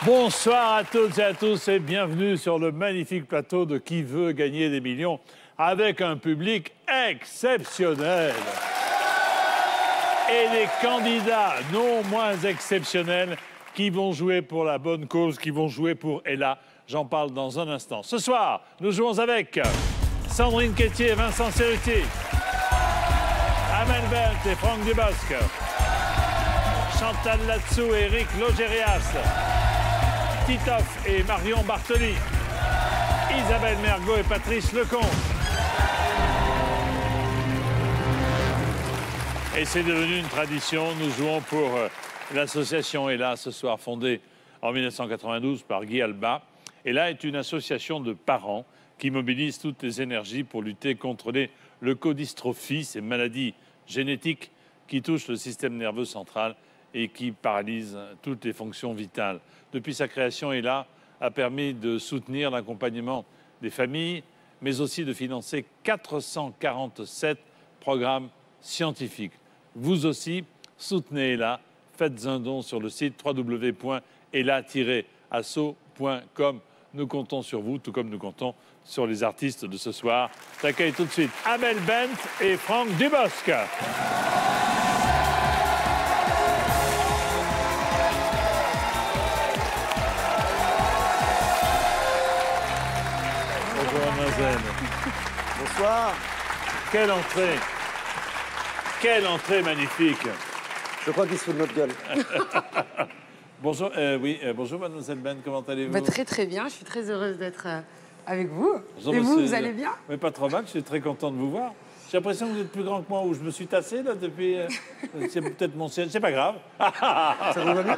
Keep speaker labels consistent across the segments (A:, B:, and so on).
A: Bonsoir à toutes et à tous et bienvenue sur le magnifique plateau de Qui veut gagner des millions avec un public exceptionnel. Et des candidats non moins exceptionnels qui vont jouer pour la bonne cause, qui vont jouer pour Ella. J'en parle dans un instant. Ce soir, nous jouons avec Sandrine Quétier et Vincent Cerruti, Amel Bent et Franck Dubosc, Chantal Latsou et Eric Logérias, Titoff et Marion Bartoli, Isabelle Mergo et Patrice Lecomte. Et c'est devenu une tradition, nous jouons pour l'association Ella, ce soir fondée en 1992 par Guy Alba. Ella est une association de parents qui mobilise toutes les énergies pour lutter contre les leucodystrophies, ces maladies génétiques qui touchent le système nerveux central et qui paralysent toutes les fonctions vitales. Depuis sa création, Ella a permis de soutenir l'accompagnement des familles, mais aussi de financer 447 programmes scientifiques. Vous aussi, soutenez Ella, faites un don sur le site www.ella-asso.com. Nous comptons sur vous, tout comme nous comptons sur les artistes de ce soir. J'accueille tout de suite Amel Bent et Franck Dubosc. Bonjour, mademoiselle.
B: Bonsoir.
A: Quelle entrée! Quelle entrée magnifique!
B: Je crois qu'il se fout de notre gueule.
A: Bonjour, bonjour mademoiselle Ben, comment allez-vous?
C: Très très bien, je suis très heureuse d'être avec vous.
A: Bonjour,
C: et vous,
A: monsieur.
C: vous allez bien?
A: Mais pas trop mal, je suis très content de vous voir. J'ai l'impression que vous êtes plus grand que moi, où je me suis tassé là depuis... c'est peut-être mon siège, c'est pas grave.
B: Ça vous va bien?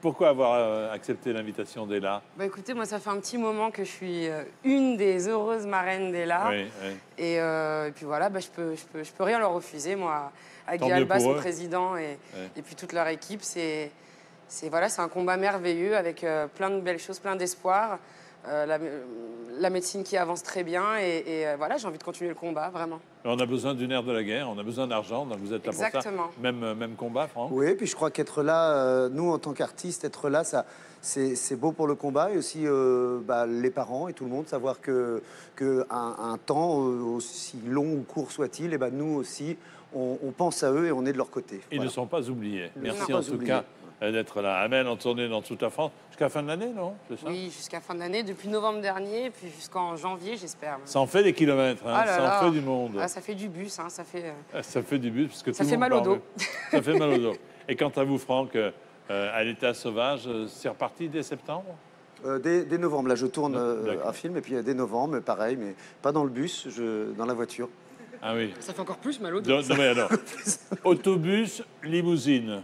A: Pourquoi avoir accepté l'invitation d'Ella?
C: Bah écoutez, moi ça fait un petit moment que je suis une des heureuses marraines d'Ella.
A: Oui, oui.
C: Et puis voilà, bah, je peux rien leur refuser, moi. À
A: Tant
C: Guy
A: mieux
C: Alba,
A: pour
C: son
A: eux.
C: président,
A: Ouais.
C: et puis toute leur équipe, c'est un combat merveilleux avec plein de belles choses, plein d'espoir. La médecine qui avance très bien et voilà, j'ai envie de continuer le combat, vraiment.
A: On a besoin du nerf de la guerre, on a besoin d'argent, donc vous êtes là
C: Exactement.
A: pour ça. Même combat, Franck?
B: Oui, puis je crois qu'être là, nous en tant qu'artistes, être là, ça, c'est beau pour le combat et aussi les parents et tout le monde, savoir que un temps, aussi long ou court soit-il, et ben nous aussi, on pense à eux et on est de leur côté.
A: Ils ne sont pas oubliés.
B: Ils ne
A: Merci
B: sont
A: en
B: pas
A: tout
B: oubliés.
A: cas d'être là. Amel en tournée dans toute la France, jusqu'à la fin de l'année, non? C'est ça?
C: Oui, jusqu'à fin de l'année, depuis novembre dernier, puis jusqu'en janvier, j'espère.
A: Ça en fait des kilomètres, hein.
C: Ah là
A: Ça
C: là.
A: en fait du monde.
C: Ah, ça fait du bus, hein, ça fait...
A: Ça fait du but, parce que
C: Ça
A: tout
C: fait
A: le monde
C: mal au
A: parle.
C: dos.
A: Ça fait mal au dos. Et quant à vous, Franck, à l'état sauvage, c'est reparti dès septembre?
B: Dès novembre, là je tourne
A: D'accord.
B: un film et puis dès novembre, pareil, mais pas dans le bus, dans la voiture.
A: Ah oui.
C: Ça fait encore plus mal au dos.
A: Non, mais alors, autobus, limousine.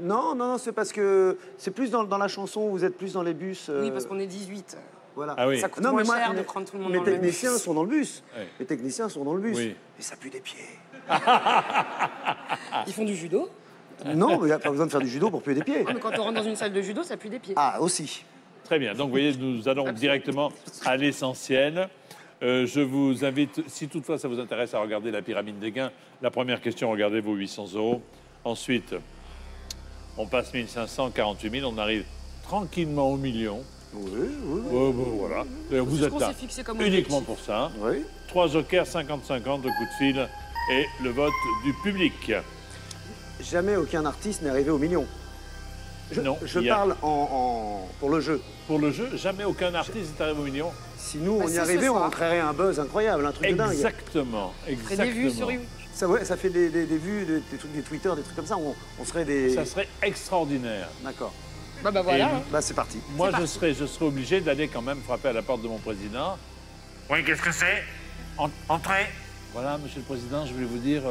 B: Non, c'est parce que c'est plus dans la chanson, vous êtes plus dans les bus.
C: Oui, parce qu'on est 18.
B: Voilà.
A: Ah oui.
C: Ça coûte
B: Non,
C: moins
B: mais moi,
C: cher de
B: mes-
C: prendre tout le monde
B: Mes
C: dans le même
B: techniciens
C: bus.
B: sont dans le bus.
A: Oui.
B: Les techniciens sont dans le bus.
A: Oui.
B: Et ça pue des pieds.
C: Ils font du judo.
B: Non, mais il n'y a pas besoin de faire du judo pour puer des pieds.
C: Ah, mais quand on rentre dans une salle de judo, ça pue des pieds.
B: Ah, aussi.
A: Très bien. Donc, vous voyez, nous allons directement à l'essentiel. Je vous invite, si toutefois ça vous intéresse, à regarder la pyramide des gains. La première question, regardez vos 800 €. Ensuite, on passe 1500, 48 000. On arrive tranquillement au million.
B: Oui.
A: Voilà. D'ailleurs, vous
C: C'est ce
A: êtes
C: qu'on
A: là
C: s'est fixé comme
A: uniquement
C: objectif.
A: pour ça.
B: Oui.
A: 3 jokers, 50-50, le coup de fil et le vote du public.
B: Jamais aucun artiste n'est arrivé au million.
A: Non,
B: Je
A: il y a-
B: parle pour le jeu.
A: Pour le jeu, jamais aucun artiste n'est arrivé au million.
B: Si nous,
C: Bah,
B: on y
C: c'est ce
B: arrivait, on
C: soir.
B: créerait un buzz incroyable, un truc de dingue.
A: Exactement,
C: On ferait
A: exactement.
C: des vues sur YouTube.
B: Ça fait des vues, des trucs, des Twitter, des trucs comme ça. On serait des...
A: Ça serait extraordinaire.
B: D'accord.
C: Bah voilà.
A: Et-
C: hein.
B: Bah, c'est parti.
A: Moi,
C: C'est
A: je serais obligé d'aller quand même frapper à la porte de mon président.
D: Oui, qu'est-ce que c'est? Entrez.
A: Voilà, monsieur le président, je voulais vous dire,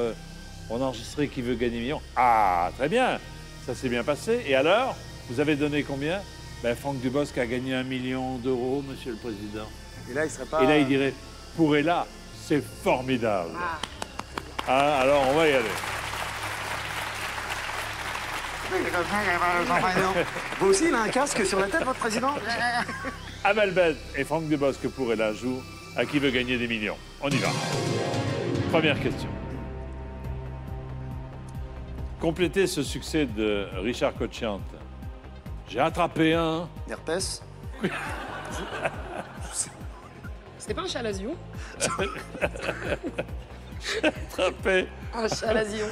A: on a enregistré Qui veut gagner million. Ah, très bien, ça s'est bien passé. Et alors, vous avez donné combien? Ben, Franck Dubosc a gagné 1 million d'euros, monsieur le président.
B: Et là, il serait pas...
A: Et là, il dirait, pour Ella, c'est formidable.
C: Ah.
A: Ah, alors, on va y aller.
B: Vous aussi, il a un casque sur la tête, votre président?
A: Amel Bent et Franck Dubosc pour Ella jouent à Qui veut gagner des millions. On y va. Première question. Complétez ce succès de Richard Cochiante. J'ai attrapé un.
B: Herpès.
C: C'était pas un chalazio?
A: Attrapé
C: Un chalazio.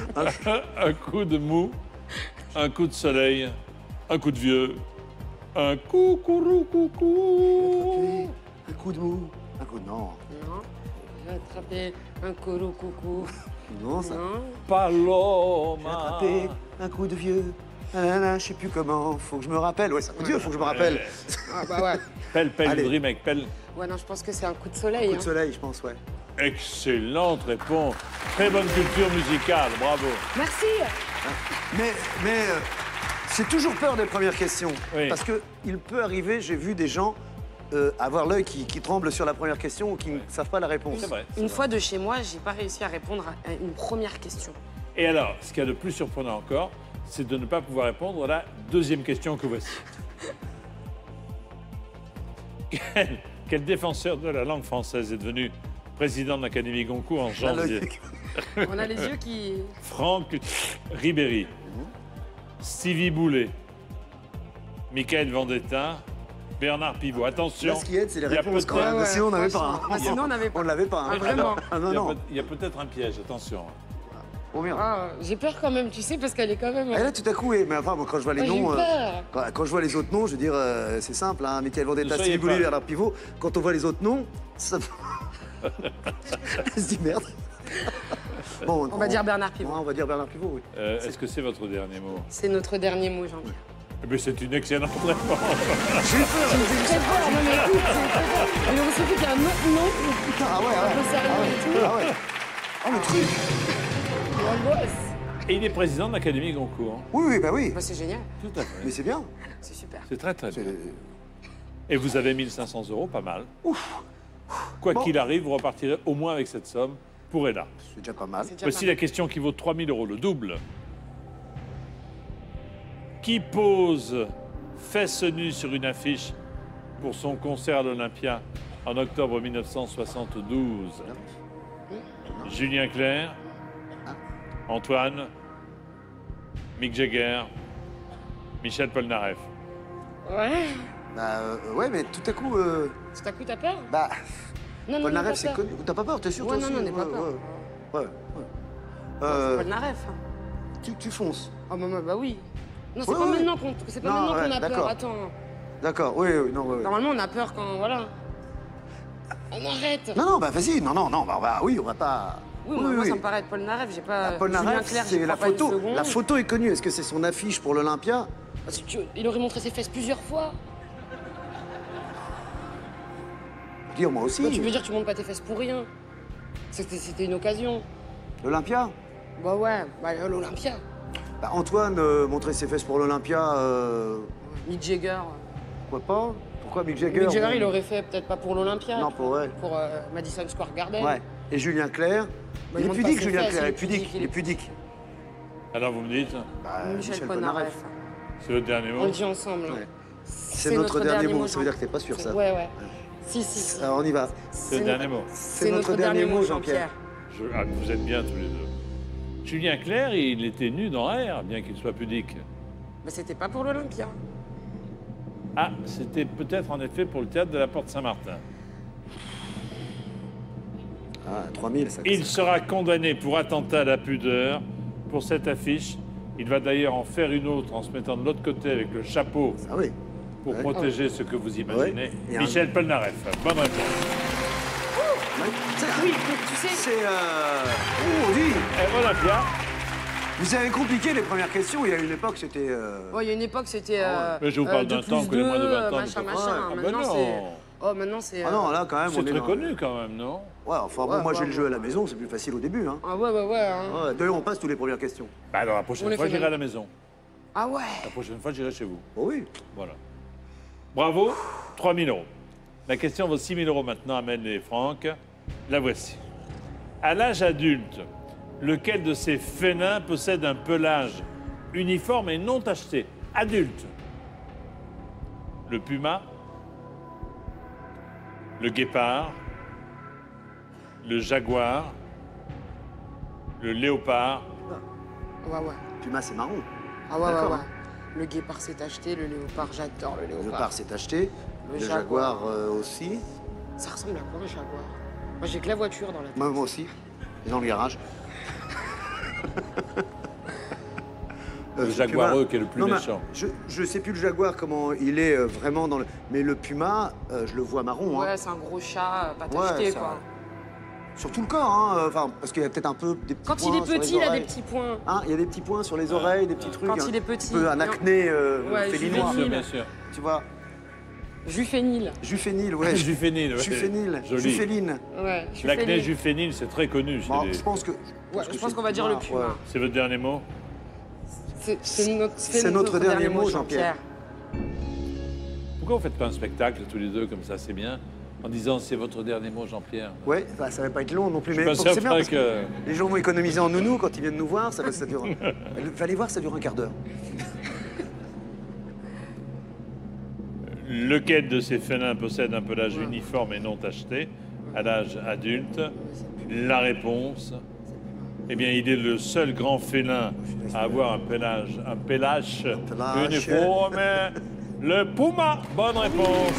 A: un coup de mou, un coup de soleil, un coup de vieux, un coup coucou.
B: Un coup de mou. Un coup de... Non.
C: Non. J'ai attrapé un colo coucou.
B: Non, ça.
C: Non.
B: J'ai
A: Paloma.
B: attrapé un coup de vieux. Je sais plus comment. Faut que je me rappelle. Ouais, c'est un coup de vieux, faut que je me rappelle.
C: Ah bah ouais.
A: Pelle,
B: Allez.
A: Dream avec pelle.
C: Ouais, non, je pense que c'est un coup de soleil.
B: Coup
C: hein.
B: de soleil, je pense, ouais.
A: Excellente réponse. Très bonne culture musicale, bravo.
C: Merci.
B: Mais j'ai toujours peur des premières questions.
A: Oui.
B: Parce qu'il peut arriver, j'ai vu des gens avoir l'œil qui tremble sur la première question ou qui ne savent pas la réponse.
A: C'est vrai. c'est
C: Une
A: vrai.
C: fois de chez moi, j'ai pas réussi à répondre à une première question.
A: Et alors, ce qu'il y a de plus surprenant encore, c'est de ne pas pouvoir répondre à la deuxième question que voici. Quel défenseur de la langue française est devenu président de l'Académie Goncourt en janvier?
C: On a les yeux qui...
A: Franck Ribéry, Stevie Boulet, Michael Vendetta, Bernard Pivot. Attention.
B: Là, ce qui aide, c'est les
A: il y a
B: réponses quand
A: peut-être-
B: même.
C: Ouais,
B: Sinon, on n'avait pas.
C: franchement. Ah, sinon, on n'avait pas.
B: On l'avait pas. hein.
C: Ah, vraiment?
B: Ah non, non.
A: Il y a peut-être un piège, attention.
B: Oh merde.
C: Ah, j'ai peur quand même, tu sais, parce qu'elle est quand même...
B: Et là, tout à coup, oui. Mais enfin, moi, quand je vois les
C: Moi, j'ai eu
B: noms.
C: peur.
B: Quand je vois les autres noms, je veux dire, c'est simple. Hein, Michael
A: Ne
B: Vendetta,
A: soyez
B: Stevie Boulet,
A: pas-
B: Bernard Pivot. Quand on voit les autres noms, ça. On se dit merde. Bon,
C: On va dire Bernard Pivot.
B: On va dire Bernard Pivot, oui.
A: Est-ce que c'est votre dernier mot?
C: C'est notre dernier mot, Jean-Pierre.
A: Eh bien, c'est une excellente réponse.
B: J'ai eu peur.
C: C'est très fort, non mais écoute, c'est très fort. Mais on s'est fait qu'il y a un autre nom,
B: Putain, ah ouais,
C: un peu
B: ouais.
C: sérieux et tout.
B: Ah ouais. Oh, le truc.
C: L'angoisse.
A: Et il est président de l'Académie Goncourt.
B: Oui, oui, bah oui.
C: Bah, c'est génial,
A: Tout à fait.
B: Mais c'est bien.
C: c'est super.
A: C'est très, très bien.
B: C'est-
A: Et vous avez 1500 €, pas mal. Quoi
B: Bon.
A: qu'il arrive, vous repartirez au moins avec cette somme pour Ella.
B: C'est déjà pas mal.
C: C'est déjà
A: Voici
C: pas
A: la question qui vaut 3000 €, le double. Qui pose fesses nues sur une affiche pour son concert à l'Olympia en octobre 1972? Julien Clerc, Antoine, Mick Jagger, Michel Polnareff.
C: mal. Ouais.
B: Bah ouais, mais tout à coup,
C: Tout à coup, t'as peur?
B: bah,
C: Non, non,
B: Paul
C: non,
B: Naref,
C: pas
B: c'est
C: peur.
B: connu. T'as pas peur, t'es sûr
C: Ouais,
B: toi
C: non,
B: aussi
C: non, n'aie pas peur.
B: Ouais, ouais.
C: C'est Polnareff. hein.
B: Tu fonces.
C: Ah bah oui. Non, c'est
B: Ouais,
C: pas
B: ouais.
C: maintenant qu'on c'est pas
B: Non,
C: maintenant qu'on
B: ouais,
C: a peur,
B: d'accord.
C: attends.
B: D'accord, oui, oui, non, oui.
C: Normalement, on a peur quand, voilà. On arrête.
B: Non, non, bah vas-y, non, non, non, bah oui, on va pas.
C: Oui, moi, ça me paraît être Paul Naref, j'ai pas...
B: Paul
C: Julien
B: Naref,
C: Clerc, j'y
B: c'est
C: crois
B: la
C: pas une
B: photo.
C: seconde.
B: La photo est connue. Est-ce que c'est son affiche pour l'Olympia?
C: Ah, si il aurait montré ses fesses plusieurs fois.
B: Dire moi aussi.
C: Bah, tu veux dire que tu montres pas tes fesses pour rien. C'était une occasion.
B: L'Olympia?
C: Bah ouais, bah l'Olympia.
B: Bah, Antoine montrer ses fesses pour l'Olympia.
C: Mick Jagger.
B: Pourquoi pas? Pourquoi Mick Jagger?
C: Mick Jagger, il aurait fait peut-être pas pour l'Olympia.
B: Non, pour ouais.
C: Pour Madison Square Garden.
B: Ouais. Et Julien Clerc?
C: Bah,
B: il est
C: montre
B: pudique,
C: pas ses
B: Julien
C: fesses,
B: Clerc. Il est
C: il est
B: pudique.
C: pudique,
B: Il est pudique.
A: Alors vous me dites,
B: Bah,
C: Michel
B: Polnareff.
C: Polnareff.
A: c'est votre dernier
C: On
A: mot?
C: le dit ensemble. hein.
B: Ouais. C'est notre dernier mot. Ça veut dire que t'es pas sûr, ça.
C: Ouais, ouais. Si.
B: Alors on y va.
A: C'est le dernier mot.
C: C'est notre dernier mot, Jean-Pierre.
A: Vous êtes bien tous les deux. Julien Clerc, il était nu dans l'air, bien qu'il soit pudique.
C: Mais c'était pas pour l'Olympia.
A: Ah, c'était peut-être en effet pour le théâtre de la Porte Saint-Martin.
B: Ah, 3000, ça.
A: Il sera condamné pour attentat à la pudeur pour cette affiche. Il va d'ailleurs en faire une autre en se mettant de l'autre côté avec le chapeau
B: Ah oui.
A: pour
B: Ouais.
A: protéger ce que vous imaginez.
B: Ouais. Et un-
A: Michel Polnareff, bonne réponse.
C: Oui, tu sais,
B: C'est. Oh, dis
A: Et Olympia,
B: Vous avez compliqué les premières questions. Il y a une époque, c'était.
C: oh, il y a une époque, c'était.
A: mais je vous parle d'un temps que les moins de 20 ans ne
C: Machin,
A: peuvent
C: machin.
A: pas. Ah, ben
C: Maintenant,
A: non.
C: c'est. Oh, maintenant, c'est.
B: Ah non, là, quand même,
A: C'est
B: on est
A: très
B: dans-
A: connu quand même, non?
B: Ouais, enfin, bon,
C: Ouais,
B: moi,
C: ouais,
B: j'ai le
C: ouais.
B: jeu à la maison, c'est plus facile au début, hein.
C: Ah ouais. Hein.
B: Ouais, d'ailleurs, on passe toutes les premières questions.
A: Bah, alors la
C: On
A: prochaine
C: les
A: fois,
C: fait
A: j'irai à
C: même.
A: la maison.
C: Ah ouais.
A: La prochaine fois, j'irai chez vous.
B: Oh oui.
A: Voilà. Bravo, 3000 €. La question vaut 6000 € maintenant, Amel et Franck. La voici. À l'âge adulte, lequel de ces félins possède un pelage uniforme et non tacheté? Adulte. Le puma, le guépard, le jaguar, le léopard.
C: Ouais.
B: Puma, c'est marron.
C: Ah ouais.
B: D'accord.
C: Le guépard s'est acheté, le léopard, j'adore le
B: Le
C: léopard.
B: léopard s'est acheté.
C: Le
B: Le
C: jaguar.
B: jaguar aussi.
C: Ça ressemble à quoi un jaguar? Moi j'ai que la voiture dans la tête.
B: Moi aussi. Dans le garage.
A: Le jaguareux qui est le plus
B: Non, mais
A: méchant.
B: je sais plus le jaguar comment il est vraiment dans le. Mais le puma, je le vois marron.
C: Ouais,
B: Hein.
C: c'est un gros chat, pas
B: Ouais,
C: tacheté
B: ça-
C: quoi.
B: Sur tout le corps, hein. Enfin, parce qu'il y a peut-être un peu des petits
C: Quand
B: points
C: il est
B: sur les
C: petit, il a des
B: oreilles.
C: petits points.
B: Hein, il y a des petits points sur les oreilles, des petits trucs.
C: Quand
B: hein.
C: il est petit.
B: Un peu un acné
C: Ouais,
B: félinois,
C: juvénile.
A: Bien sûr.
B: tu vois.
C: Jufénile.
B: Jufénile, ouais.
A: Jufénile, ouais.
B: Jufénile.
A: Joli.
B: Juféline.
C: Ouais,
A: L'acné
C: jufénile.
A: jufénile, c'est très connu chez
B: Bon,
A: les...
B: je pense que.
C: Ouais, je pense qu'on va dire le puma.
B: Ouais.
A: C'est votre dernier mot?
C: C'est
B: notre dernier mot, Jean-Pierre.
A: Pourquoi vous faites pas un spectacle tous les deux comme ça, c'est bien? En disant c'est votre dernier mot, Jean-Pierre.
B: Ouais, bah, ça va pas être long non plus,
A: Je
B: mais
A: suis pas
B: c'est bien
A: certain
B: parce que
A: que...
B: les gens vont économiser en nounous quand ils viennent nous voir, ça dure. Fallait voir, ça dure un quart d'heure.
A: Lequel de ces félins possède un pelage uniforme et non tacheté à l'âge adulte? La réponse, eh bien, il est le seul grand félin à avoir un pelage
B: Pelage.
A: uniforme. Le puma. Bonne réponse.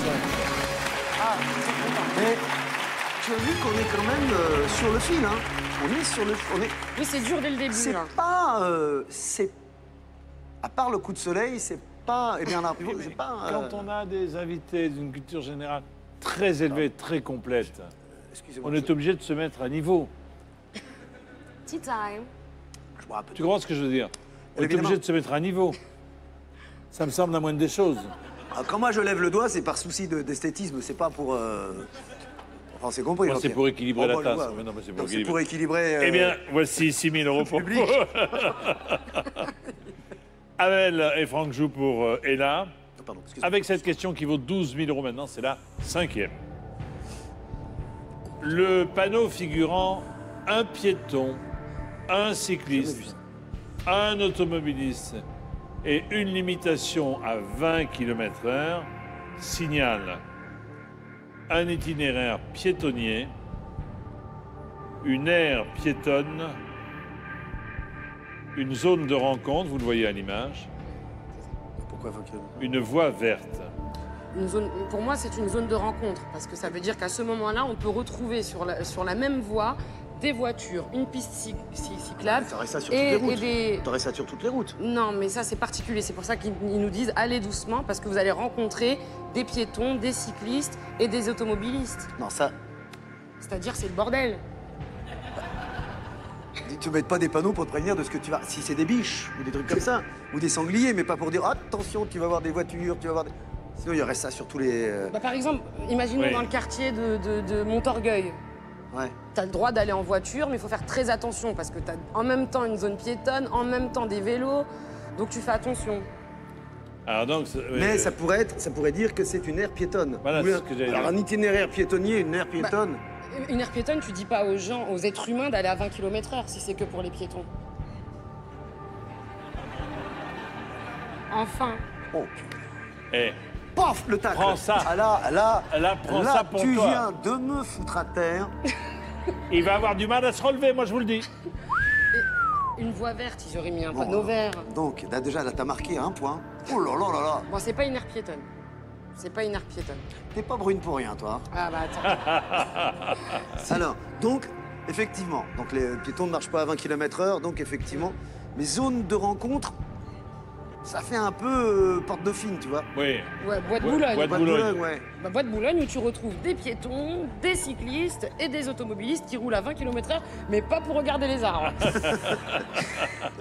B: Mais tu as vu qu'on est quand même sur le fil, hein. On est sur le. On est.
C: Oui, c'est dur dès le début
B: C'est
C: là.
B: pas. C'est. À part le coup de soleil, c'est pas. Eh bien, là, c'est pas.
A: Quand on a des invités d'une culture générale très élevée, très complète,
B: Excusez-moi.
A: on est obligé de se mettre à niveau.
C: Tea time.
B: Je me rappelle.
A: Tu comprends ce que je veux dire? On est
B: Évidemment.
A: obligé de se mettre à niveau. Ça me semble la moindre des choses.
B: Ah, quand moi je lève le doigt, c'est par souci d'esthétisme, c'est pas pour. Enfin, c'est compris.
A: Moi, c'est
B: Jean-Pierre.
A: pour équilibrer la
B: bah, je
A: tasse.
B: vois.
A: Mais non, mais c'est pour
B: Donc, c'est
A: équilibrer.
B: pour équilibrer.
A: Eh bien, voici 6 000 euros pour
B: public.
A: Amel et Franck jouent pour Ella.
B: Pardon, excusez-moi.
A: Avec cette question qui vaut 12 000 euros maintenant, c'est la 5e. Le panneau figurant un piéton, un cycliste, un automobiliste et une limitation à 20 km/h signale un itinéraire piétonnier, une aire piétonne, une zone de rencontre, vous le voyez à l'image,
B: Pourquoi 20 km?
A: une voie verte.
C: Pour moi, c'est une zone de rencontre parce que ça veut dire qu'à ce moment-là, on peut retrouver sur la même voie des voitures, une piste cyclable
B: T'aurais ça sur toutes les routes.
C: des...
B: T'aurais ça sur toutes les routes.
C: Non, mais ça, c'est particulier. C'est pour ça qu'ils nous disent allez doucement parce que vous allez rencontrer des piétons, des cyclistes et des automobilistes.
B: Non, ça.
C: C'est-à-dire, c'est le bordel.
B: Ils te mettent pas des panneaux pour te prévenir de ce que tu vas. Si c'est des biches ou des trucs comme ça, ou des sangliers, mais pas pour dire attention, tu vas voir des voitures, tu vas voir des. Sinon, il y aurait ça sur tous les.
C: Bah, par exemple, imaginons
A: Oui.
C: dans le quartier de Montorgueil.
B: Ouais.
C: Tu as le droit d'aller en voiture, mais il faut faire très attention parce que tu as en même temps une zone piétonne, en même temps des vélos. Donc tu fais attention.
A: Alors donc,
B: Mais ça pourrait dire que c'est une aire piétonne.
A: Voilà,
B: Ou
A: c'est ce que j'allais
B: alors
A: dire.
B: un itinéraire piétonnier, une aire piétonne.
C: Une aire piétonne, tu dis pas aux gens, aux êtres humains d'aller à 20 km/h si c'est que pour les piétons. Enfin.
B: Oh,
A: eh,
B: paf, le tacle.
A: Prends ça.
B: Ah là,
A: prends ça pour
B: tu
A: toi.
B: viens de me foutre à terre.
A: il va avoir du mal à se relever, moi je vous le dis.
C: Une voie verte, ils auraient mis un
B: Bon,
C: panneau vert.
B: Donc, là, déjà, là, t'as marqué un point. Oh là là là là.
C: Bon, c'est pas une aire piétonne. C'est pas une aire piétonne.
B: T'es pas brune pour rien, toi.
C: Ah bah attends.
B: Alors, donc, effectivement, donc les piétons ne marchent pas à 20 km/h, donc effectivement, mais zone de rencontre, ça fait un peu porte dauphine, tu vois.
A: Oui.
C: Ouais, Bois de
A: Ouais,
C: Boulogne.
A: Bois de
B: Bois de
A: Boulogne.
B: Boulogne, ouais.
C: Bah, Bois de Boulogne où tu retrouves des piétons, des cyclistes et des automobilistes qui roulent à 20 km/h, mais pas pour regarder les arbres.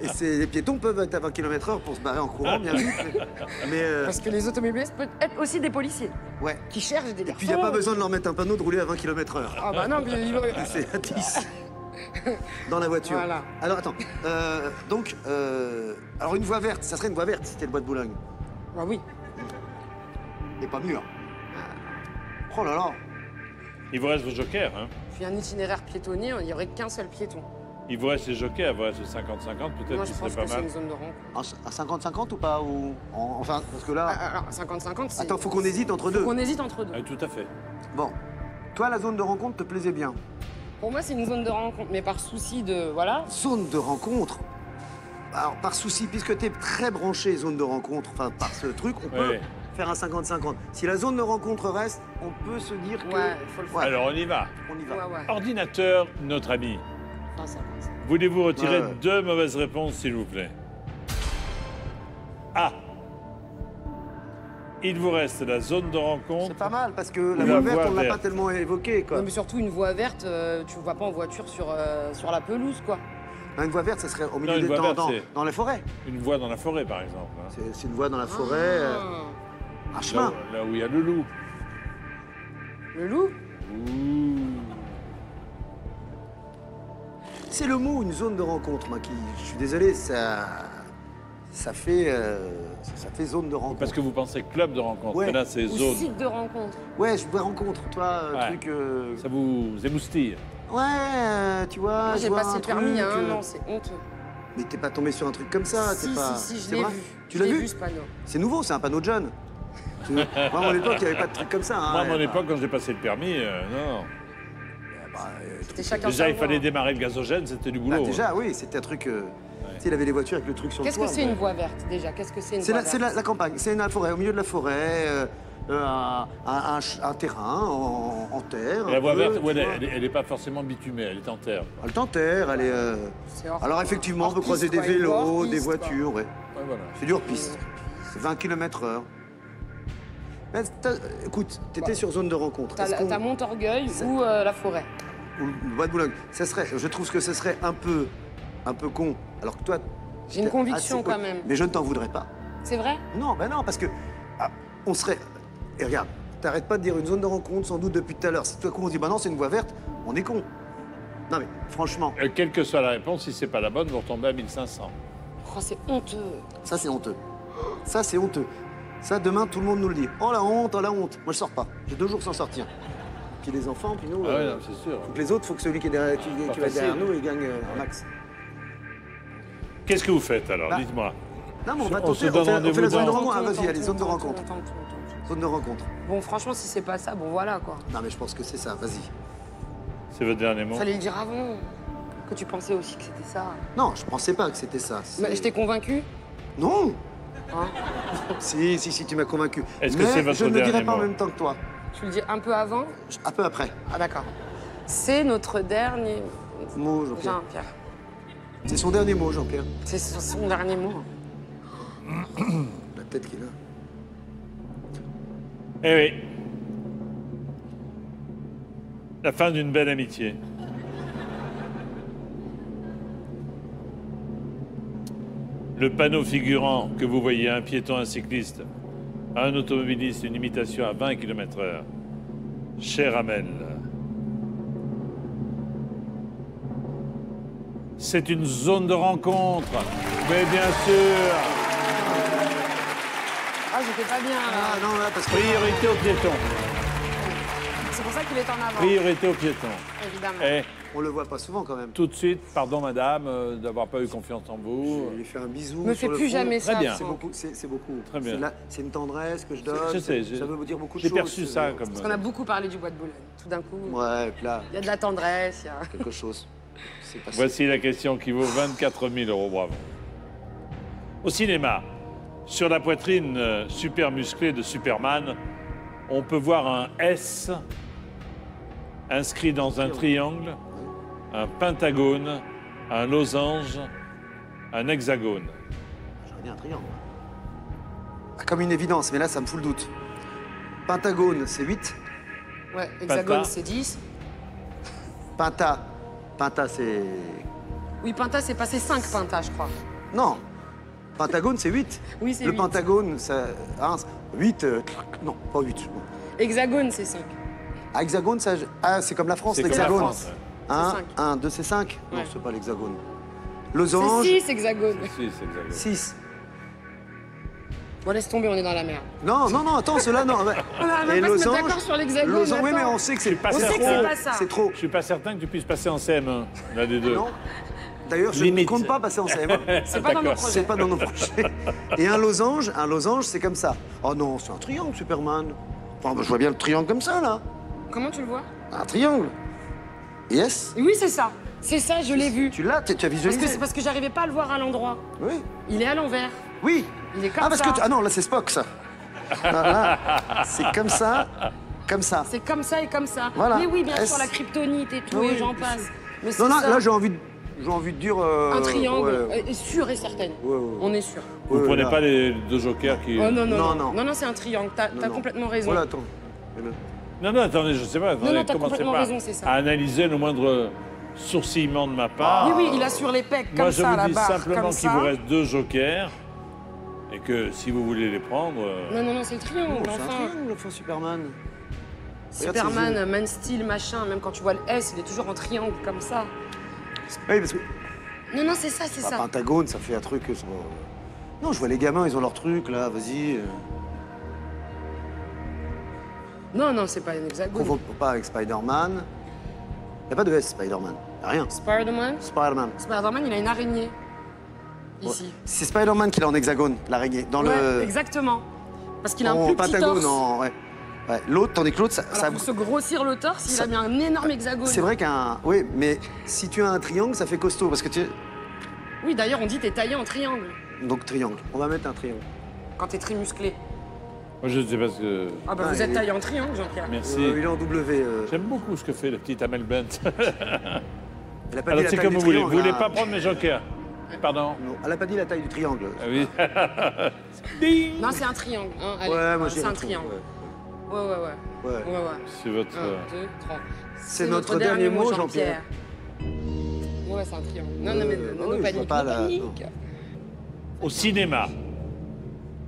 B: Et les piétons peuvent être à 20 km/h pour se barrer en courant bien vite. Mais
C: Parce que les automobilistes peuvent être aussi des policiers
B: ouais.
C: qui cherchent des
B: Et puis il n'y a pas besoin de leur mettre un panneau de rouler à 20 km/h.
C: Ah bah non, mais
B: C'est à 10 dans la voiture.
C: Voilà.
B: Alors attends, alors une voie verte, ça serait une voie verte si c'était le Bois de Boulogne.
C: Bah oui.
B: Et pas mûr. Oh là là.
A: Il vous reste vos jokers, hein.
C: Puis un itinéraire piétonnier, il n'y aurait qu'un seul piéton.
A: Il vous reste les jokers, il vous reste le 50-50, peut-être
C: Moi,
A: que
C: je
A: ce
C: pense
A: serait
C: que
A: pas
C: c'est
A: mal.
C: une zone de rencontre.
B: À 50-50 ou pas enfin, parce que là.
C: Alors, 50-50, c'est...
B: Attends, faut qu'on hésite entre deux.
C: On hésite entre deux.
A: Ah, tout à fait.
B: Bon. Toi, la zone de rencontre te plaisait bien.
C: Pour moi, c'est une zone de rencontre, mais par souci de... Voilà.
B: Zone de rencontre. Alors, par souci, puisque tu es très branché zone de rencontre, enfin, par ce truc, on peut
A: Ouais.
B: faire un 50-50. Si la zone de rencontre reste, on peut se dire que...
C: Ouais, il faut le faire.
A: Alors, on y va.
B: On y va.
C: Ouais, ouais.
A: Ordinateur, notre ami.
C: Non, ça passe.
A: Voulez-vous retirer
B: Ouais.
A: 2 mauvaises réponses, s'il vous plaît? A. Il vous reste la zone de rencontre.
B: C'est pas mal, parce que la
A: La
B: voie verte,
A: voie
B: on ne l'a pas
A: verte.
B: tellement évoqué, quoi.
C: Non, mais surtout une voie verte, tu ne vas pas en voiture sur la pelouse, quoi.
B: Non, une voie verte, ça serait au milieu
A: une
B: des
A: voie
B: temps,
A: verte,
B: dans,
A: c'est-
B: dans les forêts.
A: Une voie dans la forêt, par exemple. Hein.
B: C'est une voie dans la forêt, un
A: Là,
B: chemin.
A: là où il y a le loup.
C: Le loup?
A: Ouh.
B: C'est le mot, une zone de rencontre, moi, qui... Je suis désolé, ça fait zone de rencontre.
A: Parce que vous pensez club de rencontre.
B: Ouais.
A: Et là, c'est
C: Ou
A: zone.
C: site de rencontre.
B: Ouais, je vois rencontre, toi,
A: Ouais.
B: truc...
A: Ça vous émoustille.
B: Ouais, tu vois,
C: Moi,
B: je
C: j'ai
B: vois
C: passé
B: un
C: le permis il y a
B: truc,
C: un an, c'est honteux.
B: Mais t'es pas tombé sur un truc comme ça,
C: Si,
B: t'es pas...
C: si, je
B: C'est
C: l'ai
B: vrai
C: vu.
B: Tu
C: Je
B: l'as
C: l'ai
B: vu
C: vu, ce panneau.
B: C'est nouveau, c'est un panneau de jeune. Moi, à mon époque, il n'y avait pas de truc comme ça. hein,
A: Moi, à mon
B: ouais,
A: époque, quand j'ai passé le permis, non.
C: C'était chacun
A: Déjà,
C: sa
A: il
C: voie.
A: fallait démarrer le gazogène, c'était du
B: bah,
A: boulot.
B: déjà, oui, c'était un truc... Tu sais, il avait les voitures avec le truc sur le
C: Qu'est-ce
B: toit.
C: que c'est
B: mais-
C: une voie verte, déjà? Qu'est-ce que c'est une
B: C'est
C: voie
B: la, c'est
C: verte?
B: la campagne, c'est la forêt, au milieu de la forêt, un terrain en terre.
A: Et la
B: un
A: voie
B: peu,
A: verte,
B: tu
A: ouais,
B: vois.
A: elle n'est pas forcément bitumée, elle est en terre.
B: Elle est en terre, elle est...
C: C'est hors-
B: Alors effectivement, on
C: hors
B: peut croiser
C: piste,
B: des
C: quoi, une voie
B: vélos,
C: hors
B: des
C: piste, quoi.
B: voitures, ouais.
A: Ouais, voilà.
B: C'est du hors-piste. C'est 20 km/h. Mais écoute, t'étais sur zone de rencontre. Est-ce qu'on-
C: T'as Montorgueil ou la forêt.
B: ou le Bois de Boulogne. Ça serait, je trouve que ce serait un peu con. Alors que toi...
C: J'ai une
B: t'es
C: conviction,
B: assez-
C: quand même.
B: Mais je ne t'en voudrais pas.
C: C'est vrai?
B: Non, ben non, parce que on serait... Et regarde, t'arrêtes pas de dire une zone de rencontre, sans doute depuis tout à l'heure. Si tout à coup on se dit, bah non, c'est une voie verte, on est con. Non mais, franchement,
A: Quelle que soit la réponse, si c'est pas la bonne, vous retombez à 1500.
C: Oh, c'est honteux.
B: ça c'est honteux. Ça c'est honteux. Ça, demain, tout le monde nous le dit. Oh la honte, oh la honte. Moi, je sors pas. J'ai 2 jours sans sortir. Puis les enfants, puis nous...
A: Ah ouais, non, c'est sûr.
B: faut que les autres, faut que celui qui est derrière, qui
A: Pas
B: va être derrière
A: facile.
B: nous, il gagne un max.
A: Qu'est-ce que vous faites alors?
B: Bah,
A: Dites-moi.
B: Non, mais on va
A: On se
B: tenter,
A: donne
B: on fait
A: rendez-vous
B: la zone de
A: dans-
B: rencontre. Ah, vas-y,
C: Tente,
B: allez, zone de
C: tente,
B: rencontre.
C: tente, tente.
B: Zone de rencontre.
C: Bon, franchement, si c'est pas ça, bon, voilà, quoi.
B: Non, mais je pense que c'est ça, vas-y.
A: C'est votre dernier mot?
C: Fallait le dire avant. Que tu pensais aussi que c'était ça.
B: Non, je pensais pas que c'était ça. c'est-
C: Mais je t'ai convaincu.
B: Non.
C: Hein?
B: Si, tu m'as convaincu.
A: Est-ce que
B: Mais
A: c'est votre
B: je ne le dirai
A: dernier
B: pas en
A: mot
B: même temps que toi.
C: Tu le dis un peu avant.
B: Un peu après.
C: Ah, d'accord. C'est notre dernier.
B: Mot, Jean-Pierre.
C: Jean-Pierre.
B: C'est son dernier mot, Jean-Pierre.
C: C'est son dernier mot.
B: La tête qu'il a.
A: Eh oui. La fin d'une belle amitié. Le panneau figurant que vous voyez, un piéton, un cycliste, un automobiliste, une imitation à 20 km/h. Cher Amel, c'est une zone de rencontre. Mais bien sûr,
C: Ah, j'étais pas bien,
B: Ah
C: là.
B: non, là, parce que...
A: priorité aux piétons.
C: C'est pour ça qu'il est en avant.
A: Priorité aux piétons.
C: Évidemment.
A: Et
B: On le voit pas souvent, quand même.
A: tout de suite, pardon madame, d'avoir pas eu confiance en vous.
B: Je lui fais un bisou
C: Me
B: sur
C: fais
B: le
C: plus
B: front.
C: jamais
A: Très
C: ça.
A: bien.
B: C'est beaucoup, c'est beaucoup.
A: Très bien.
B: C'est une tendresse que je donne.
A: Je sais,
B: ça veut vous dire beaucoup de
A: j'ai
B: choses.
A: perçu ça comme...
C: Parce qu'on a beaucoup parlé du bois de Boulogne. Tout d'un coup,
B: Ouais, puis là,
C: il y a de la tendresse, il y a...
B: quelque chose. C'est passé.
A: Voici la question qui vaut 24 000 €, bravo. Au cinéma, sur la poitrine super musclée de Superman, on peut voir un S inscrit dans un triangle, un pentagone, un losange, un hexagone.
B: J'aurais dit un triangle. Ah, comme une évidence, mais là, ça me fout le doute. Pentagone, c'est 8.
C: Ouais, hexagone,
A: Penta.
C: c'est 10.
B: Penta. Penta, c'est...
C: Oui, Penta, c'est passé 5 Penta, je crois.
B: Non. Pentagone, c'est 8.
C: Oui, c'est
B: Le
C: 8.
B: pentagone, ça... 8... non, pas 8.
C: Hexagone, c'est 5.
B: Ah, hexagone, ça... Ah, c'est comme la France,
A: C'est comme la
B: l'hexagone.
A: France, ouais.
B: 1,
C: C'est cinq.
B: 1, 2, c'est 5. Non,
C: Ouais.
B: c'est pas l'hexagone.
C: C'est
B: Losange,
C: 6 hexagones.
A: Si, c'est hexagone.
B: 6.
C: Bon, laisse tomber, on est dans la merde.
B: Non, non, non, attends, ceux-là, non. Ouais.
C: On va même pas se mettre d'accord sur l'hexagone.
B: Losange, oui, mais
C: attends.
B: on sait que c'est
A: pas
C: On sait
A: certain.
C: que c'est pas ça.
B: C'est trop.
A: Je suis pas certain que tu puisses passer en CM1, l'un des deux.
B: Non. D'ailleurs, je ne
A: Limite.
B: compte pas passer en CM1.
C: C'est pas dans nos
A: D'accord.
C: projets.
B: C'est pas dans nos projets. Et un losange, c'est comme ça. Oh non, c'est un triangle, Superman. Enfin, je vois bien le triangle comme ça, là.
C: Comment tu le vois?
B: Un triangle. Yes.
C: Oui, c'est ça. C'est ça, je l'ai vu.
B: Tu l'as, tu as
C: Parce
B: visualisé.
C: que c'est parce que j'arrivais pas à le voir à l'endroit.
B: Oui.
C: Il est à l'envers.
B: Oui.
C: Il est comme
B: Ah, parce
C: ça.
B: que ah non, là c'est Spock ça. Là, c'est comme ça, comme ça.
C: C'est comme ça et comme ça.
B: Voilà.
C: Mais oui, bien
B: S.
C: sûr, la kryptonite et tout,
B: Oui,
C: et j'en
B: bien
C: passe. Mais c'est
B: Non, non,
C: ça.
B: là j'ai envie de dire.
C: Un triangle,
B: ouais.
C: sûr et certain.
B: Ouais, ouais.
C: On est sûr.
A: Vous
B: Ouais,
A: prenez
B: là.
A: pas les deux jokers qui...
C: Oh non, non,
B: Non,
C: non.
B: non.
C: Non, non, c'est un triangle. T'as
B: Non, non.
C: complètement raison.
B: Voilà, attends.
A: Non, attendez, je sais pas. Attendez,
C: non, t'as
A: commencez
C: complètement
A: pas
C: raison, c'est ça.
A: à analyser le moindre sourcillement de ma part.
C: Oui, oui, il a sur les pecs, comme
A: Moi, je
C: ça,
A: vous
C: la
A: dis
C: barre,
A: simplement
C: comme
A: qu'il
C: ça.
A: vous reste 2 jokers et que si vous voulez les prendre...
C: Non, non, non, c'est le triangle,
B: Oh, c'est un
C: enfin.
B: triangle, enfin, Superman.
C: Superman, Man Steel, machin, même quand tu vois le S, il est toujours en triangle, comme ça.
B: Oui, parce que
C: Non, non, c'est ça, c'est ça.
B: Pentagone, ça fait un truc. Non, je vois les gamins, ils ont leur truc là, vas-y.
C: Non, non, c'est pas un hexagone.
B: Confonds pas avec Spider-Man. Y a pas de S, Spider-Man. Y a rien.
C: Spider-Man
B: Spider-Man.
C: Spider-Man, il a une araignée. Ici.
B: C'est Spider-Man qui l'a en hexagone, l'araignée. Dans
C: Ouais,
B: le.
C: exactement. Parce qu'il a un
B: en
C: plus petit
B: Pentagone,
C: torse.
B: non, ouais. Ouais. L'autre, tandis que l'autre, ça.
C: Alors, pour se grossir le torse, il
B: ça-
C: a mis un énorme hexagone.
B: C'est vrai qu'un. Oui, mais si tu as un triangle, ça fait costaud parce que tu.
C: Oui, d'ailleurs, on dit t'es taillé en triangle.
B: Donc triangle. On va mettre un triangle.
C: Quand t'es très musclé.
A: Moi, je ne sais pas ce que...
C: Ah bah
B: Ah,
C: vous êtes
B: il-
C: taillé en triangle, Jean-Pierre.
A: Merci.
B: Il est en W.
A: J'aime beaucoup ce que fait le petit Amel Bent.
B: Elle a pas
A: Alors,
B: dit la
A: c'est
B: taille
A: comme
B: du
A: vous voulez.
B: triangle,
A: Vous voulez
B: hein.
A: pas prendre mes jokers? Pardon?
B: Non, elle a pas dit la taille du triangle.
A: Ah oui. Ding.
C: Non, c'est un triangle. Hein. Allez,
B: Ouais, moi
C: c'est
B: j'ai
C: un triangle. Ouais, ouais, ouais.
B: Ouais.
C: Ouais, ouais.
A: C'est votre...
C: 1, 2, 3.
B: C'est notre dernier mot, Jean-Pierre.
C: Ouais, c'est un triangle. Non, non, mais
B: oui,
C: non,
B: je vois
C: panique,
B: pas
C: non,
B: la-
C: panique.
A: Au cinéma,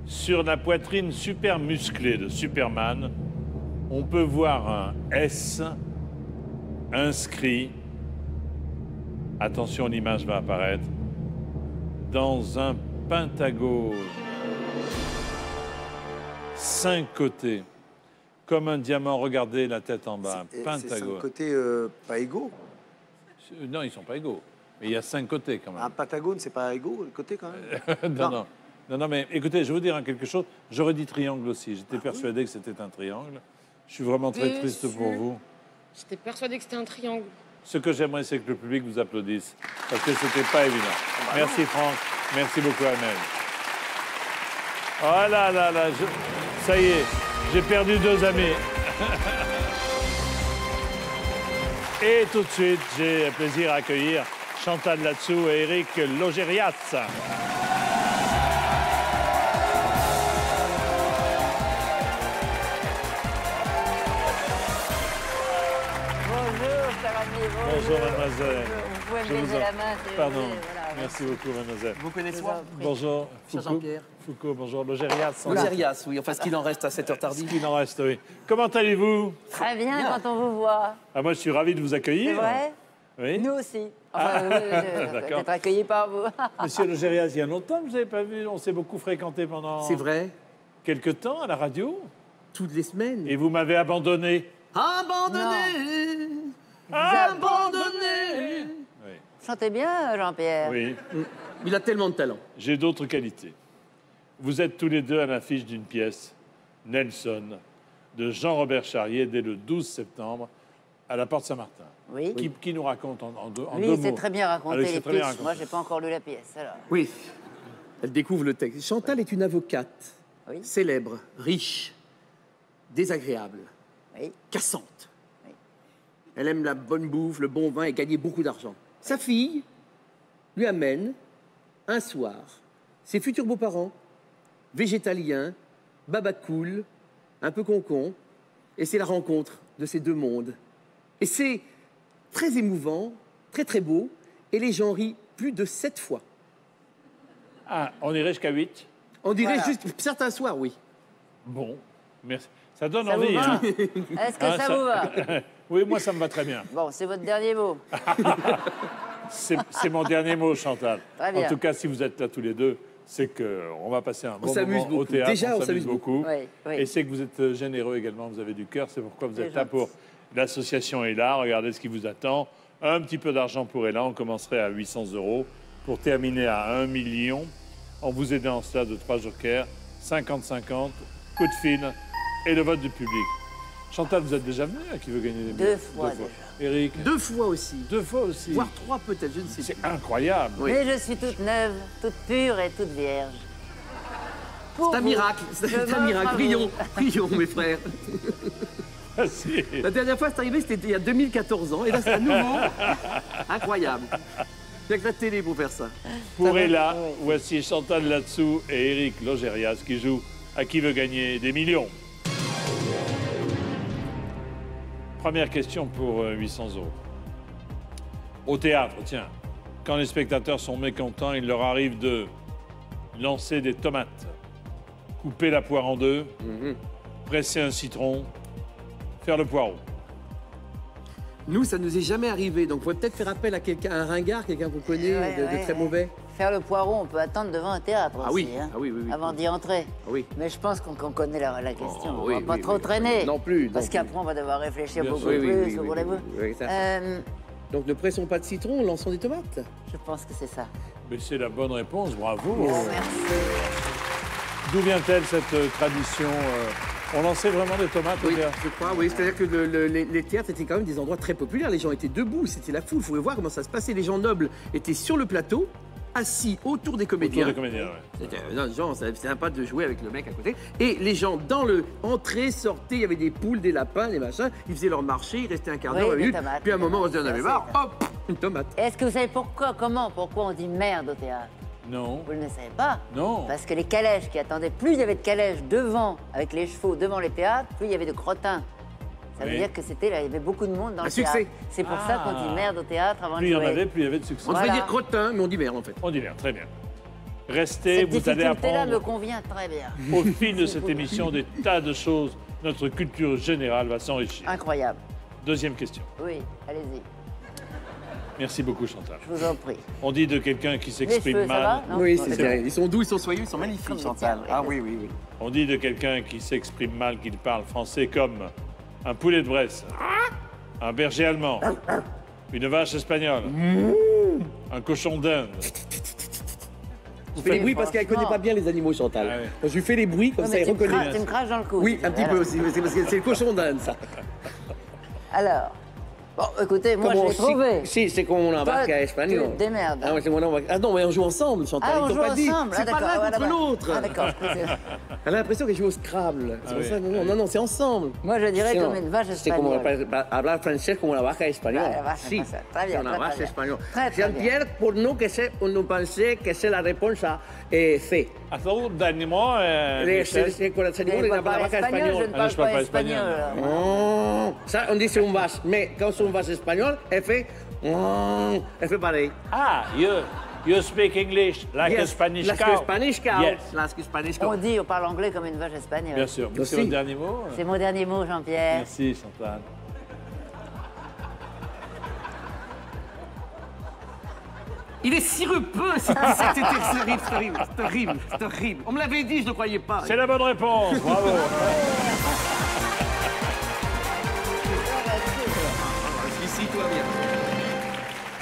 A: sur la poitrine super musclée de Superman, on peut voir un S inscrit, attention, l'image va apparaître, dans un pentagone. 5 côtés, comme un diamant, regardez la tête en bas, un
B: C'est
A: pentagone.
B: un côté pas égaux.
A: Non, ils sont pas égaux, mais il y a 5 côtés quand même.
B: Un pentagone, c'est pas égaux, le côté quand même.
A: Non, mais écoutez, je vais vous dire quelque chose. J'aurais dit triangle aussi. J'étais persuadé que c'était un triangle. Je suis vraiment très triste
C: Déçu.
A: pour vous.
C: J'étais persuadée que c'était un triangle.
A: Ce que j'aimerais, c'est que le public vous applaudisse. Parce que c'était pas évident. Merci Franck. Merci beaucoup Amel. Oh là là là, ça y est, j'ai perdu 2 amis. Et tout de suite, j'ai plaisir à accueillir Chantal Latsou et Eric Logérias.
E: Bonjour, cher ami,
A: Bonjour, mademoiselle.
E: Vous pouvez
A: Je
E: me
A: vous
E: baiser
A: en-
E: la main, c'est
A: Pardon.
E: voilà,
A: Merci beaucoup, mademoiselle.
F: Vous connaissez
E: Je vous en prie.
A: Bonjour,
F: Cher
A: Foucault.
F: Jean-Pierre.
A: Foucault, bonjour. Logérias.
F: Logérias, oui, enfin ce qu'il en reste à cette heure
A: Ce
F: tardive.
A: qu'il en reste, oui. Comment allez-vous?
E: Très bien quand on vous voit.
A: Ah, moi, je suis ravi de vous accueillir.
E: C'est vrai?
A: Oui.
E: Nous aussi. Enfin,
A: D'accord.
E: d'être accueillis par vous.
A: Monsieur Logérias, il y a longtemps que je vous avais pas vu. On s'est beaucoup fréquenté pendant
F: C'est vrai,
A: quelques temps à la radio.
F: toutes les semaines.
A: Et vous m'avez abandonné.
F: Abandonné,
A: Abandonné. Oui.
E: Chantez bien, Jean-Pierre.
A: Oui.
F: Il a tellement de talent.
A: J'ai d'autres qualités. Vous êtes tous les deux à l'affiche d'une pièce, Nelson, de Jean-Robert Charrier, dès le 12 septembre, à la Porte Saint-Martin.
E: Oui.
A: Qui nous raconte en deux
E: Lui,
A: mots.
E: il sait très bien raconter
A: Ah, il sait
E: les
A: très bien
E: pitchs.
A: raconter.
E: Moi, j'ai pas encore lu la pièce. Alors.
F: Oui, elle découvre le texte. Chantal est une avocate,
E: Oui.
F: célèbre, riche, désagréable,
E: Oui.
F: cassante.
E: Oui.
F: Elle aime la bonne bouffe, le bon vin et gagner beaucoup d'argent. Sa fille lui amène, un soir, ses futurs beaux-parents, végétaliens, babacool, un peu concon, et c'est la rencontre de ces deux mondes. Et c'est très émouvant, très très beau, et les gens rient plus de 7 fois.
A: Ah, on irait jusqu'à 8.
F: On dirait
E: Voilà.
F: juste certains soirs, oui.
A: Bon, merci. Ça donne
E: Ça vous
A: envie.
E: va
A: hein.
E: Est-ce que
A: Hein,
E: ça vous va?
A: Oui, moi, ça me va très bien.
E: Bon, c'est votre dernier mot.
A: C'est mon dernier mot, Chantal.
E: Très bien.
A: En tout cas, si vous êtes là tous les deux, c'est qu'on va passer un bon
F: s'amuse
A: moment au
F: beaucoup.
A: théâtre.
F: Déjà, on
A: s'amuse
F: s'amuse
A: beaucoup.
E: Oui, oui.
A: Et c'est que vous êtes généreux également, vous avez du cœur. C'est pourquoi vous
E: C'est
A: êtes là
E: gentil.
A: pour l'association est là. Regardez ce qui vous attend. Un petit peu d'argent pour Ella. On commencerait à 800 € pour terminer à 1 million en vous aidant en cela de 3 jokers, 50-50, coup de fil et le vote du public. Chantal, vous êtes déjà venu à Qui veut gagner des millions?
E: Deux fois déjà.
A: Éric?
F: 2 fois aussi.
A: 2 fois aussi.
F: Voire 3 peut-être, je ne sais
A: C'est
F: pas.
A: incroyable.
F: Oui.
E: Mais je suis toute neuve, toute pure et toute vierge. Pour
F: C'est un
E: vous,
F: miracle,
E: je
F: c'est un
E: m'offre
F: miracle.
E: à vous.
F: Prions, prions, mes frères.
A: Merci.
F: La dernière fois, c'est arrivé, c'était il y a 2014 ans. Et là, c'est à nouveau incroyable. Il n'y a que la télé pour faire ça.
A: Pour
E: va,
A: Ella,
E: oui.
A: voici Chantal Latsou et Éric Logérias qui jouent à Qui veut gagner des millions. Première question pour 800 €. Au théâtre, tiens, quand les spectateurs sont mécontents, il leur arrive de lancer des tomates, couper la poire en deux, presser un citron, faire le poireau.
F: Nous, ça ne nous est jamais arrivé. Donc, il faudrait peut-être faire appel à quelqu'un, un ringard, quelqu'un qu'on connaît,
E: Ouais,
F: de
E: ouais,
F: très
E: ouais.
F: mauvais.
E: Faire le poireau, on peut attendre devant un théâtre
F: Ah
E: aussi,
F: oui,
E: hein,
F: ah oui, oui, oui.
E: avant d'y entrer.
F: Ah oui.
E: Mais je pense qu'on connaît la question.
F: Oh,
E: On
F: oui,
E: va pas
F: oui,
E: trop
F: oui.
E: traîner.
F: Non plus, non
E: Parce
F: plus.
E: qu'après, on va devoir réfléchir
A: Bien
E: beaucoup
A: sûr.
E: plus, voulez-vous.
F: oui, ça. Donc, ne pressons pas de citron, lançons des tomates.
E: Je pense que c'est ça.
A: Mais c'est la bonne réponse, bravo.
E: Oh, merci.
A: D'où vient-elle cette tradition On lançait vraiment des tomates au
F: Oui,
A: théâtre?
F: je crois, oui. C'est-à-dire que les théâtres étaient quand même des endroits très populaires. Les gens étaient debout, c'était la foule. Il faut voir comment ça se passait. Les gens nobles étaient sur le plateau, assis autour des comédiens.
A: Autour des comédiens, ouais.
F: C'était non, genre, c'était sympa de jouer avec le mec à côté. Et les gens dans le entrée, sortaient, il y avait des poules, des lapins, des machins. Ils faisaient leur marché, ils restaient un quart d'heure,
E: Oui,
F: 20
E: des
F: minutes.
E: tomates,
F: Puis à un
E: des
F: moment, on se dit, on
E: tomates,
F: avait
E: ça,
F: marre,
E: c'est
F: hop, une tomate.
E: Est-ce que vous savez pourquoi on dit merde au théâtre?
A: Non.
E: Vous ne le savez pas?
A: Non.
E: Parce que les calèches qui attendaient, plus il y avait de calèches devant, avec les chevaux devant les théâtres, plus il y avait de crottins. Ça veut
A: Oui.
E: dire que c'était là, il y avait beaucoup de monde dans
F: Un
E: le
F: succès.
E: théâtre. C'est pour ça qu'on dit merde au théâtre avant
A: Plus
E: de
A: il y en
E: jouer.
A: avait, plus il y avait de succès.
F: On devait
E: Voilà.
F: dire crottin, mais on dit merde en fait.
A: On dit bien, très bien. Restez,
E: Cette
A: vous allez
E: difficulté-là me
A: apprendre
E: convient très bien.
A: au fil de cette émission des tas de choses. Notre culture générale va s'enrichir.
E: Incroyable.
A: Deuxième question.
E: Oui, allez-y,
A: Merci beaucoup, Chantal.
E: je vous en prie.
A: On dit de quelqu'un qui
E: Les
A: s'exprime
E: cheveux, ça va?
A: mal.
E: Non
F: Oui,
E: Bon,
F: c'est
E: d'accord.
F: bien. Ils sont doux, ils sont soyeux, ils sont magnifiques,
E: Comme les
F: Chantal.
E: tiens,
F: Ah
E: oui.
F: oui, oui, oui.
A: On dit de quelqu'un qui s'exprime mal qu'il parle français comme un poulet de Bresse, un berger allemand, une vache espagnole, un cochon d'Inde.
F: Je fais les bruits parce qu'elle
E: franchement.
F: connaît pas bien les animaux, Chantal.
A: Ah oui.
F: Donc, je lui fais les bruits, comme
E: Non,
F: ça
E: mais
F: elle reconnaît.
E: tu me craches dans le cou.
F: Oui, un petit
E: Voilà.
F: peu aussi, mais c'est parce que c'est le cochon d'Inde, ça.
E: Alors, bon, écoutez, moi je l'ai trouvé.
F: C'est comme on embarque
E: Toi,
F: à espagnol.
E: tu te démerdes.
F: Ah, ouais, c'est mon embarque. Ah non, mais on joue ensemble, Chantal.
E: Ah,
F: ils
E: on
F: t'ont
E: joue
F: pas dit.
E: ensemble.
F: C'est
E: Ah,
F: pas
E: d'accord.
F: l'un
E: Ah,
F: contre
E: d'accord.
F: l'autre.
E: Ah, d'accord.
F: Elle a l'impression qu'elle joue au Scrabble. C'est
A: Ah
F: pour
A: oui.
F: ça, non, c'est ensemble.
E: Moi je dirais
F: C'est
E: comme
F: non.
E: une vache
F: C'est como
E: espagnole.
F: hablar francés como la vaca española.
E: Ah, la vaca
F: Sí,
E: española. Très bien,
F: c'est una
E: très,
F: vaca
E: très bien.
F: española.
E: Très, très
F: Jean-Pierre, pour nous, que c'est, on nous pensait que c'est la réponse à C.
A: À propos d'animaux,
F: C'est con la
E: Mais
F: la
E: pas
F: vaca
E: espagnol, je
F: española.
E: ne
A: Ah,
E: parle
A: je parle
E: pas
A: pas
E: espagnol.
A: espagnol.
F: Oh, ça, on dit c'est une vache. Mais quand c'est une vache espagnole, elle fait pareil.
A: Ah, you speak English like a Spanish
F: Like
A: cow.
F: a Spanish cow.
A: Yes.
F: Like a Spanish
E: On
F: cow.
E: dit, on parle anglais comme une vache espagnole.
A: Bien sûr. C'est
F: Aussi.
A: votre dernier mot
E: C'est mon dernier mot, Jean-Pierre.
A: Merci, Chantal.
F: Il est sirupeux, c'est terrible, c'est terrible, c'est terrible, c'est terrible. On me l'avait dit, je ne croyais pas.
A: C'est la bonne réponse, bravo.
F: Ici, tout va bien.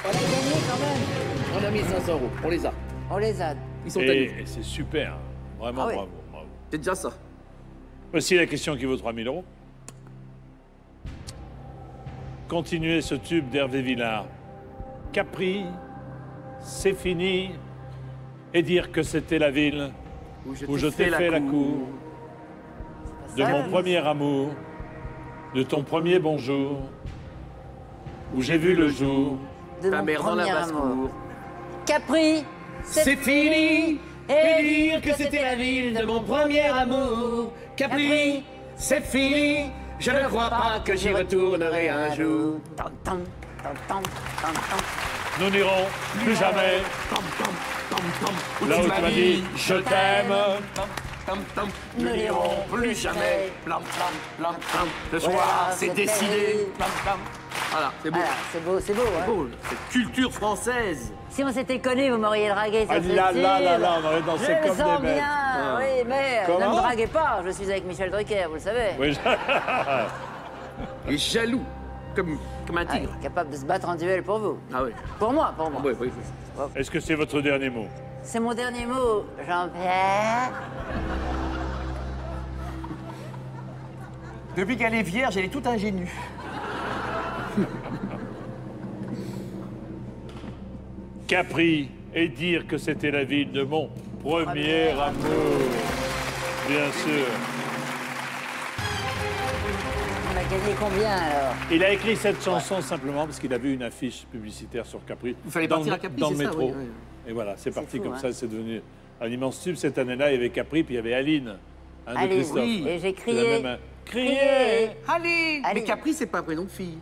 E: On a gagné quand même.
F: On a mis 500 €, on les a.
E: On les a.
F: Ils sont à nous.
A: Et c'est super, vraiment
E: Ah oui.
A: bravo, bravo.
F: C'est déjà ça.
A: Voici la question qui vaut 3000 €. Continuez ce tube d'Hervé Villard. Capri, c'est fini. Et dire que c'était la ville où je t'ai fait la cour. De
E: Ça,
A: mon
E: mais-
A: premier amour, de ton premier bonjour, où j'ai vu le jour.
E: De
F: Ta
E: mon
F: mère dans la
E: premier
F: basse-cour.
E: amour. Capri,
F: C'est fini. Et dire que c'était la ville de mon premier amour. Capri, c'est fini. Je ne crois pas que j'y retournerai un jour.
E: Tam, tam, tam, tam, tam, tam.
A: Nous n'irons plus jamais là où tu m'as dit je t'aime.
F: Nous n'irons plus jamais. Plam, plam, plam, plam. Ce soir,
E: Voilà,
F: c'est
E: c'est
F: décidé.
E: terminé.
F: Plam, plam. Voilà, c'est beau.
E: Voilà, c'est beau, hein.
F: Beau, cette culture française.
E: Si on s'était connus, vous m'auriez dragué sur
A: Ah
E: ce
A: là,
E: tube.
A: là, là, là, on aurait dansé
E: Je le
A: comme des
E: sens
A: bêtes.
E: bien,
F: Ah.
E: oui, mais ne
A: Comment
E: me draguez pas, je suis avec Michel Drucker, vous le savez.
A: Oui,
F: Et jaloux, comme un
E: Ah,
F: tigre.
E: capable de se battre en duel pour vous.
F: Ah oui.
E: Pour moi, pour moi.
F: Oui, oui.
A: Est-ce que c'est votre dernier mot?
E: C'est mon dernier mot, Jean-Pierre.
F: Depuis qu'elle est vierge, elle est toute ingénue.
A: Capri, et dire que c'était la ville de mon premier amour. Bien sûr.
E: On a gagné combien alors?
A: Il a écrit cette chanson simplement parce qu'il a vu une affiche publicitaire sur Capri.
F: Il fallait
A: dans
F: partir
A: le-
F: à Capri,
A: dans le
F: c'est ça,
A: métro.
F: oui, oui.
A: Et voilà, c'est parti
E: fou,
A: comme
E: hein.
A: ça, c'est devenu un immense tube. Cette année-là, il y avait Capri, puis il y avait Aline, de
E: Aline,
A: Christophe.
E: oui. Et j'ai
A: C'est
E: crié.
A: la même- Crié.
F: Allez.
E: Allez.
F: Mais Capri, c'est pas un prénom de fille.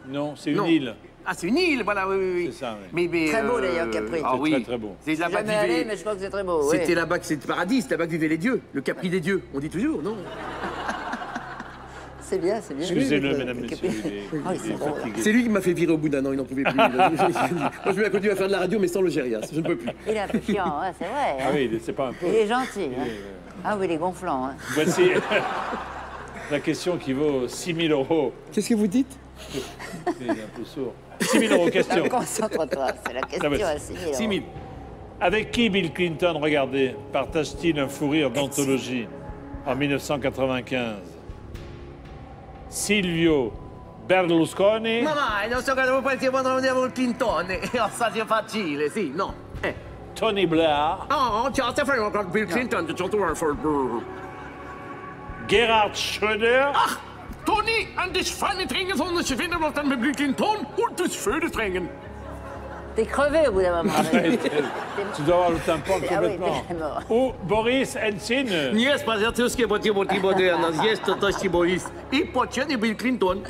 A: Non, c'est une
F: Non.
A: île.
F: Ah, c'est une île, voilà, oui, oui, oui.
A: C'est ça, oui.
F: Mais,
E: Très beau, d'ailleurs, Capri.
F: Ah
A: C'est
F: oui.
A: très, très beau.
F: C'est là-bas
E: Jamais
F: que
E: allé,
F: vivaient-
E: mais je crois que c'est très beau. oui.
F: C'était là-bas que c'était le paradis, c'était là-bas que vivaient les dieux. Le Capri des dieux, on dit toujours, non?
E: C'est bien, c'est bien.
A: Excusez-le,
E: Oui,
A: mesdames,
E: oui,
A: messieurs,
E: Capri.
A: il est,
E: Ah, ils
A: il est
E: sont drôles.
A: fatigué.
F: C'est lui qui m'a fait virer au bout d'un an, il n'en pouvait plus. Moi, je vais continuer à faire de la radio, mais sans le Gérias, je ne peux plus.
E: Il est un peu chiant, hein, c'est vrai.
A: Ah
E: hein.
A: oui, c'est pas un peu.
E: Il est gentil. hein. Ah oui, il est gonflant. hein.
A: Voici la question qui vaut 6 000 €.
F: Qu'est-ce que vous dites?
A: Il est un peu sourd. 6 000 € question.
E: Alors, concentre-toi, c'est la question
A: mais
E: à 6 000
F: 6 000.
A: Avec qui Bill Clinton, regardez, partage-t-il un fou rire d'anthologie en 1995? Silvio Berlusconi,
F: Ma non so che devo partire quando andiamo al Clinton. È facile, sì, no.
A: Tony Blair,
F: Oh, ciao, Stefano, con Bill Clinton, c'è tutto un
A: Gerhard Schröder,
D: Tony, an das feine Trinken, sondern ich finde noch dann mit Blick Ton und das Föde Trinken.
E: T'es crevé au bout d'un moment.
A: tu dois avoir le tympan
E: Ah oui,
A: complètement.
E: t'es mort.
A: Ou Boris Eltsine.
F: Nie, spaziatyrskie motywy moderne, jest to tości Boris. I pociągnie Bill Clinton.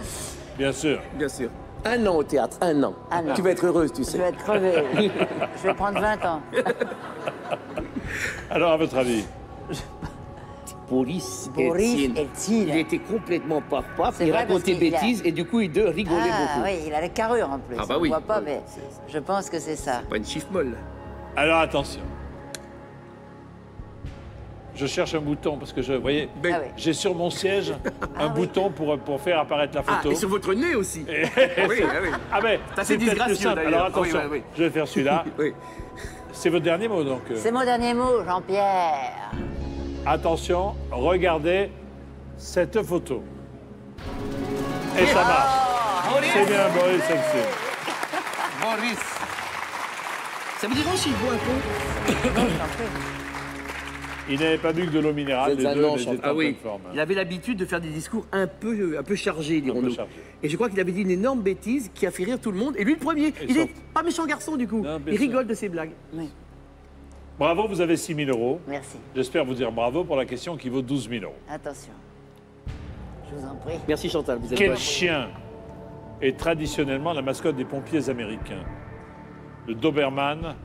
A: Bien sûr.
F: Bien sûr. Un an au théâtre, un an.
E: Un an.
F: Tu vas être heureuse, tu
E: Je
F: sais.
E: vais être crevé. Je vais prendre 20 ans.
A: Alors, à votre avis?
F: Boris
E: Boris Eltsine.
F: Il était complètement paf,
E: C'est
F: il
E: vrai,
F: racontait
E: parce qu'il a-
F: bêtises et du coup, il rigolait
E: Ah
F: beaucoup.
E: oui, il a la carrure en plus.
F: Ah bah
E: On
F: oui.
E: voit pas,
F: Oui,
E: mais je pense que c'est ça.
F: Pas une chiffre molle.
A: Alors, attention. Je cherche un bouton parce que vous voyez,
F: Ben,
E: Ah oui.
A: j'ai sur mon siège un
E: oui.
A: bouton pour faire apparaître la
F: Ah,
A: photo.
F: et sur votre nez aussi. oui, oui.
A: Ah ben,
F: Ça,
A: c'est
F: c'est
A: peut-être plus
F: disgracieux,
A: simple.
F: d'ailleurs.
A: Alors attention,
F: Oui, oui, oui.
A: je vais faire celui-là.
F: Oui.
A: C'est votre dernier mot donc.
E: C'est mon dernier mot, Jean-Pierre.
A: Attention, regardez cette photo. Et ça marche.
F: Boris.
A: C'est bien Boris Eltsine.
F: Boris. Ça veut dire aussi, il boit un peu.
A: Il n'avait pas bu que de l'eau minérale, les deux, mais ils étaient
F: Ah
A: en
F: oui.
A: pleine forme.
F: Il avait l'habitude de faire des discours un peu chargés, dirons-nous.
A: chargés.
F: Et je crois qu'il avait dit une énorme bêtise qui a fait rire tout le monde. Et lui, le premier, il
A: sauf-
F: est pas méchant garçon, du coup.
A: Non, bien
F: Il
A: sûr.
F: rigole de ses blagues.
E: Oui,
A: Bravo, vous avez 6 000 €.
E: merci.
A: J'espère vous dire bravo pour la question qui vaut 12 000 €.
E: Attention. Je vous en prie.
F: Merci Chantal, vous avez
A: Quel chien est traditionnellement la mascotte des pompiers américains? Le Doberman,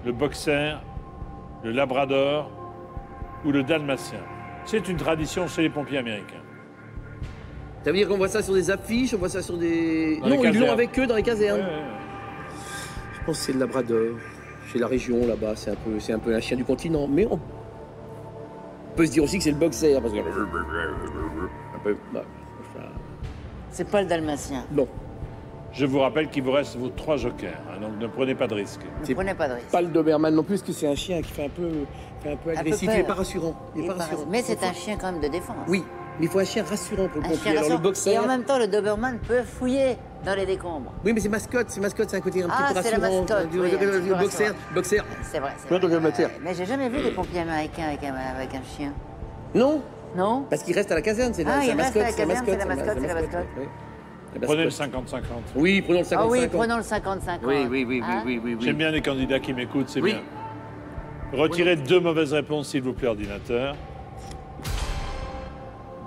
A: le Boxer, le Labrador ou le Dalmatien? C'est une tradition chez les pompiers américains.
F: Ça veut dire qu'on voit ça sur des affiches, on voit ça sur des...
A: Dans les
F: non, ils l'ont
A: casernes.
F: avec eux dans les casernes.
A: Ouais, ouais.
F: Je pense que c'est le Labrador. Chez la région, là-bas, c'est un peu un chien du continent. Mais on peut se dire aussi que c'est le Boxer, parce que... Un peu... bah, enfin,
E: C'est pas le dalmatien.
F: non,
A: Je vous rappelle qu'il vous reste vos 3 jokers, hein, donc ne prenez pas de risque.
E: Ne prenez pas de risque.
F: pas le Doberman non plus, parce que c'est un chien qui fait un peu agressif.
E: peur.
F: Il n'est pas rassurant. Il
E: Il
F: est
E: est
F: pas
E: pas
F: rassurant.
E: rassurant. Mais c'est un chien quand même de défense.
F: Oui, mais il faut un chien rassurant pour le
E: Un
F: pompier.
E: chien
F: Alors le
E: rassurant.
F: Boxer...
E: Et en même temps, le Doberman peut fouiller dans les décombres.
F: Oui, mais c'est mascotte, c'est un côté un
E: Ah,
F: petit peu
E: c'est la
F: rassurant.
E: mascotte, oui, un petit
F: Le
E: peu
F: Boxer,
E: rassurant.
F: Boxer.
E: C'est vrai,
F: Ouais,
E: c'est
F: donc,
E: vrai.
F: Mater.
E: Mais j'ai jamais vu des pompiers américains avec un chien.
F: Non,
E: Non?
F: parce qu'il reste à la caserne, c'est la,
E: Ah,
F: c'est
E: il
F: la
E: reste à
F: mascotte.
E: la
F: c'est la
E: caserne, c'est la mascotte, c'est la mascotte.
F: oui. La
A: Prenez le
F: mascotte.
A: 50-50.
F: Oui, prenons le 55.
E: Ah oui, prenons le 50-50.
F: Oui, oui, oui,
E: Hein?
F: oui, oui, oui.
A: J'aime bien les candidats qui m'écoutent, c'est
F: Oui.
A: bien. Retirez 2 mauvaises réponses, s'il vous plaît, ordinateur.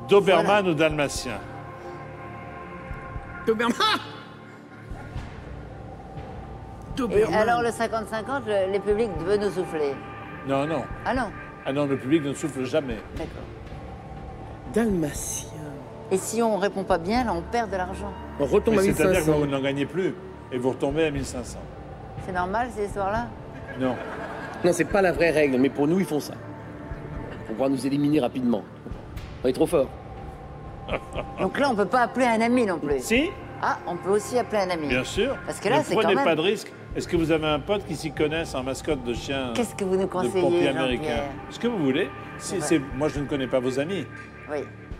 A: Doberman ou Dalmatien?
F: Doberman.
E: Et
F: Doberman.
E: alors le 50-50, les publics veulent nous souffler.
A: Non, non.
E: Ah non?
A: Ah non, le public ne souffle jamais.
E: D'accord.
F: Dalmatien.
E: Et si on répond pas bien, là, on perd de l'argent.
F: On retombe
A: Mais
F: à
A: c'est-à-dire que
F: 1500.
A: vous n'en gagnez plus et vous retombez à 1500.
E: C'est normal, ces histoires-là?
A: Non.
F: Non, c'est pas la vraie règle, mais pour nous, ils font ça. Pour pouvoir nous éliminer rapidement. On est trop fort.
E: Donc là, on peut pas appeler un ami non plus.
A: Si,
E: Ah, on peut aussi appeler un ami.
A: bien sûr.
E: Parce que là,
A: ne
E: c'est quand
A: prenez
E: même...
A: pas de risque. Est-ce que vous avez un pote qui s'y connaisse en mascotte de chien
E: Qu'est-ce que vous nous
A: de
E: conseillez,
A: pompier
E: Jean-Pierre?
A: américain? Ce que vous voulez.
E: Ouais.
A: Moi, je ne connais pas vos amis.
E: Oui.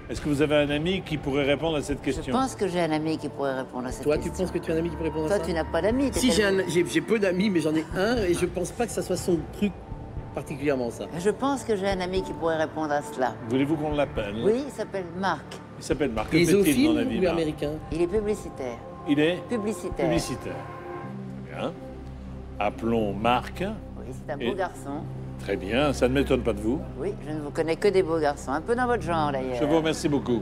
A: Est-ce que vous avez un ami qui pourrait répondre à cette
E: Je
A: question?
E: pense que j'ai un ami qui pourrait répondre à cette
F: Toi, tu
E: question.
F: penses que tu as un ami qui peut répondre à
E: Toi,
F: ça?
E: tu n'as pas d'amis. t'es
F: Si,
E: tellement-
F: j'ai peu d'amis, mais j'en ai un et je pense pas que ça soit son truc particulièrement ça.
E: Je pense que j'ai un ami qui pourrait répondre à cela.
A: Voulez-vous qu'on l'appelle?
E: Oui, il s'appelle Marc.
A: Il s'appelle Marc. Que
F: Il est
A: fait-il dans
F: zoophile
A: la vie,
F: ou
A: Marc?
F: américain?
E: Il est publicitaire.
A: Il est
E: Publicitaire.
A: publicitaire. Bien. Appelons Marc.
E: Oui, c'est un
A: Et-
E: beau garçon.
A: Très bien, ça ne m'étonne pas de vous.
E: Oui, je ne vous connais que des beaux garçons. Un peu dans votre genre, d'ailleurs.
A: Je vous remercie beaucoup.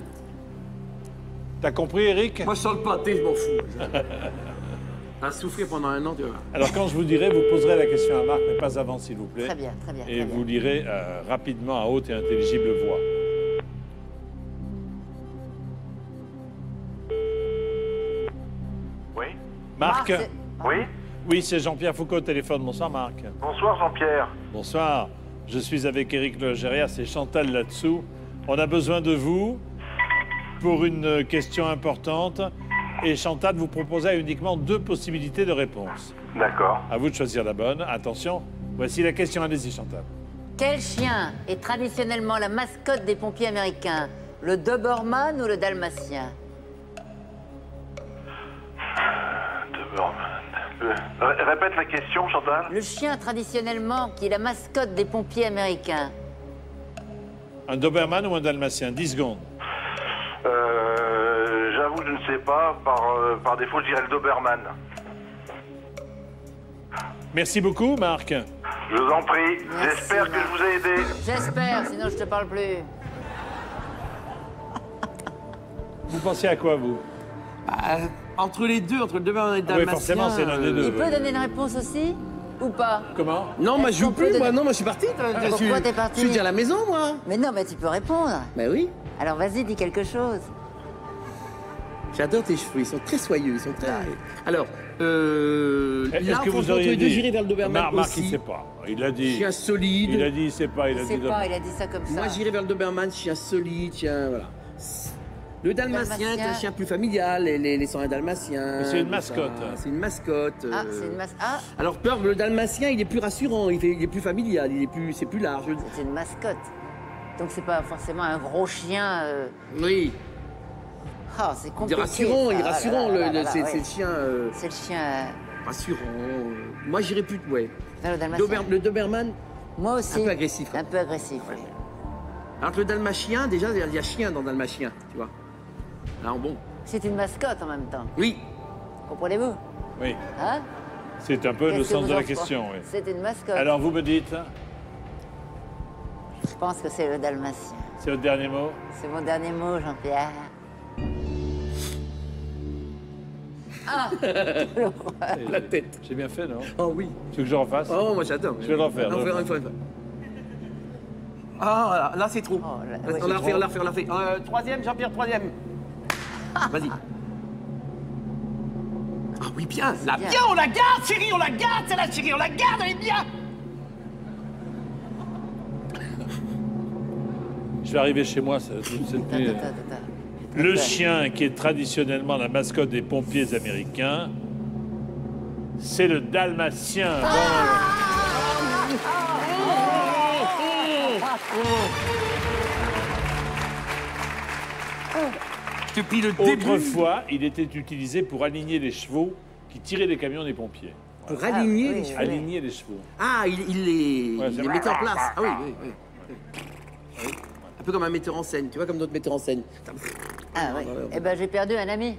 A: T'as compris, Eric?
F: Moi, je sens le pâté, je m'en fous. À souffrir pendant un an, tu vois.
A: Alors, quand je vous dirai, vous poserez la question à Marc, mais pas avant, s'il vous plaît.
E: Très bien, très bien.
A: Et
E: très
A: vous
E: bien.
A: lirez rapidement à haute et intelligible voix.
G: Oui.
A: Marc?
E: c'est-
G: Oui.
A: Oui, c'est Jean-Pierre Foucault au téléphone. Bonsoir, Marc.
G: Bonsoir Jean-Pierre.
A: Bonsoir. Je suis avec Éric Logérias et Chantal là-dessous. On a besoin de vous pour une question importante. Et Chantal vous proposera uniquement 2 possibilités de réponse.
G: D'accord.
A: À vous de choisir la bonne. Attention, voici la question. Allez-y, Chantal.
E: Quel chien est traditionnellement la mascotte des pompiers américains? Le Doberman ou le Dalmatien?
G: Répète la question Chantal.
E: Le chien traditionnellement qui est la mascotte des pompiers américains.
A: Un Doberman ou un Dalmatien? 10 secondes.
G: J'avoue, je ne sais pas. Par défaut, je dirais le Doberman.
A: Merci beaucoup, Marc.
G: Je vous en prie.
E: Merci,
G: J'espère que
E: Marc.
G: je vous ai aidé.
E: J'espère, sinon je te parle plus.
A: Vous pensez à quoi, vous?
F: Entre les deux, entre le Doberman et le
A: Ah oui,
F: Dalmatien...
A: forcément, c'est l'un des deux.
E: Il peut donner une réponse aussi? Ou pas?
A: Comment?
F: Non, moi, je
E: Est-ce
F: joue
E: qu'on peut
F: plus, moi.
E: donner-
F: Non, moi, je suis parti.
E: Pourquoi t'es parti?
F: Je suis déjà à la maison, moi.
E: Mais non, mais tu peux répondre.
F: Ben oui.
E: Alors vas-y, dis quelque chose.
F: J'adore tes cheveux, ils sont très soyeux, ils sont très... Alors,
A: Est-ce
F: là,
A: que vous
F: franchement,
A: auriez
F: entre les deux,
A: dit?
F: j'irai vers le Doberman
A: Marc, il
F: aussi.
A: ne sait pas. Il a dit.
F: Chien solide.
A: Il a dit, il sait pas. Il a
E: Je
A: dit.
E: sais pas, il a dit ça comme ça.
F: Moi, j'irai vers le Doberman, chien solide, chien... Voilà. Le Dalmatien est un chien plus familial, les sont un Dalmatien.
A: Mais c'est une
F: tout
A: mascotte.
F: ça. C'est une mascotte.
E: Ah, c'est une mascotte. Ah,
F: Alors, le Dalmatien, il est plus rassurant, il est plus familial, c'est plus large.
E: c'est une mascotte. Donc c'est pas forcément un gros chien.
F: Oui,
E: Ah, c'est
F: il est
E: compliqué.
F: rassurant,
E: ça.
F: il est
E: Ah là
F: rassurant,
E: là là là là,
F: c'est
E: ouais.
F: le chien
E: C'est le chien.
F: rassurant. Moi, j'irais plus, ouais.
E: Vers le Dalmatien.
F: Le Doberman,
E: Moi aussi.
F: un peu agressif, quand
E: Un peu agressif, oui.
F: alors que le Dalmatien, déjà, il y a chien dans Dalmatien, tu vois. Alors bon,
E: C'est une mascotte en même temps.
F: oui,
E: Comprenez-vous?
A: Oui.
E: Hein?
A: C'est un peu le
E: Qu'est-ce que
A: sens
E: vous
A: de
E: en
A: la
E: pensez?
A: question. Oui.
E: C'est une mascotte.
A: Alors, vous me dites,
E: Je pense que c'est le Dalmatien.
A: c'est votre dernier mot?
E: C'est mon dernier mot, Jean-Pierre. Ah!
F: la tête.
A: J'ai bien fait, non?
F: Oh oui.
A: Tu veux que je refasse?
F: Oh, moi j'adore.
A: Je vais le refaire,
F: Non,
A: le
F: une fois. Ah, là c'est trop.
E: Oh, là,
F: on
E: oui.
F: l'a refait, on l'a fait. Troisième, Jean-Pierre, troisième. Vas-y. Ah oui, bien. Là,
E: bien.
F: bien, on la garde, chérie, on la garde, celle-là, chérie, on la garde, elle est bien.
A: Je vais arriver chez moi toute cette nuit.
E: Attends.
A: Le chien qui est traditionnellement la mascotte des pompiers américains, c'est le Dalmatien.
F: Depuis le début.
A: Autrefois, il était utilisé pour aligner les chevaux qui tiraient les camions des pompiers.
F: Pour aligner
E: oui,
F: les
E: oui.
F: cheveux.
A: Aligner les chevaux.
F: Ah, il
A: Ouais,
F: les
A: c'est-
F: mettait en place. Ah oui, oui. Un peu comme un metteur en scène, tu vois, comme d'autres metteurs en scène.
E: Ah oui. Eh ben, j'ai perdu un ami,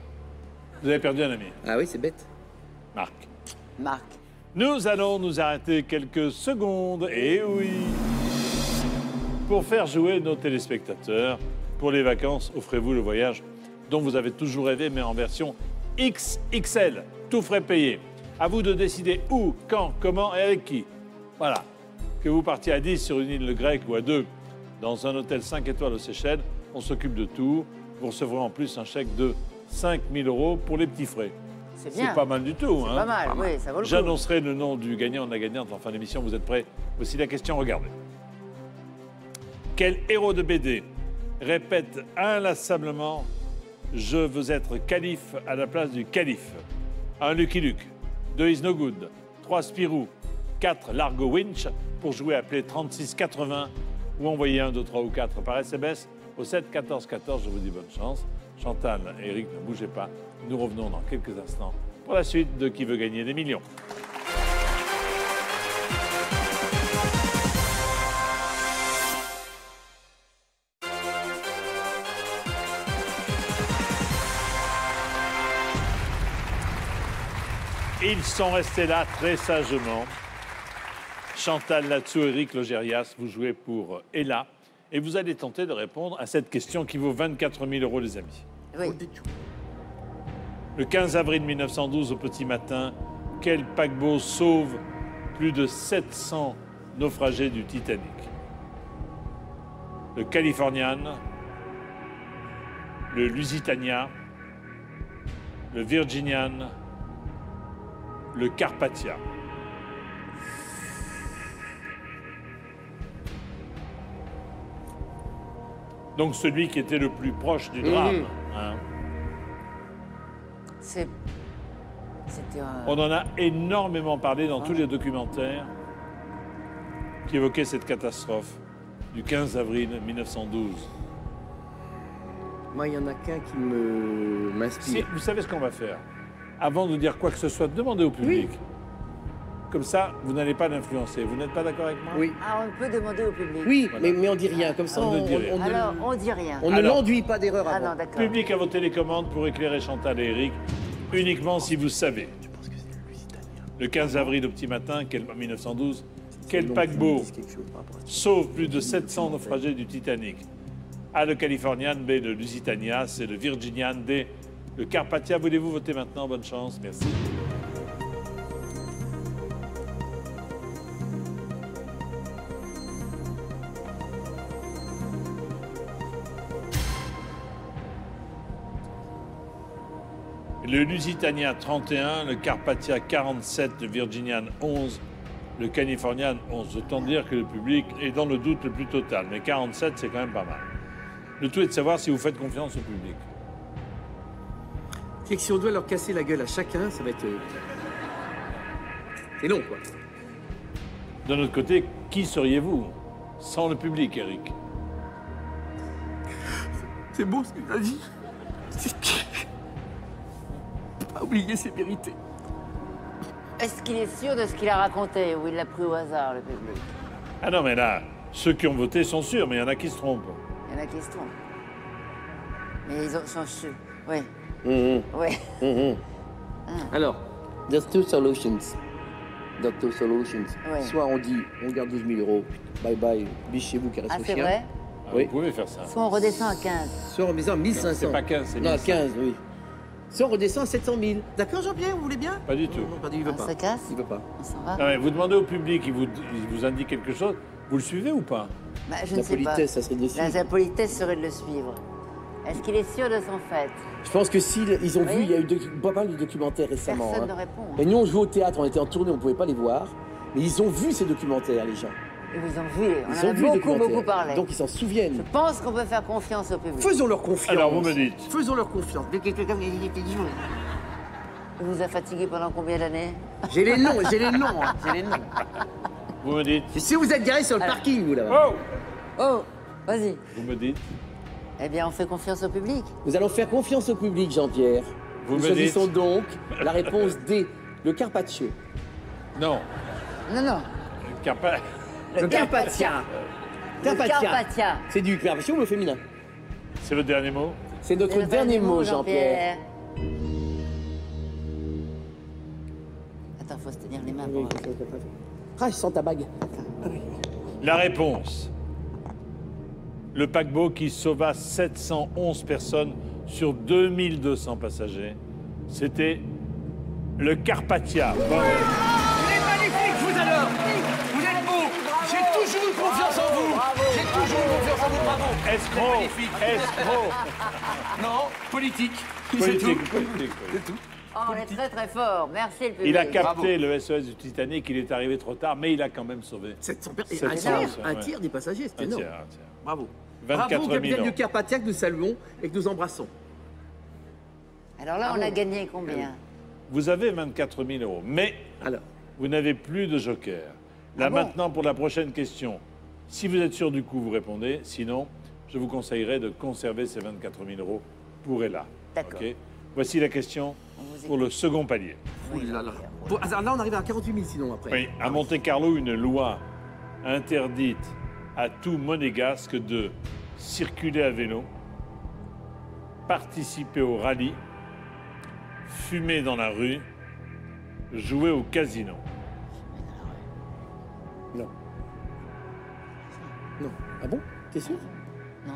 A: Vous avez perdu un ami,
F: Ah oui, c'est bête.
A: Marc.
E: Marc.
A: Nous allons nous arrêter quelques secondes, et oui, pour faire jouer nos téléspectateurs. Pour les vacances, offrez-vous le voyage dont vous avez toujours rêvé, mais en version XXL, tout frais payé. À vous de décider où, quand, comment et avec qui. Voilà. Que vous partiez à 10 sur une île grecque ou à 2 dans un hôtel 5 étoiles aux Seychelles, on s'occupe de tout. Vous recevrez en plus un chèque de 5 000 € pour les petits frais.
E: C'est bien.
A: C'est pas mal du tout, hein?
E: Pas mal, oui, ça vaut le coup.
A: J'annoncerai le nom du gagnant ou de la gagnante en fin d'émission. Vous êtes prêts? Voici la question, regardez. Quel héros de BD répète inlassablement « Je veux être calife à la place du calife » 1. Lucky Luke. 2. Is No Good. 3. Spirou. 4. Largo Winch. Pour jouer, appelez 36 80 ou envoyez 1, 2, 3 ou 4 par SMS Au 7 14 14, je vous dis bonne chance. Chantal et Eric, ne bougez pas. Nous revenons dans quelques instants pour la suite de Qui veut gagner des millions. Ils sont restés là très sagement. Chantal Latsou, Eric Logérias, vous jouez pour Ella. Et vous allez tenter de répondre à cette question qui vaut 24 000 €, les amis.
E: Oui.
A: Le 15 avril 1912, au petit matin, quel paquebot sauve plus de 700 naufragés du Titanic? Le Californian, le Lusitania, le Virginian, le Carpathia. Donc celui qui était le plus proche du drame. Hein.
E: C'était
A: On en a énormément parlé dans tous les documentaires qui évoquaient cette catastrophe du 15 avril 1912.
F: Moi, il y en a qu'un qui m'inspire.
A: Vous savez ce qu'on va faire? Avant de dire quoi que ce soit, demandez au public. Comme ça, vous n'allez pas l'influencer. Vous n'êtes pas d'accord avec moi?
F: Oui.
E: Ah, on peut demander au public.
F: Oui,
A: Voilà.
F: mais on dit rien. Comme ça,
A: On ne dit rien.
E: Alors, on dit rien.
F: on ne
A: Alors-
F: l'enduit pas d'erreur
E: Ah
F: avant.
E: non, d'accord.
A: Public à vos télécommandes pour éclairer Chantal et Eric, uniquement si vous savez. Le 15 avril au petit matin, 1912, quel paquebot sauve plus de 700 naufragés du Titanic? A, le Californian, B, le Lusitania, C, le Virginian, D, le Carpathia. Voulez-vous voter maintenant? Bonne chance, merci. Le Lusitania 31, le Carpathia 47, le Virginian 11, le Californian 11. Autant dire que le public est dans le doute le plus total. Mais 47, c'est quand même pas mal. Le tout est de savoir si vous faites confiance au public.
F: C'est que si on doit leur casser la gueule à chacun, ça va être... C'est long, quoi.
A: De notre côté, qui seriez-vous sans le public, Eric?
D: C'est beau ce que t'as dit. Pas oublier ses vérités.
E: Est-ce qu'il est sûr de ce qu'il a raconté ou il l'a pris au hasard, le public?
A: Ah non, mais là, ceux qui ont voté sont sûrs, mais il y en a qui se trompent.
E: Il y en a qui se trompent. Mais ils sont sûrs. Oui.
F: Mhm.
E: Oui.
F: Alors, there's two solutions.
E: Ouais.
F: Soit on dit, on garde 12 000 €, bye bye, biche chez vous, caresse
E: Ah,
F: au
E: c'est
F: chien.
E: vrai?
A: Ah,
F: Oui.
A: Vous pouvez faire ça.
E: Soit on redescend à 15.
F: Soit on redescend à 1500.
A: C'est pas 15, c'est
F: Non,
A: 1500.
F: 15, oui. Soit on redescend à 700 000. D'accord, Jean-Pierre, vous voulez bien?
A: Pas du tout.
F: Non, pas du tout, il veut
E: On
F: pas.
E: se casse?
F: Il veut pas.
E: On s'en va?
A: Non, mais vous demandez au public, il vous indique quelque chose, vous le suivez ou pas?
E: Bah, je
F: La
E: ne sais pas.
F: politesse, ça serait de le suivre.
E: La politesse serait de le suivre. Est-ce qu'il est sûr de son fait?
F: Je pense que s'ils ils ont
E: Oui.
F: vu, il y a eu pas mal de documentaires récemment.
E: Personne
F: hein.
E: ne répond.
F: Et nous, on jouait au théâtre, on était en tournée, on ne pouvait pas les voir. Mais ils ont vu ces documentaires, les gens.
E: Ils vous ont vu. On
F: Ils
E: en
F: ont
E: a
F: vu les
E: beaucoup,
F: documentaires.
E: beaucoup parlé.
F: Donc ils s'en
E: Je
F: souviennent.
E: pense qu'on peut faire confiance au public.
F: Faisons leur confiance.
A: Alors, vous me dites.
F: Faisons leur confiance.
E: Il vous a fatigué pendant combien d'années?
F: J'ai les noms, j'ai les noms. Hein. J'ai les noms.
A: Vous me dites.
F: Et si vous êtes garé sur le parking, vous là-bas,
A: Oh!
E: Oh, vas-y.
A: Vous me dites.
E: Eh bien, on fait confiance au public.
F: nous allons faire confiance au public, Jean-Pierre.
A: Vous
F: Nous
A: me
F: choisissons
A: dites.
F: donc la réponse D, le Carpaccio.
A: Non.
E: Non, non.
F: Le Carpathia.
E: Le Carpathia.
F: C'est du Carpaccio, mais au féminin.
A: C'est le dernier mot?
F: C'est notre
E: C'est le
F: dernier mot, Jean-Pierre.
E: Attends, faut se tenir les mains.
F: Oui. Ah, je sens ta bague.
A: La réponse. Le paquebot qui sauva 711 personnes sur 2200 passagers, c'était le Carpathia. Bon.
D: Vous êtes magnifique, vous alors. Vous êtes beau. J'ai toujours eu confiance en vous. J'ai toujours eu confiance en vous, bravo.
A: Escroc,
D: Magnifique.
A: escroc.
D: Non, politique. C'est
A: Politique,
D: tout.
A: politique, politique.
E: Oh, on est très très fort. Merci le public.
A: Il a capté le SOS du Titanic, il est arrivé trop tard, mais il a quand même sauvé.
F: 700
A: 700,
F: personnes.
A: ouais.
F: Un tiers des passagers, c'est
A: Un
F: énorme.
A: tiers, un tiers.
F: Bravo.
A: 24
F: Bravo,
A: 000
F: capitaine
A: €.
F: du Carpathia que nous saluons et que nous embrassons.
E: Alors là, on a gagné combien?
A: Vous avez 24 000 €, mais
F: Alors,
A: vous n'avez plus de joker. Là
E: Ah bon
A: maintenant, pour la prochaine question, si vous êtes sûr du coup, vous répondez. Sinon, je vous conseillerais de conserver ces 24 000 euros pour Ella.
E: D'accord.
A: Ok. Voici la question
E: vous
A: pour le second palier.
F: Oh là là. Bon, alors là, on arrive à 48 000 sinon après.
A: Oui, à Monte-Carlo, une loi interdite à tout monégasque de circuler à vélo, participer au rallye, fumer dans la rue, jouer au casino.
F: Non. Non. Ah bon? T'es sûr?
E: Non.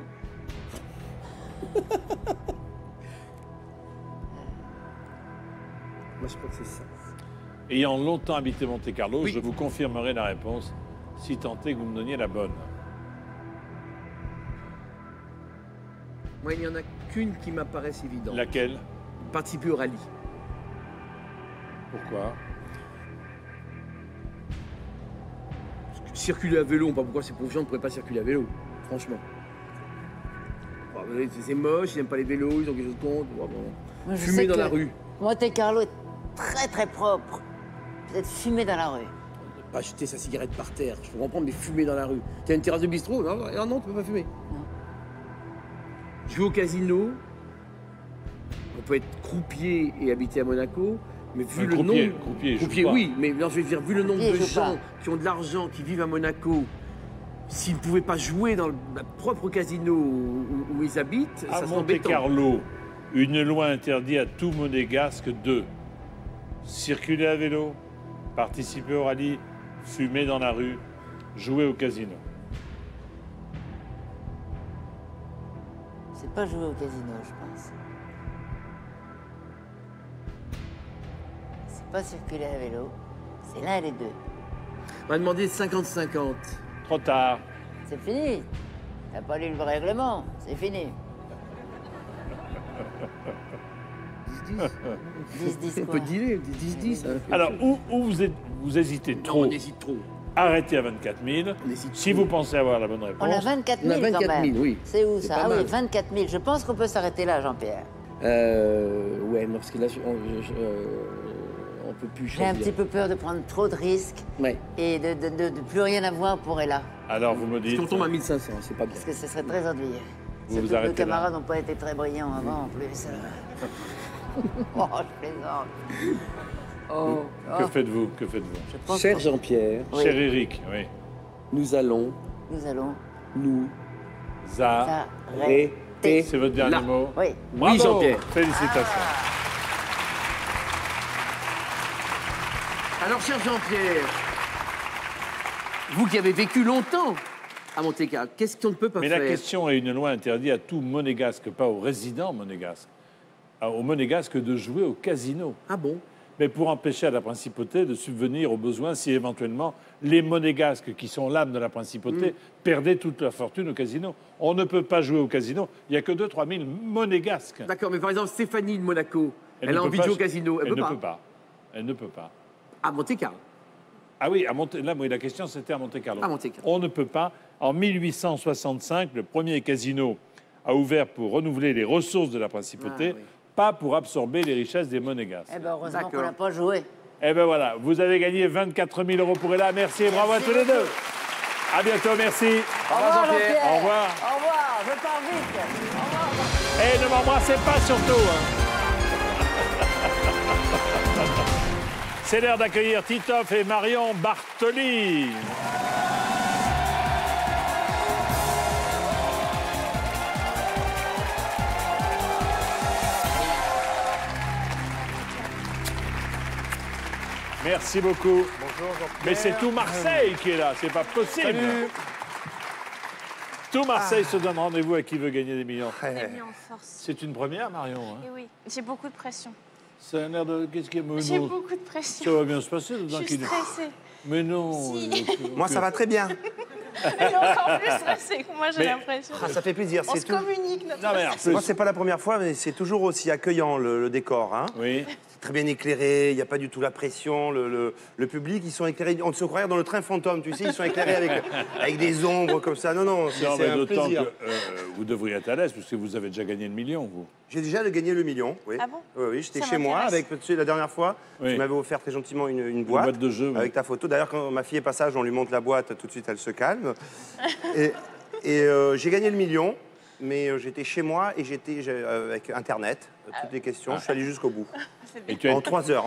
F: Moi, je crois que c'est ça.
A: Ayant longtemps habité Monte-Carlo,
F: Oui.
A: je vous confirmerai la réponse si tant est que vous me donniez la bonne.
F: Moi, il n'y en a qu'une qui m'apparaît évidente.
A: Laquelle?
F: Participer au rallye.
A: Pourquoi?
F: Circuler à vélo, on ne sait pas pourquoi ces pauvres gens ne pourraient pas circuler à vélo, franchement. Bon, c'est moche, ils n'aiment pas les vélos, ils ont quelque chose contre. Bon,
E: Moi, je
F: fumer
E: sais
F: dans
E: que
F: la rue.
E: Monte-Carlo est très très propre. Peut-être fumer dans la rue.
F: Pas jeter sa cigarette par terre, je peux comprendre, mais fumer dans la rue. T'as une terrasse de bistrot? Non, non, tu peux pas fumer.
E: Non.
F: Jouer au casino, on peut être croupier et habiter à Monaco, mais vu le
A: Croupier,
F: nombre...
A: croupier, je joue pas.
F: oui, mais non, je veux dire, vu le nombre
E: Croupier,
F: de
E: je joue
F: gens
E: pas.
F: qui ont de l'argent, qui vivent à Monaco, s'ils ne pouvaient pas jouer dans le propre casino où ils habitent,
A: À
F: ça serait embêtant.
A: Monte-Carlo, une loi interdit à tout monégasque de circuler à vélo, participer au rallye, fumer dans la rue, jouer au casino.
E: C'est pas jouer au casino, je pense. C'est pas circuler à vélo. C'est l'un et les deux.
F: On va demander 50-50.
A: Trop tard.
E: C'est fini. T'as pas lu le règlement. C'est fini. 10-10
F: On
E: quoi.
F: peut dealer, 10-10. hein.
A: Alors, où vous hésitez
F: Non,
A: trop,
F: on hésite trop.
A: arrêtez à 24 000.
F: On hésite
A: Si
F: trop.
A: vous pensez avoir la bonne
E: On
A: réponse,
E: a 24
F: On a
E: 000 quand
F: 24 000,
E: même.
F: oui.
E: C'est où
F: C'est
E: ça?
F: pas
E: Ah oui,
F: mal.
E: 24 000. Je pense qu'on peut s'arrêter là, Jean-Pierre.
F: Ouais, non, parce que là, on peut plus
E: J'ai
F: choisir.
E: un petit peu peur de prendre trop de risques
F: Ouais.
E: et de plus rien avoir pour Ella.
A: alors vous me
F: Parce
A: dites...
F: qu'on tombe à 1500, c'est pas bien.
E: Parce que ce serait très ennuyeux.
A: Vous
E: Surtout
A: vous
E: que nos
A: arrêtez là.
E: camarades n'ont pas été très brillants avant en plus. Oh, je plaisante. Oh,
A: Que
E: oh.
A: faites-vous? Que faites-vous?
E: Je pense
F: Cher
E: que
F: Jean-Pierre,
E: Oui.
A: Cher Eric, oui.
F: nous allons
E: nous allons
F: nous
E: arrêter.
A: C'est votre dernier
F: Là.
A: mot?
E: Oui.
F: Oui,
A: Bravo.
F: Jean-Pierre.
A: Félicitations.
F: Alors, cher Jean-Pierre, vous qui avez vécu longtemps à Monte-Carlo, qu'est-ce qu'on ne peut pas
A: Mais
F: faire?
A: la question est une loi interdite à tout monégasque, pas aux résidents monégasques, aux monégasques de jouer au casino.
F: Ah bon?
A: Mais pour empêcher à la principauté de subvenir aux besoins si éventuellement les monégasques, qui sont l'âme de la principauté, perdaient toute leur fortune au casino. On ne peut pas jouer au casino. Il n'y a que 2-3 000 monégasques.
F: D'accord, mais par exemple, Stéphanie de Monaco, elle
A: ne
F: a
A: peut
F: envie
A: pas-
F: de jouer au casino, elle
A: Elle
F: peut
A: ne
F: pas.
A: peut pas. Elle ne peut pas.
F: À Monte-Carlo.
A: Ah oui, là, moi, la question, c'était à Monte-Carlo.
F: À Monte-Carlo.
A: On ne peut pas. En 1865, le premier casino a ouvert pour renouveler les ressources de la principauté,
F: Ah oui.
A: pas pour absorber les richesses des monégasques.
E: Eh ben, heureusement
F: D'accord.
E: qu'on n'a pas joué.
A: Eh bien voilà, vous avez gagné 24 000 euros pour Ella. Merci et bravo à tous les deux. À bientôt, merci.
E: Au revoir, Jean-Pierre.
A: Au revoir.
E: Au revoir. Je pars vite. Au revoir.
A: Et ne m'embrassez pas surtout. hein. C'est l'heure d'accueillir Titoff et Marion Bartoli. Merci beaucoup.
H: Bonjour Jean-Pierre.
A: Mais c'est tout Marseille qui est là, c'est pas possible.
H: Salut.
A: Tout Marseille se donne rendez-vous à qui veut gagner des millions.
H: Ouais.
I: mis en force.
A: C'est une première, Marion. hein.
I: Et oui, j'ai beaucoup de pression.
A: Ça a l'air de... Qu'est-ce qu'il y a mais
I: J'ai
A: non,
I: beaucoup de
A: ça
I: pression.
A: va bien se passer.
I: Je
A: dedans,
I: suis
A: qu'il est-
I: stressée.
A: Mais non.
I: Si.
H: Moi, ça va très bien.
I: Elle est encore plus stressée que moi, j'ai
A: Mais-
I: l'impression.
H: Ah, ça fait plaisir.
I: On
H: C'est
I: se
H: tout.
I: communique notre
A: Non, mais en
I: stress.
A: plus-
H: Moi, c'est pas la première fois, mais c'est toujours aussi accueillant le décor. Hein.
A: Oui.
H: C'est très bien éclairé, il n'y a pas du tout la pression. Le public, ils sont éclairés. On se croirait dans le train fantôme, tu sais, ils sont éclairés avec des ombres comme ça. Non, non, c'est
A: Non, mais
H: un
A: d'autant
H: plaisir.
A: que vous devriez être à l'aise, puisque vous avez déjà gagné le million, vous.
H: J'ai déjà gagné le million, oui.
I: Ah bon?
H: Oui, oui, j'étais
I: Ça
H: chez moi
I: m'intéresse.
H: avec, tu sais, la dernière fois,
A: Oui.
H: tu m'avais offert très gentiment une
A: Une
H: boîte.
A: boîte de jeu. oui.
H: Avec ta photo. D'ailleurs, quand ma fille est passage, on lui montre la boîte, tout de suite, elle se calme. Et j'ai gagné le million. mais j'étais chez moi et j'étais avec Internet, toutes les questions. Je suis allé jusqu'au bout.
A: Et
H: En 3 heures.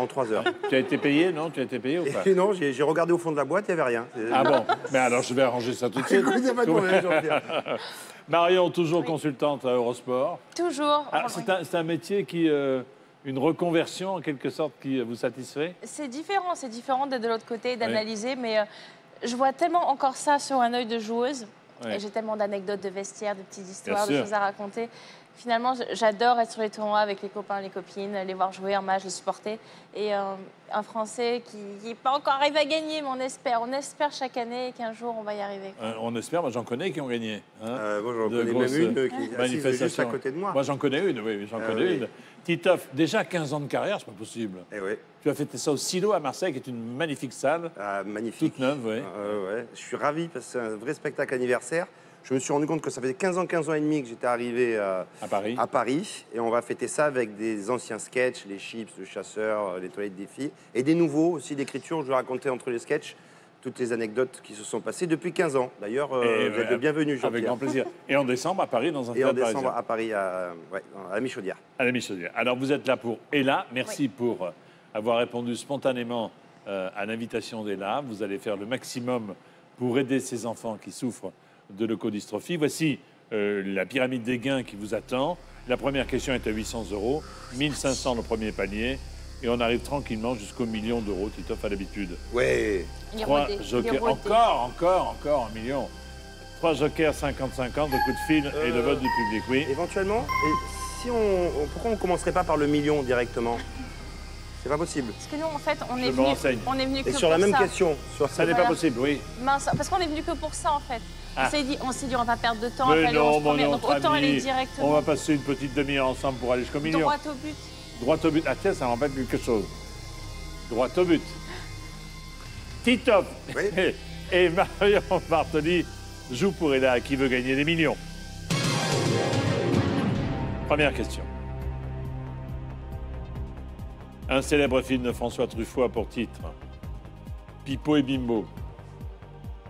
A: Tu as été payé, non? Tu as été payé ou pas?
H: Et non, j'ai regardé au fond de la boîte, il n'y avait rien.
A: Ah bon? Mais alors, je vais arranger ça tout de suite.
H: Écoute, il n'y a pas de problème, Jean-Pierre.
A: Marion, toujours consultante à Eurosport.
I: Toujours.
A: Ah, c'est un métier qui... une reconversion, en quelque sorte, qui vous satisfait?
I: C'est différent d'être de l'autre côté, d'analyser, mais je vois tellement encore ça sur un œil de joueuse.
A: Ouais.
I: Et j'ai tellement d'anecdotes de vestiaires, de petites histoires, de
A: sûr.
I: choses à raconter. Finalement, j'adore être sur les tournois avec les copains, les copines, les voir jouer en match, les supporter. Et un Français qui n'est pas encore arrivé à gagner, mais on espère chaque année qu'un jour on va y arriver.
A: On espère, moi j'en connais qui ont gagné. Hein,
H: Moi, j'en
A: de
H: connais
A: grosses,
H: même une qui est assise
A: manifestations.
H: juste à côté de moi.
A: Moi j'en connais une, oui, j'en connais
H: oui.
A: une. Titoff, déjà 15 ans de carrière, c'est pas possible.
H: Eh oui.
A: Tu as fêté ça au Silo à Marseille, qui est une magnifique salle,
H: Ah, magnifique.
A: toute neuve, oui.
H: Ouais. Je suis ravi parce que c'est un vrai spectacle anniversaire. Je me suis rendu compte que ça faisait 15 ans et demi que j'étais arrivé
A: À Paris.
H: à Paris. Et on va fêter ça avec des anciens sketchs, les chips, le chasseur, les toilettes des filles. Et des nouveaux aussi, d'écriture. Je vais raconter entre les sketchs toutes les anecdotes qui se sont passées depuis 15 ans. D'ailleurs, vous êtes le bienvenu, Jean-Pierre.
A: Avec grand plaisir. Et en décembre à Paris, dans un
H: Et en
A: théâtre
H: décembre
A: parisien.
H: à Paris, à la Michaudière.
A: À la Michaudière. Alors vous êtes là pour Ella. Merci pour avoir répondu spontanément à l'invitation d'Ella. Vous allez faire le maximum pour aider ces enfants qui souffrent de leucodystrophie. Voici la pyramide des gains qui vous attend. La première question est à 800 €, 1500 le premier palier, et on arrive tranquillement jusqu'au million d'euros, Titoff à l'habitude.
H: Ouais.
I: Il est
A: 3
I: rodé, il est
A: jokers,
I: rodé.
A: encore un million. 3 jokers, 50-50, le coup de fil et le vote du public, oui.
H: Éventuellement, et si pourquoi on commencerait pas par le million directement? C'est pas possible.
I: Parce que nous, en fait, on
A: Je
I: est
A: me
I: venu
A: renseigne.
I: que
H: Et sur la
I: pour
H: même
I: ça.
H: question,
A: Ça n'est pas
I: Voilà.
A: possible, oui.
I: Mince, parce qu'on est venu que pour ça, en fait.
A: Ah.
I: On s'est dit, on va perdre de temps.
A: Mais
I: allez,
A: non,
I: on se
A: mon
I: promène. Donc
A: autre
I: autant aller
A: ami,
I: directement.
A: on va passer une petite demi-heure ensemble pour aller jusqu'au million.
I: Droit au but.
A: Droit au but. Ah tiens, ça me rappelle quelque chose. Droit au but. Titoff
H: Oui.
A: et Marion Bartoli jouent pour Ella, qui veut gagner des millions. Première question. Un célèbre film de François Truffaut a pour titre Pipo et Bimbo,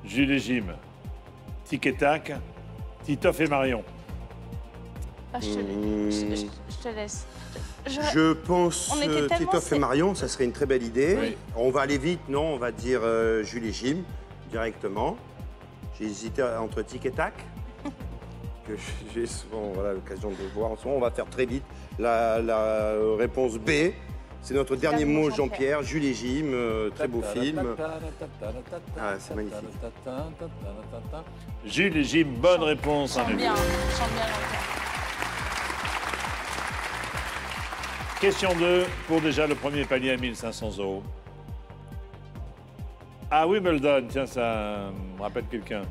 A: Jules et Jim, Tic et Tac, Titoff et Marion.
I: Ah, je te laisse.
H: Je pense
I: On était tellement
H: Titoff et Marion, ça serait une très belle idée.
A: Oui.
H: On va aller vite, non? On va dire Jules et Jim directement. J'ai hésité entre Tic et Tac, que j'ai souvent l'occasion de voir en ce moment. On va faire très vite. La réponse B, c'est notre dernier mot, Jean-Pierre. Jules et Jim, très beau film. Ah, c'est magnifique.
A: Jules et Jim, bonne réponse. en
I: Chante
A: effet.
I: bien, chante bien longtemps.
A: Question 2, pour déjà le premier palier à 1500 €. À Wimbledon, tiens, ça me rappelle quelqu'un.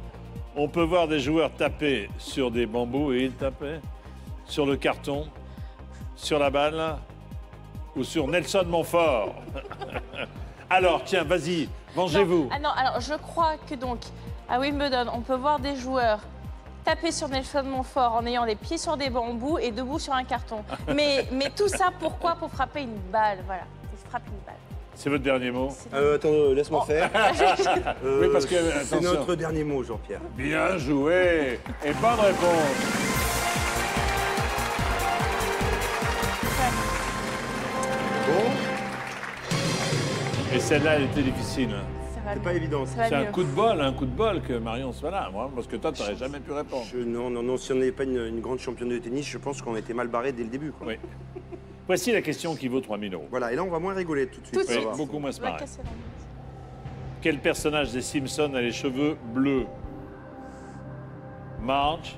A: On peut voir des joueurs taper sur des bambous, et ils tapaient sur le carton, sur la balle ou sur Nelson Montfort. Alors, tiens, vas-y, vengez-vous.
I: Ah non, alors je crois que donc, à Wimbledon, on peut voir des joueurs taper sur Nelson Montfort en ayant les pieds sur des bambous et debout sur un carton. Mais tout ça, pourquoi? Pour frapper une balle, voilà. Il frappe une balle.
A: C'est votre dernier mot?
H: Attends, laisse-moi faire.
A: Oui, parce que,
H: c'est
A: attention.
H: notre dernier mot, Jean-Pierre.
A: Bien joué. Et bonne réponse.
H: Bon,
A: Et celle-là, elle était difficile.
I: Ça va
H: c'est
I: mieux.
H: pas évident.
I: Ça va
A: C'est un
I: mieux.
A: coup de bol que Marion soit là, moi, parce que toi, tu n'aurais jamais pu répondre.
H: Non, si on n'avait pas une grande championne de tennis, je pense qu'on était mal barré dès le début. Quoi.
A: Oui. Voici la question qui vaut 3000 €.
H: Voilà, et là, on va moins rigoler tout de suite.
I: Tout de
H: ça
A: Oui,
H: va.
A: beaucoup moins se
I: On va
A: marrer.
I: casser l'ambiance.
A: Quel personnage des Simpsons a les cheveux bleus? Marge,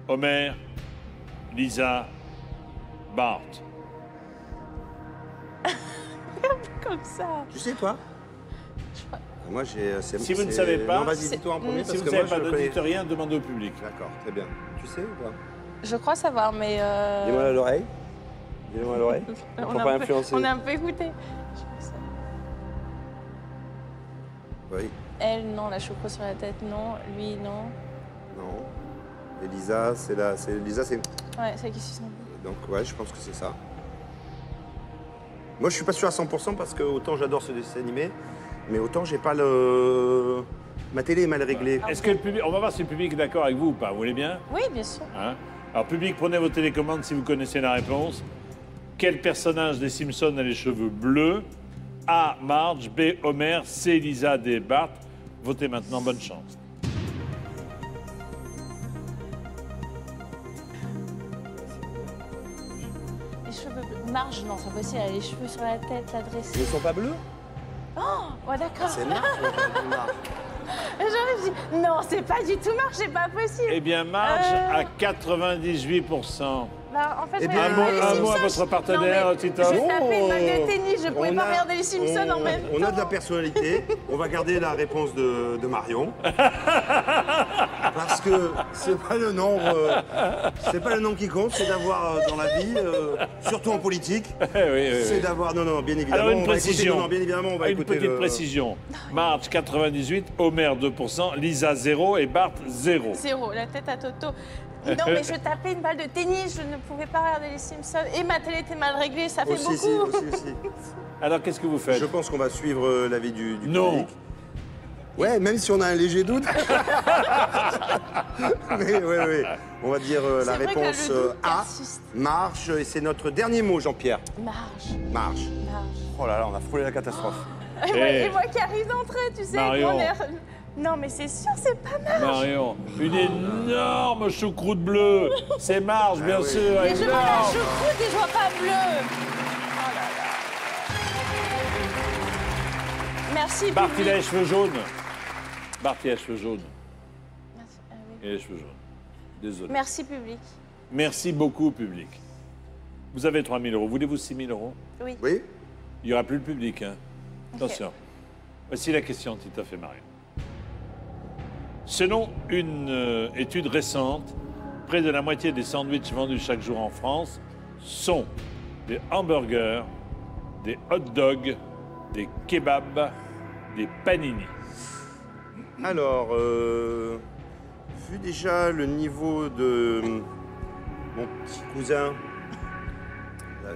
A: Homer, Lisa, Bart.
I: Comme ça.
H: Tu sais, toi Moi, j'ai.
A: Si vous ne savez pas,
H: Non, vas-y,
I: c'est-
H: dis-toi en premier,
A: Si
H: parce
A: vous
H: que
A: n'avez
H: moi,
A: pas
H: je
A: de
H: connais.
A: dites rien, demandez au public.
H: D'accord, très bien. Tu sais ou pas
I: Je crois savoir, mais...
H: Dis-moi à l'oreille. Dis-moi à l'oreille.
I: on,
H: Faut
I: a
H: pas
I: un peu,
H: influencer.
I: on a un peu écouté. Je pense.
H: Oui,
I: Elle, non. La choucroute sur la tête, non. Lui, non.
H: non. Elisa, Elisa, c'est.
I: Ouais, celle qui suit son bout.
H: Donc, ouais, je pense que c'est ça. Moi, je suis pas sûr à 100% parce que autant j'adore ce dessin animé, mais autant j'ai pas Ma télé est mal réglée.
A: Est-ce que le public... On va voir si le public est d'accord avec vous ou pas. Vous voulez bien?
I: Oui, bien sûr.
A: Hein? Alors, public, prenez vos télécommandes si vous connaissez la réponse. Quel personnage des Simpsons a les cheveux bleus? A. Marge, B. Homer, C. Lisa, D. Bart. Votez maintenant, bonne chance.
I: Les cheveux bleus. Marge, non, c'est pas possible. Elle a les cheveux sur la tête, la dressée.
H: Ils ne sont pas bleus?
I: Oh, ouais, d'accord.
H: C'est Marge.
I: J'aurais dit, non, c'est pas du tout Marge, c'est pas possible.
A: Eh bien, Marge à 98%.
I: Bah, en fait,
H: Eh
I: je
H: bien,
I: regardais les
A: un mot à
I: Simpsons.
A: votre partenaire,
I: Non, mais
A: Titoff.
I: Je tapais une balle de tennis, je pouvais
H: On
I: pas
H: a-
I: regarder les Simpsons en même temps.
H: On a de la personnalité. On va garder la réponse de Marion. Parce que c'est pas le nombre, c'est pas le nombre qui compte, c'est d'avoir dans la vie, surtout en politique, c'est d'avoir. Non, bien évidemment.
A: Alors, une
H: on va écouter-
A: précision.
H: non, bien évidemment, on va
A: Une
H: écouter
A: petite précision. Marge 98, Homer 2%, Lisa 0 et Bart 0.
I: Zéro, la tête à Toto. Non, mais je tapais une balle de tennis, je ne pouvais pas regarder les Simpsons. Et ma télé était mal réglée, ça fait
H: Aussi.
I: beaucoup.
A: Alors, qu'est-ce que vous faites?
H: Je pense qu'on va suivre l'avis du
A: Non.
H: public. Ouais, même si on a un léger doute. Oui. On va dire la
I: C'est vrai que
H: réponse
I: le doute
H: A,
I: persiste.
H: Marche, et c'est notre dernier mot, Jean-Pierre. Marche. Oh là là, on a frôlé la catastrophe.
I: Et moi qui arrive d'entrée, tu sais,
A: Marion.
I: avec mon air. Non, mais c'est sûr, c'est pas Marge.
A: Marion, une énorme choucroute bleue. C'est Marge, bien
H: oui.
A: sûr.
I: Mais je vois la
A: énorme.
I: choucroute et je vois pas bleu. Oh là là. Merci,
A: Bart, il a
I: public.
A: les cheveux jaunes. Bart, il a les cheveux jaunes.
I: Merci, oui.
A: Il a les cheveux jaunes. Désolé.
I: Merci, public.
A: Merci beaucoup, public. Vous avez 3 000 €. Voulez-vous 6 000 €?
I: Oui.
H: Oui.
A: Il n'y aura plus le public, hein. Attention. Voici la question, Titoff et Marion. Selon une étude récente, près de la moitié des sandwichs vendus chaque jour en France sont des hamburgers, des hot dogs, des kebabs, des panini.
H: Alors, vu déjà le niveau de mon petit cousin,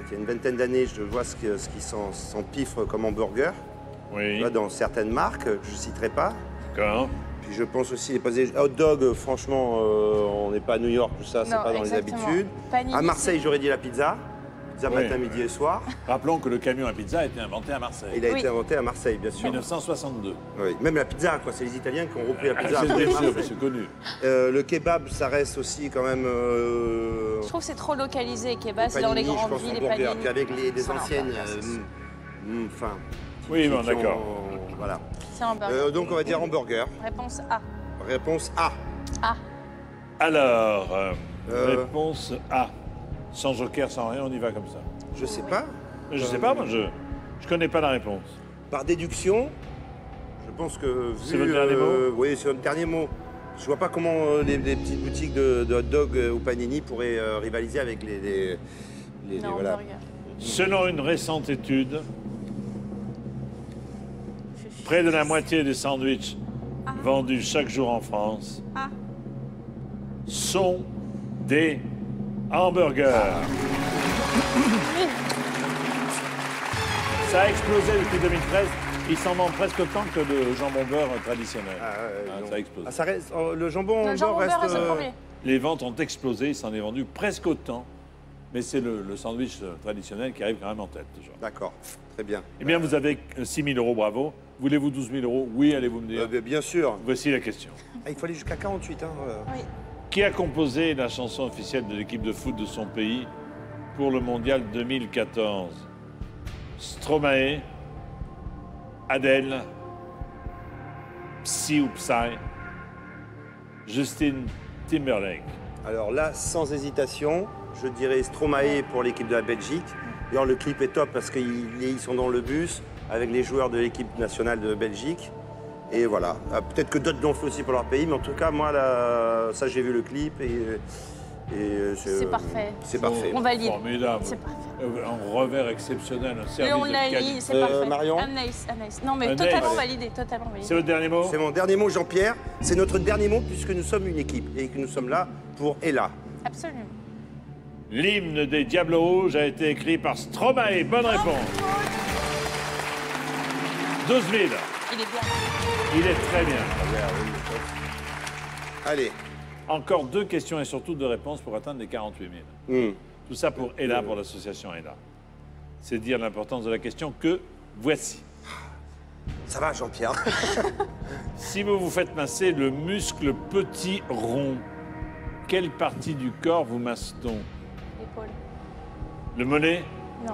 H: qui a une vingtaine d'années, je vois ce qui s'empiffre comme hamburger.
A: Oui.
H: Là, dans certaines marques, que je ne citerai pas.
A: D'accord.
H: Puis je pense aussi les hot dog, franchement, on n'est pas à New York, tout ça, c'est
I: Non,
H: pas dans
I: exactement.
H: les habitudes.
I: Panini,
H: À Marseille, j'aurais dit la pizza. Pizza
A: Oui.
H: matin, midi et soir.
A: Rappelons que le camion à pizza a été inventé à Marseille.
H: Il a
I: Oui.
H: été inventé à Marseille, bien
A: En
H: sûr.
A: 1962.
H: Oui. Même la pizza, quoi. C'est les Italiens qui ont repris la pizza.
A: C'est
H: après
A: bien sûr,
H: Marseille.
A: c'est connu.
H: Le kebab, ça reste aussi quand même.
I: Je trouve que c'est trop localisé, Kebab, c'est dans les
H: panini, je
I: grandes
H: pense,
I: villes, les
H: hamburger.
I: panini.
H: Puis avec les
I: C'est un
H: anciennes.
I: hamburger, c'est sûr.
H: Enfin.
A: Oui, bon,
H: qui
A: d'accord.
H: Voilà.
I: C'est un hamburger.
H: Donc on va dire hamburger.
I: Réponse A.
H: Réponse A.
I: A.
A: Alors,
H: réponse
A: réponse A. Sans joker, sans rien, on y va comme ça.
H: Je sais pas.
A: Je sais pas, moi, je connais pas la réponse.
H: Par déduction, je pense que.
A: C'est votre dernier mot
H: Oui, c'est votre dernier mot. Je vois pas comment les petites boutiques de hot dog ou panini pourraient rivaliser avec les
I: Non,
H: voilà.
I: hamburger.
A: Selon une récente étude, près de la moitié des sandwichs vendus chaque jour en France sont des hamburgers. Ça a explosé depuis 2013. Il s'en vend presque autant que le jambon beurre traditionnel.
H: Non.
A: Ça a explosé.
H: Ah, ça reste, le jambon
I: Le jambon
H: reste.
I: beurre reste le premier.
A: Les ventes ont explosé, il s'en est vendu presque autant. Mais c'est le sandwich traditionnel qui arrive quand même en tête, toujours.
H: D'accord, très bien.
A: Eh bien, vous avez 6 000 €, bravo. Voulez-vous 12 000 €? Oui, allez-vous me dire.
H: Bien sûr.
A: Voici la question.
H: Ah, il faut aller jusqu'à 48. Hein,
I: Oui.
A: Qui a composé la chanson officielle de l'équipe de foot de son pays pour le mondial 2014? Stromae, Adèle, Psy ou Psy, Justin Timberlake.
H: Alors là, sans hésitation, je dirais Stromae pour l'équipe de la Belgique. D'ailleurs, le clip est top parce qu'ils sont dans le bus avec les joueurs de l'équipe nationale de Belgique. Et voilà. Peut-être que d'autres l'ont fait aussi pour leur pays, mais en tout cas, moi, là, ça, j'ai vu le clip et
I: C'est parfait.
H: C'est parfait.
I: On valide.
A: Formidable.
I: C'est parfait.
A: Un revers exceptionnel, un
I: Et
A: service
I: on
A: de
I: l'a
A: qualité.
I: dit, c'est parfait.
H: Marion
I: Anaïs. Non, mais
A: Anaïs.
I: totalement
A: Allez.
I: validé, totalement validé.
A: C'est votre dernier mot?
H: C'est mon dernier mot, Jean-Pierre. C'est notre dernier mot puisque nous sommes une équipe et que nous sommes là pour Ella.
I: Absolument.
A: L'hymne des Diables Rouges a été écrit par Stromae. Bonne réponse. 12 000.
I: Il est bien.
A: Il est très bien.
H: Allez.
A: Encore 2 questions et surtout 2 réponses pour atteindre les 48 000. Tout ça pour Ella, pour l'association Ella. C'est dire l'importance de la question que voici.
H: Ça va, Jean-Pierre?
A: Si vous vous faites masser le muscle petit rond, quelle partie du corps vous masse-t-on?
I: L'épaule.
A: Le mollet?
I: Non.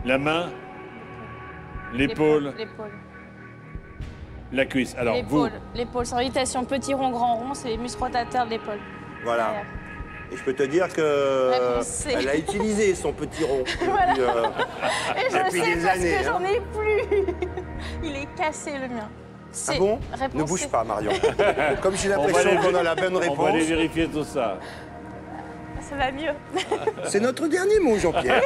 A: La main? L'épaule?
I: L'épaule.
A: La cuisse. Alors vous,
I: L'épaule. Sans invitation, petit rond, grand rond, c'est les muscles rotateurs de l'épaule.
H: Voilà.
I: Derrière.
H: Et je peux te dire que
I: Réponse C.
H: elle a utilisé son petit rond depuis,
I: Et je
H: depuis
I: sais
H: des
I: parce
H: années.
I: que j'en ai plus. Il est cassé, le mien.
H: Ah bon?
I: Réponse
H: Ne bouge
I: C.
H: pas, Marion. Comme j'ai
A: on va
H: l'impression
A: aller-
H: qu'on a la bonne
A: on va aller
H: réponse.
A: vérifier tout ça.
I: Ça va mieux.
H: C'est notre dernier mot, Jean-Pierre.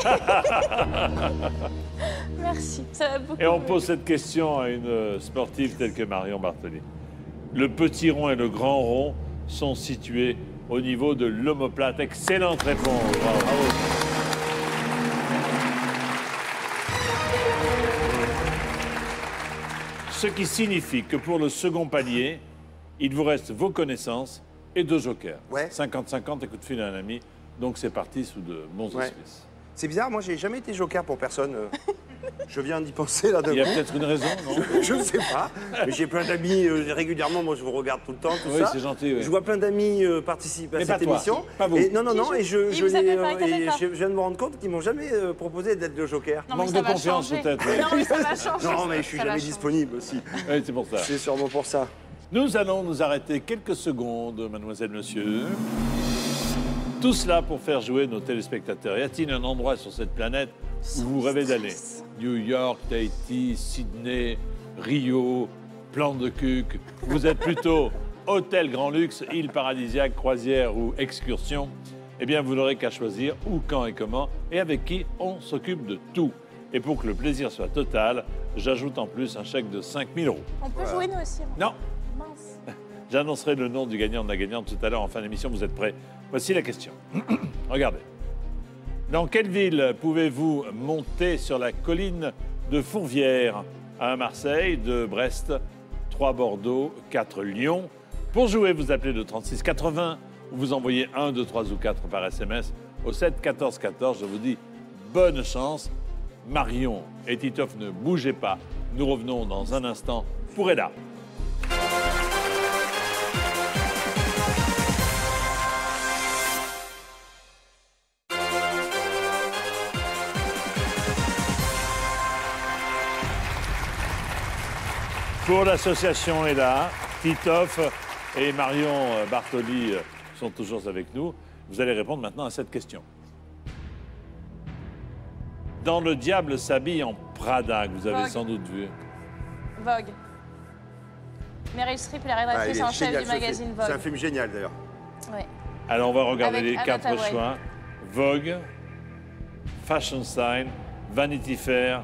I: Merci. Ça va beaucoup
A: Et on
I: mieux.
A: pose cette question à une sportive telle que Marion Bartoli. Le petit rond et le grand rond sont situés au niveau de l'omoplate. Excellente réponse. Bravo. Ce qui signifie que pour le second palier, il vous reste vos connaissances et 2 jokers.
H: Ouais.
A: 50-50, écoute, file à un ami. Donc c'est parti sous de bons
H: Ouais.
A: auspices.
H: C'est bizarre, moi, j'ai jamais été joker pour personne. Je viens d'y penser là
A: Il y a
H: devant.
A: peut-être une raison, non?
H: Je ne sais pas. Mais j'ai plein d'amis régulièrement. Moi, je vous regarde tout le temps, tout
A: Oui,
H: ça.
A: c'est gentil, oui.
H: Je vois plein d'amis participer à
A: Mais
H: cette
A: pas toi,
H: émission.
A: pas vous.
H: Et non, et je
I: Il vous appelle pas,
H: et
I: inquiétez pas.
H: je viens de me rendre compte qu'ils m'ont jamais proposé d'être le joker.
I: Non, mais
A: Manque
I: ça
A: de
I: va
A: confiance,
I: changer.
A: peut-être.
I: Non, mais ça va changer.
H: Non, mais je suis
I: Ça va
H: jamais
I: changer.
H: disponible aussi.
A: Oui, c'est pour ça.
H: C'est sûrement pour ça.
A: Nous allons nous arrêter quelques secondes, mademoiselle, monsieur. Tout cela pour faire jouer nos téléspectateurs. Y a-t-il un endroit sur cette planète où vous rêvez d'aller? New York, Tahiti, Sydney, Rio, plan de Cuc. Vous êtes plutôt hôtel grand luxe, île paradisiaque, croisière ou excursion? Eh bien, vous n'aurez qu'à choisir où, quand et comment et avec qui on s'occupe de tout. Et pour que le plaisir soit total, j'ajoute en plus un chèque de 5 000 €.
I: On peut jouer nous aussi.
A: Non,
I: Mince.
A: j'annoncerai le nom du gagnant ou de la gagnante tout à l'heure en fin d'émission. Vous êtes prêts? Voici la question. Regardez. Dans quelle ville pouvez-vous monter sur la colline de Fourvière? 1 Marseille, 2 Brest, 3 Bordeaux, 4 Lyon. Pour jouer, vous appelez le 36 80 ou vous envoyez 1, 2, 3 ou 4 par SMS au 7 14 14. Je vous dis bonne chance. Marion et Titoff, ne bougez pas. Nous revenons dans un instant pour Ella. Pour l'association Ella, Titoff et Marion Bartoli sont toujours avec nous. Vous allez répondre maintenant à cette question. Dans Le Diable s'habille en Prada, que vous avez
I: Vogue.
A: sans doute vu.
I: Vogue. Meryl Streep, la
H: Ah, il
I: rédactrice
H: est
I: en chef
H: génial,
I: du
H: ce
I: magazine
H: film.
I: Vogue.
H: C'est un film génial d'ailleurs.
I: Ouais.
A: Alors, on va regarder
I: Avec
A: les
I: Anna
A: 4
I: Thaouret.
A: choix. Vogue, Fashion Sign, Vanity Fair.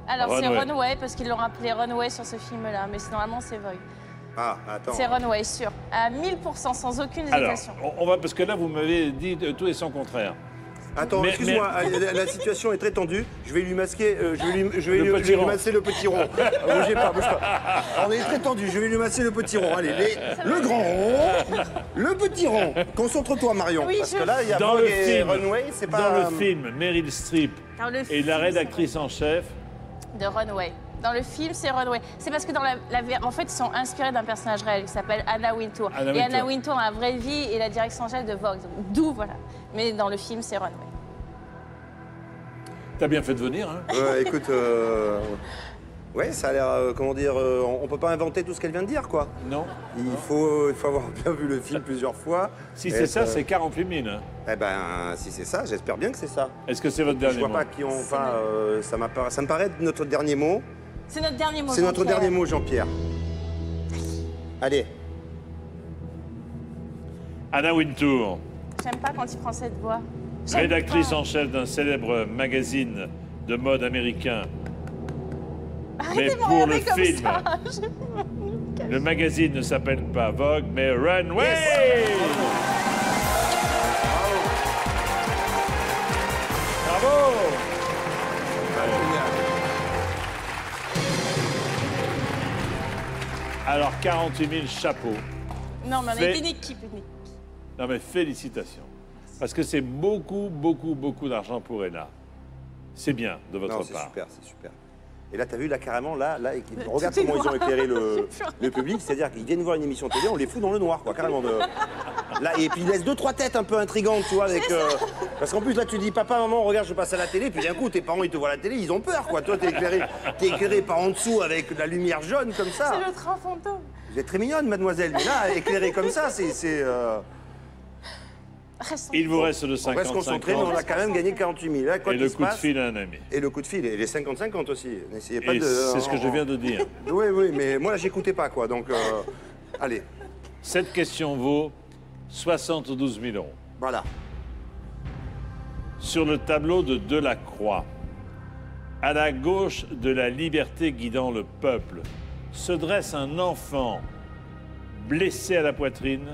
I: Alors, c'est
A: Runway.
I: Runway, parce qu'ils l'ont appelé Runway sur ce film-là, mais normalement, c'est Vogue.
H: Ah, attends.
I: C'est Runway, sûr. À 1000%, sans aucune
A: Alors,
I: hésitation.
A: on va, parce que là, vous m'avez dit tout et son contraire.
H: Attends,
A: Mais-
H: excuse-moi, la situation est très tendue. Je vais lui masquer, je vais
A: Le petit
H: lui
A: rond.
H: masser le petit rond. Bougez pas, bouge pas. On est très tendu, je vais lui masser le petit rond. Allez, le grand rond, le petit rond. Concentre-toi, Marion.
I: Oui,
H: parce
I: je-
H: que là, il y a
A: Dans
H: Vogue
A: le
H: et
A: film,
H: Runway, c'est pas...
A: Dans le film, Meryl Streep
I: Dans le
A: et
I: film,
A: la
I: c'est
A: rédactrice en chef.
I: de Runway. Dans le film, c'est Runway. C'est parce que dans en fait, ils sont inspirés d'un personnage réel qui s'appelle Anna Wintour.
A: Anna
I: et Anna
A: Wintour.
I: Wintour, dans la vraie vie, est la direction chef de Vogue. D'où, voilà. Mais dans le film, c'est Runway.
A: T'as bien fait de venir, hein?
H: Ouais, écoute, ouais, ça a l'air, comment dire, on peut pas inventer tout ce qu'elle vient de dire, quoi.
A: Non?
H: Il faut avoir bien vu le film plusieurs fois.
A: Si
H: Et
A: c'est ça,
H: être,
A: c'est 48 000. Hein.
H: Eh ben, si c'est ça, j'espère bien que c'est ça.
A: Est-ce que c'est votre
H: Je
A: dernier
H: vois
A: mot?
H: pas qui on va. Ça me paraît être notre dernier mot.
I: C'est notre dernier mot.
H: C'est notre
I: Jean-Pierre.
H: dernier mot, Jean-Pierre. Allez.
A: Anna Wintour,
I: J'aime pas quand il prend cette voix. J'aime
A: rédactrice
I: pas.
A: en chef d'un célèbre magazine de mode américain.
I: Arrêtez de me
A: pour
I: regarder
A: le
I: comme
A: film.
I: ça.
A: Le magazine ne s'appelle pas Vogue, mais Runway! Bravo! Alors, 48 000 chapeaux.
I: Non, mais on
A: Fait-
I: est une équipe.
A: Non, mais félicitations. Parce que c'est beaucoup, beaucoup, beaucoup d'argent pour Ella. C'est bien de votre
H: Non, c'est
A: part.
H: super, c'est super. Et là, t'as vu, là, carrément, là, regarde comment ils ont éclairé le public. C'est-à-dire qu'ils viennent voir une émission télé, on les fout dans le noir, quoi, carrément. Là, et puis ils laissent 2-3 têtes un peu intrigantes, tu vois, avec... Parce qu'en plus, là, tu dis, papa, maman, regarde, je passe à la télé, puis d'un coup, tes parents, ils te voient à la télé, ils ont peur, quoi. Toi, t'es éclairé par en dessous avec de la lumière jaune, comme ça.
I: C'est le train fantôme.
H: Vous êtes très mignonne, mademoiselle, mais là, éclairé comme ça, c'est...
A: Il vous reste le
H: On reste
A: 55
H: concentré, mais
A: ans
H: on a quand même gagné 48 000. Là, quoi
A: et
H: qu'il
A: le
H: se
A: coup de
H: passe-
A: fil à un ami.
H: Et le coup de fil, et les 50-50 aussi. N'essayez pas
A: Et
H: de...
A: c'est ce que je viens de dire.
H: Oui, oui, mais moi, là, j'écoutais pas, quoi. Donc, allez,
A: Cette question vaut 72 000 euros.
H: voilà.
A: Sur le tableau de Delacroix, à la gauche de la liberté guidant le peuple, se dresse un enfant blessé à la poitrine,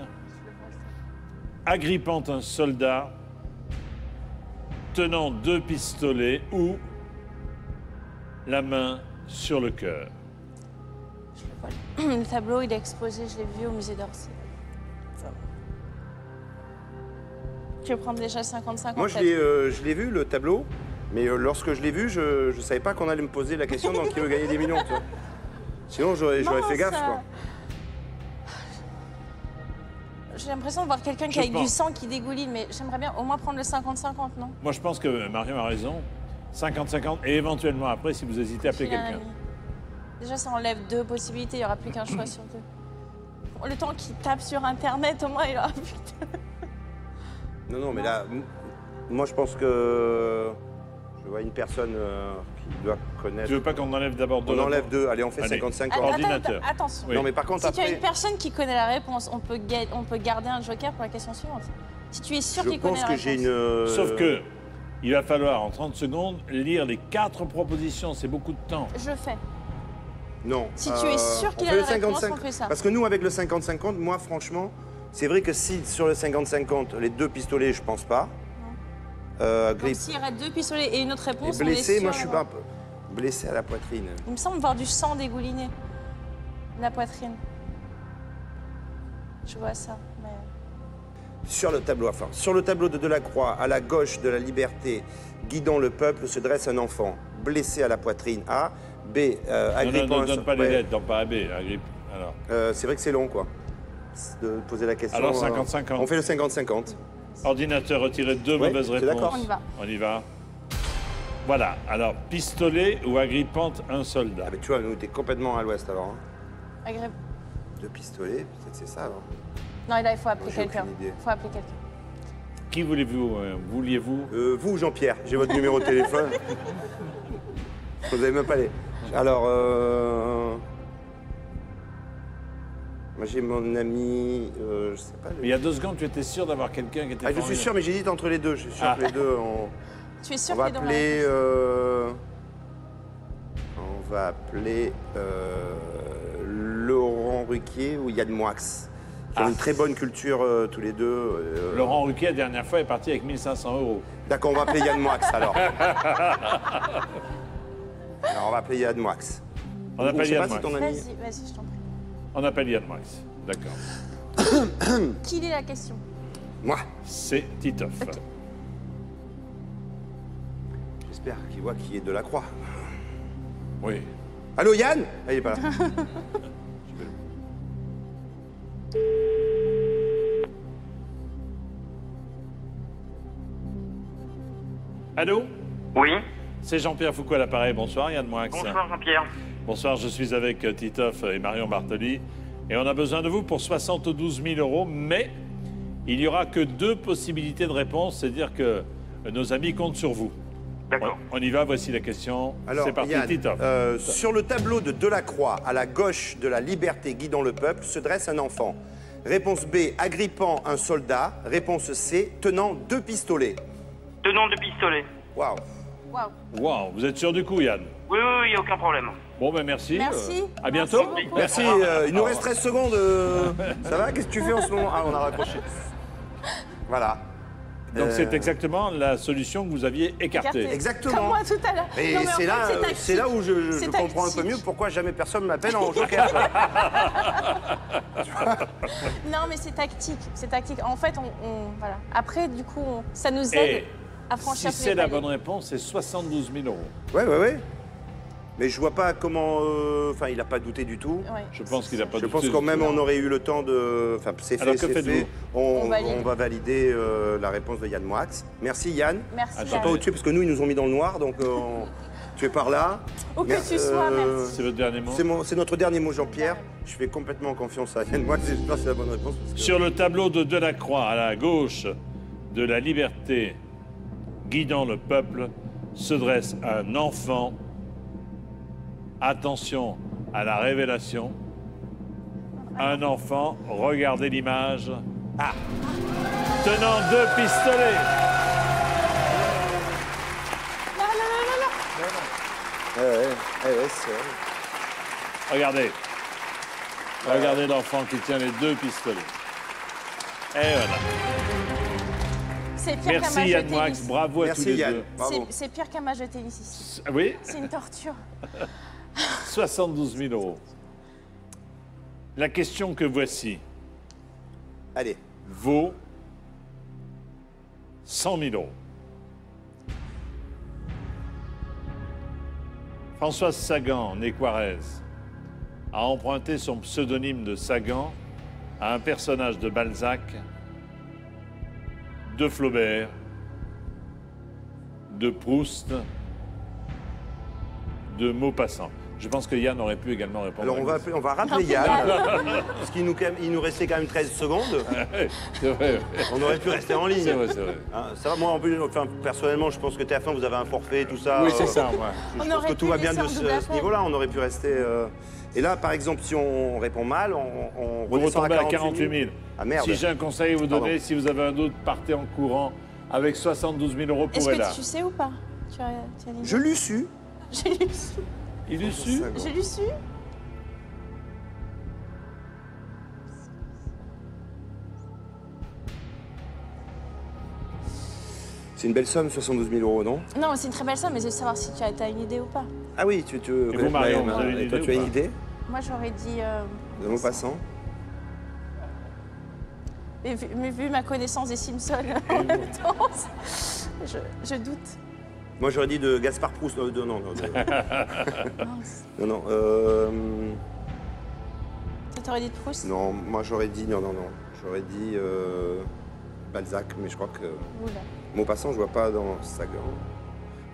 A: agrippant un soldat, tenant 2 pistolets ou la main sur le cœur.
I: Le tableau, il est exposé, je l'ai vu au musée d'Orsay. Tu veux prendre déjà 55
H: Moi, je l'ai vu, le tableau, mais lorsque je l'ai vu, je savais pas qu'on allait me poser la question dans qui veut gagner des millions, tu vois. Sinon, j'aurais fait gaffe, quoi.
I: J'ai l'impression de voir quelqu'un qui a avec du sang qui dégouline, mais j'aimerais bien au moins prendre le 50-50, non?
A: Moi, je pense que Marion a raison. 50-50, et éventuellement après, si vous hésitez, appelez
I: J'ai un
A: quelqu'un.
I: ami. Déjà, ça enlève 2 possibilités, il n'y aura plus qu'un choix sur 2. Le temps qu'il tape sur Internet, au moins, il aura plus de...
H: Non, non, mais là, moi, je pense que je vois une personne qui doit connaître...
A: Tu veux pas qu'on enlève d'abord 2?
H: On enlève 2, allez, on fait
A: Allez.
H: 55
I: Attends,
H: ans.
A: Ordinateur.
I: attention.
A: Oui.
H: Non, mais par contre,
I: Si tu as
H: après,
I: une personne qui connaît la réponse, on peut garder un joker pour la question suivante. Si tu es sûr
H: je
I: qu'il connaît
H: pense
I: la
H: que
I: réponse.
H: j'ai une...
A: Sauf que, il va falloir, en 30 secondes, lire les 4 propositions. C'est beaucoup de temps.
I: Je fais.
H: Non.
I: Si tu es sûr qu'il
H: on
I: a
H: fait
I: la
H: le
I: réponse,
H: 55.
I: on fait ça.
H: Parce que nous, avec le 50-50, moi, franchement, c'est vrai que si sur le 50-50, les 2 pistolets, je pense pas.
I: Donc
H: Grippe
I: s'il y aurait 2 pistolets et une autre
H: et
I: réponse,
H: blessé,
I: on est sûr
H: moi, je suis pas...
I: d'avoir-
H: Blessé à la poitrine.
I: Il me semble voir du sang dégouliner de la poitrine. Je vois ça. Mais...
H: Sur le tableau, enfin, sur le tableau de Delacroix, à la gauche de la liberté, guidant le peuple, se dresse un enfant, blessé à la poitrine. A. B. Agrippant
A: Ne
H: un
A: donne pas les
H: ouais.
A: lettres, dans pas A, B. Agrippe. Alors,
H: C'est vrai que c'est long, quoi, de poser la question.
A: Alors, 50-50.
H: On fait le 50-50.
A: ordinateur, retirez 2
H: Ouais,
A: mauvaises
H: c'est
A: réponses.
H: d'accord.
I: On y va.
A: On y va. Voilà. Alors, pistolet ou agrippante un soldat.
H: Ah, mais tu vois, nous, t'es complètement à l'ouest, alors. Hein.
I: Agréable.
H: 2 pistolets, peut-être c'est ça, alors.
I: Non, là, il faut appeler
H: J'ai
I: quelqu'un.
H: aucune idée.
I: Il faut appeler quelqu'un.
A: Qui vouliez-vous
H: Vous, Jean-Pierre, j'ai votre numéro de téléphone. Vous n'avez même pas les... Alors, moi j'ai mon ami, je sais pas...
A: Mais il y a 2 secondes, tu étais sûr d'avoir quelqu'un qui était
H: Ah, je suis
A: formidable.
H: sûr, mais j'hésite entre les deux. Je suis sûr que les deux,
I: Tu es sûr
H: on va
I: qu'il est dans la
H: appeler...
I: réponse
H: on va appeler Laurent Ruquier ou Yann Moix. Ils ont une très bonne culture tous les deux.
A: Laurent Ruquier, la dernière fois, est parti avec 1 500 €.
H: D'accord, on va appeler Yann Moix alors. Alors on va appeler Yann Moix.
A: On appelle
H: Je sais
A: Yann
H: pas si
A: Moix.
H: ton ami...
I: Vas-y, vas-y, je t'en prie.
A: On appelle Yann Moix. D'accord.
I: Qui est la question?
H: Moi.
A: C'est Titoff.
H: J'espère qu'il voit qui est de la croix.
A: Oui.
H: Allô Yann? Ah, il est pas là.
A: Allô?
G: Oui,
A: C'est Jean-Pierre Foucault à l'appareil. Bonsoir, Yann Moix.
G: bonsoir Jean-Pierre.
A: Bonsoir, je suis avec Titoff et Marion Bartoli. Et on a besoin de vous pour 72 000 €, mais il n'y aura que 2 possibilités de réponse, c'est-à-dire que nos amis comptent sur vous.
G: D'accord.
A: On y va, voici la question.
H: Alors,
A: C'est parti,
H: Yann,
A: Titoff.
H: sur le tableau de Delacroix, à la gauche de la liberté guidant le peuple, se dresse un enfant. Réponse B, agrippant un soldat. Réponse C, tenant 2 pistolets.
G: Tenant de pistolet.
H: Waouh.
I: Waouh.
A: Wow, vous êtes sûr du coup, Yann?
G: Oui, il n'y a aucun problème.
A: Bon, ben merci.
I: Merci.
A: À bientôt.
I: Merci beaucoup.
H: Merci, il nous reste 13 secondes. Ça va? Qu'est-ce que tu fais en ce moment? Ah, on a raccroché. Voilà.
A: Donc c'est exactement la solution que vous aviez écartée.
H: Exactement.
I: Comme moi tout à l'heure.
H: Et
I: Non, mais en
H: c'est là,
I: fait, tactique.
H: c'est là où je
I: C'est
H: comprends un peu
I: tactique.
H: mieux pourquoi jamais personne m'appelle en joker.
I: Non, mais c'est tactique. C'est tactique. En fait, voilà. Après, du coup, ça nous aide
A: Et
I: à franchir
A: si
I: tous
A: c'est
I: les
A: la
I: paliers.
A: bonne réponse, c'est 72 000 €.
H: Ouais. Mais je vois pas comment. Enfin, il a pas douté du tout.
I: Ouais.
A: Je pense qu'il n'a pas
H: Je
A: douté
H: pense
A: du
H: quand
A: tout.
H: même on aurait eu le temps de. Enfin, c'est
A: Alors,
H: fait,
A: que
H: c'est
A: faites-vous?
H: fait. On
I: valide.
H: va valider la réponse de Yann Moix. Merci Yann.
I: Merci.
A: Ah,
H: Je sais
I: Yann.
H: pas où tu es parce que nous ils nous ont mis dans le noir, donc tu es par là.
I: Où que tu sois, merci.
A: C'est votre dernier mot?
H: C'est notre dernier mot, Jean-Pierre. Je fais complètement confiance à Yann Moix. J'espère que c'est la bonne réponse. parce que-
A: Sur le tableau de Delacroix, à la gauche de la liberté guidant le peuple, se dresse un enfant. Attention à la révélation. Un enfant, regardez l'image. Ah! Tenant 2 pistolets.
H: Ouais, c'est vrai.
A: Regardez. Regardez l'enfant qui tient les 2 pistolets. Et voilà.
I: C'est pire qu'un
A: Merci
I: match de
A: Yann Moix,
I: tennis.
A: bravo à tous
H: Merci
A: les
H: Yann.
A: deux.
H: Bravo.
I: C'est pire qu'un match de tennis ici.
A: Oui,
I: C'est une torture.
A: 72 000 €. La question que voici
H: Allez.
A: vaut 100 000 €. Françoise Sagan, née Quarez, a emprunté son pseudonyme de Sagan à un personnage de Balzac, de Flaubert, de Proust, de Maupassant. Je pense que Yann aurait pu également répondre.
H: Alors on va rappeler Yann, parce qu'il nous restait quand même 13 secondes.
A: C'est vrai.
H: On aurait pu rester en ligne.
A: C'est vrai, c'est vrai.
H: Hein, ça va, moi en plus, enfin, personnellement, je pense que TF1, vous avez un forfait, tout ça.
A: Oui, c'est ça, ouais.
H: Je
I: On
H: pense
I: aurait
H: que
I: pu
H: tout va bien
I: laisser
H: de
I: en double
H: ce
I: appel.
H: niveau-là. On aurait pu rester. Et là, par exemple, si on répond mal, on
A: Vous
H: redescend
A: retombez
H: à
A: à 48 000.
H: Ah merde.
A: Si j'ai un conseil à vous donner,
H: Pardon.
A: si vous avez un doute, partez en courant avec 72 000 €
I: Est-ce
A: pour Ella.
I: que tu sais ou pas? Tu as l'idée?
H: Je l'ai su.
I: J'ai lu su.
A: Il est su.
I: J'ai lu su.
H: C'est une belle somme, 72 000 €, non?
I: Non, c'est une très belle somme, mais je veux savoir si tu as une idée ou pas.
H: Ah oui, tu.
A: Et vous, Marion, vous avez une
H: et toi,
A: idée
H: tu as
A: ou
H: une
A: pas
H: idée
I: Moi, j'aurais dit.
H: de Maupassant?
I: Mais vu ma connaissance des Simpsons en même temps, je doute.
H: Moi, j'aurais dit de Gaspard Proust. Non.
I: Mince.
H: Non.
I: Toi, t'aurais dit de Proust?
H: Non, moi, j'aurais dit. Non. J'aurais dit Balzac, mais je crois que.
I: Oula.
H: Maupassant, je vois pas dans Sagan.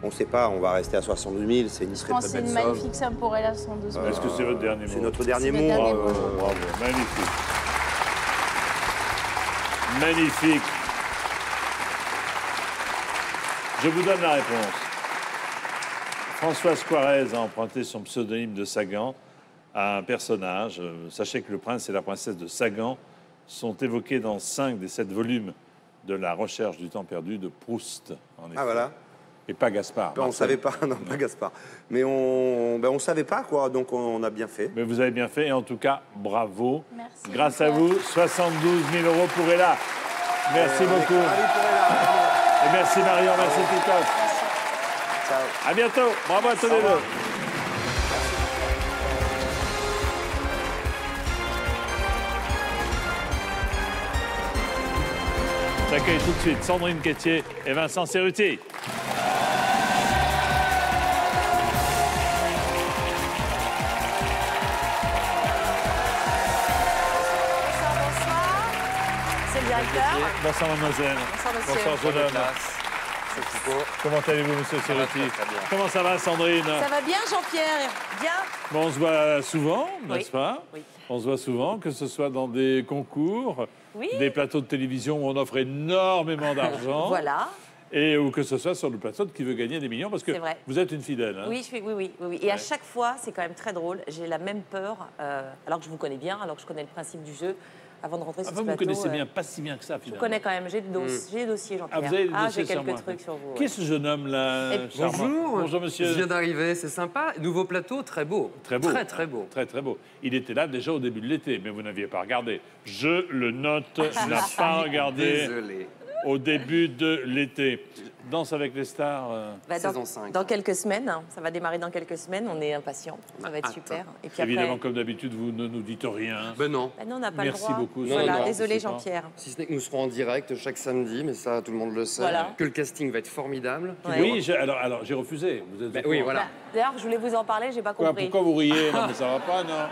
H: On sait pas, on va rester à 72 000, c'est une
I: Je
H: très
I: pense
H: très
I: que c'est
H: belle
I: une
H: somme.
I: magnifique somme pour Ella, 112 000.
A: Est-ce que c'est votre dernier mot?
H: C'est notre dernier
I: C'est
H: mot.
I: notre dernier
H: bravo.
I: mot.
A: Bravo, magnifique. Magnifique. Je vous donne la réponse. Françoise Quarez a emprunté son pseudonyme de Sagan à un personnage. Sachez que le prince et la princesse de Sagan sont évoqués dans 5 des 7 volumes de La Recherche du temps perdu de Proust. En effet.
H: Ah voilà.
A: Et pas Gaspard.
H: Ben, on savait pas, non, pas Gaspard. Mais on savait pas, quoi, donc on a bien fait.
A: Mais vous avez bien fait et en tout cas, bravo.
I: Merci.
A: Grâce à vous, 72 000 € pour Ella. Merci beaucoup.
H: Allez, pour Ella.
A: Et merci Marion, merci Titoff.
H: Ciao.
A: À bientôt. Bravo à tous les deux. J'accueille tout de suite Sandrine Quétier et Vincent Cerruti.
J: C'est le directeur.
A: Bonsoir mademoiselle.
J: Bonsoir, monsieur.
A: Bonsoir jeune homme. Comment allez-vous monsieur Cerruti? Comment ça va Sandrine?
J: Ça va bien, Jean-Pierre? Bien?
A: Bon, on se voit souvent,
J: Oui.
A: n'est-ce pas?
J: Oui.
A: On se voit souvent, que ce soit dans des concours,
J: Oui.
A: des plateaux de télévision où on offre énormément d'argent.
J: Voilà.
A: Et ou que ce soit sur le plateau de Qui veut gagner des millions, parce que
J: C'est vrai.
A: vous êtes une fidèle. Hein.
J: Oui, oui. Et à chaque fois, c'est quand même très drôle. J'ai la même peur, alors que je vous connais bien, alors que je connais le principe du jeu, avant de rentrer sur
A: Enfin,
J: ce
A: vous
J: plateau.
A: connaissez bien, pas si bien que ça,
J: Je
A: finalement.
J: vous connais quand même. J'ai des dossiers, Jean-Pierre.
A: Ah, vous avez des dossiers
J: j'ai
A: sur
J: quelques
A: moi.
J: trucs sur vous.
A: Qui est ce jeune homme là
J: Et-
A: charmant?
K: Bonjour.
A: Bonjour monsieur.
K: Je viens d'arriver, c'est sympa. Nouveau plateau, très beau.
A: Très beau.
K: Très, très beau.
A: Très, très beau. Il était là déjà au début de l'été, mais vous n'aviez pas regardé. Je le note, n'a pas regardé.
K: Désolé.
A: au début de l'été. Danse avec les stars.
J: Bah,
K: Saison 5.
J: dans quelques semaines, hein. Ça va démarrer dans quelques semaines. On est impatients. Ça va être
K: Hâte.
J: super. Et puis
A: Évidemment,
J: après,
A: comme d'habitude, vous ne nous dites rien.
K: Ben non.
J: bah, non, on n'a pas
A: Merci
J: le droit.
A: beaucoup.
J: Voilà,
K: Non, non,
J: désolé
A: c'est pas-
J: Jean-Pierre.
K: Si ce n'est que nous serons en direct chaque samedi, mais ça, tout le monde le sait.
J: Voilà.
K: Que le casting va être formidable.
J: Ouais.
A: Oui, alors j'ai refusé. Vous êtes
K: Ben
A: au
K: oui,
A: courant.
K: voilà.
J: Bah, D'ailleurs, je voulais vous en parler, j'ai pas
A: Quoi,
J: compris.
A: pourquoi vous riez? Non, mais ça va pas, non.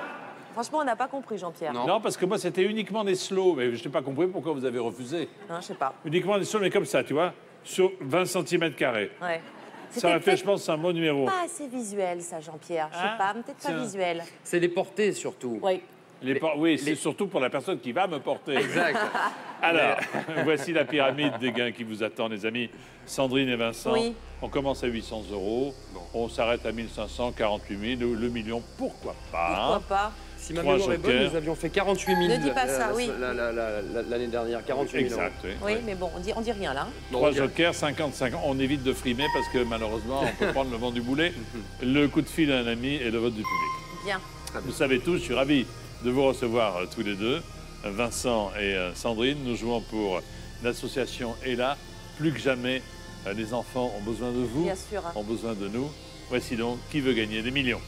J: Franchement, on n'a pas compris, Jean-Pierre.
K: Non.
A: Non, parce que moi, c'était uniquement des slows. Mais je n'ai pas compris pourquoi vous avez refusé.
J: Non, je sais pas.
A: Uniquement des slows, mais comme ça, tu vois, sur 20 cm².
J: Ouais.
A: Ça aurait fait,
J: peut-être
A: je pense, un bon numéro.
J: pas assez visuel, ça, Jean-Pierre. Je sais
A: Hein
J: pas, peut-être pas
A: Tiens.
J: visuel.
K: C'est les portées surtout.
J: Oui.
A: Oui, c'est surtout pour la personne qui va me porter.
K: Exact.
A: Alors, voici la pyramide des gains qui vous attend, les amis. Sandrine et Vincent,
J: Oui.
A: on commence à 800 €. On s'arrête à 1500, 48 000. Le million, pourquoi pas?
J: Pourquoi pas?
K: Si ma
A: Trois
K: mémoire est bonne,
A: jokers.
K: nous avions fait 48 000
J: Ne dis pas ça, oui.
K: l'année dernière. 48 000
A: Exact, oui.
J: Oui, mais bon, on dit rien là. hein.
K: Non,
A: 3
K: on dirait-
A: jokers, 55 ans. On évite de frimer parce que malheureusement, on peut prendre le vent du boulet. Le coup de fil d'un ami et le vote du public.
J: Bien.
A: Vous savez tous, je suis ravi de vous recevoir tous les deux, Vincent et Sandrine. Nous jouons pour l'association ELA. Plus que jamais, les enfants ont besoin de vous,
J: Bien sûr.
A: ont besoin de nous. Voici donc qui veut gagner des millions.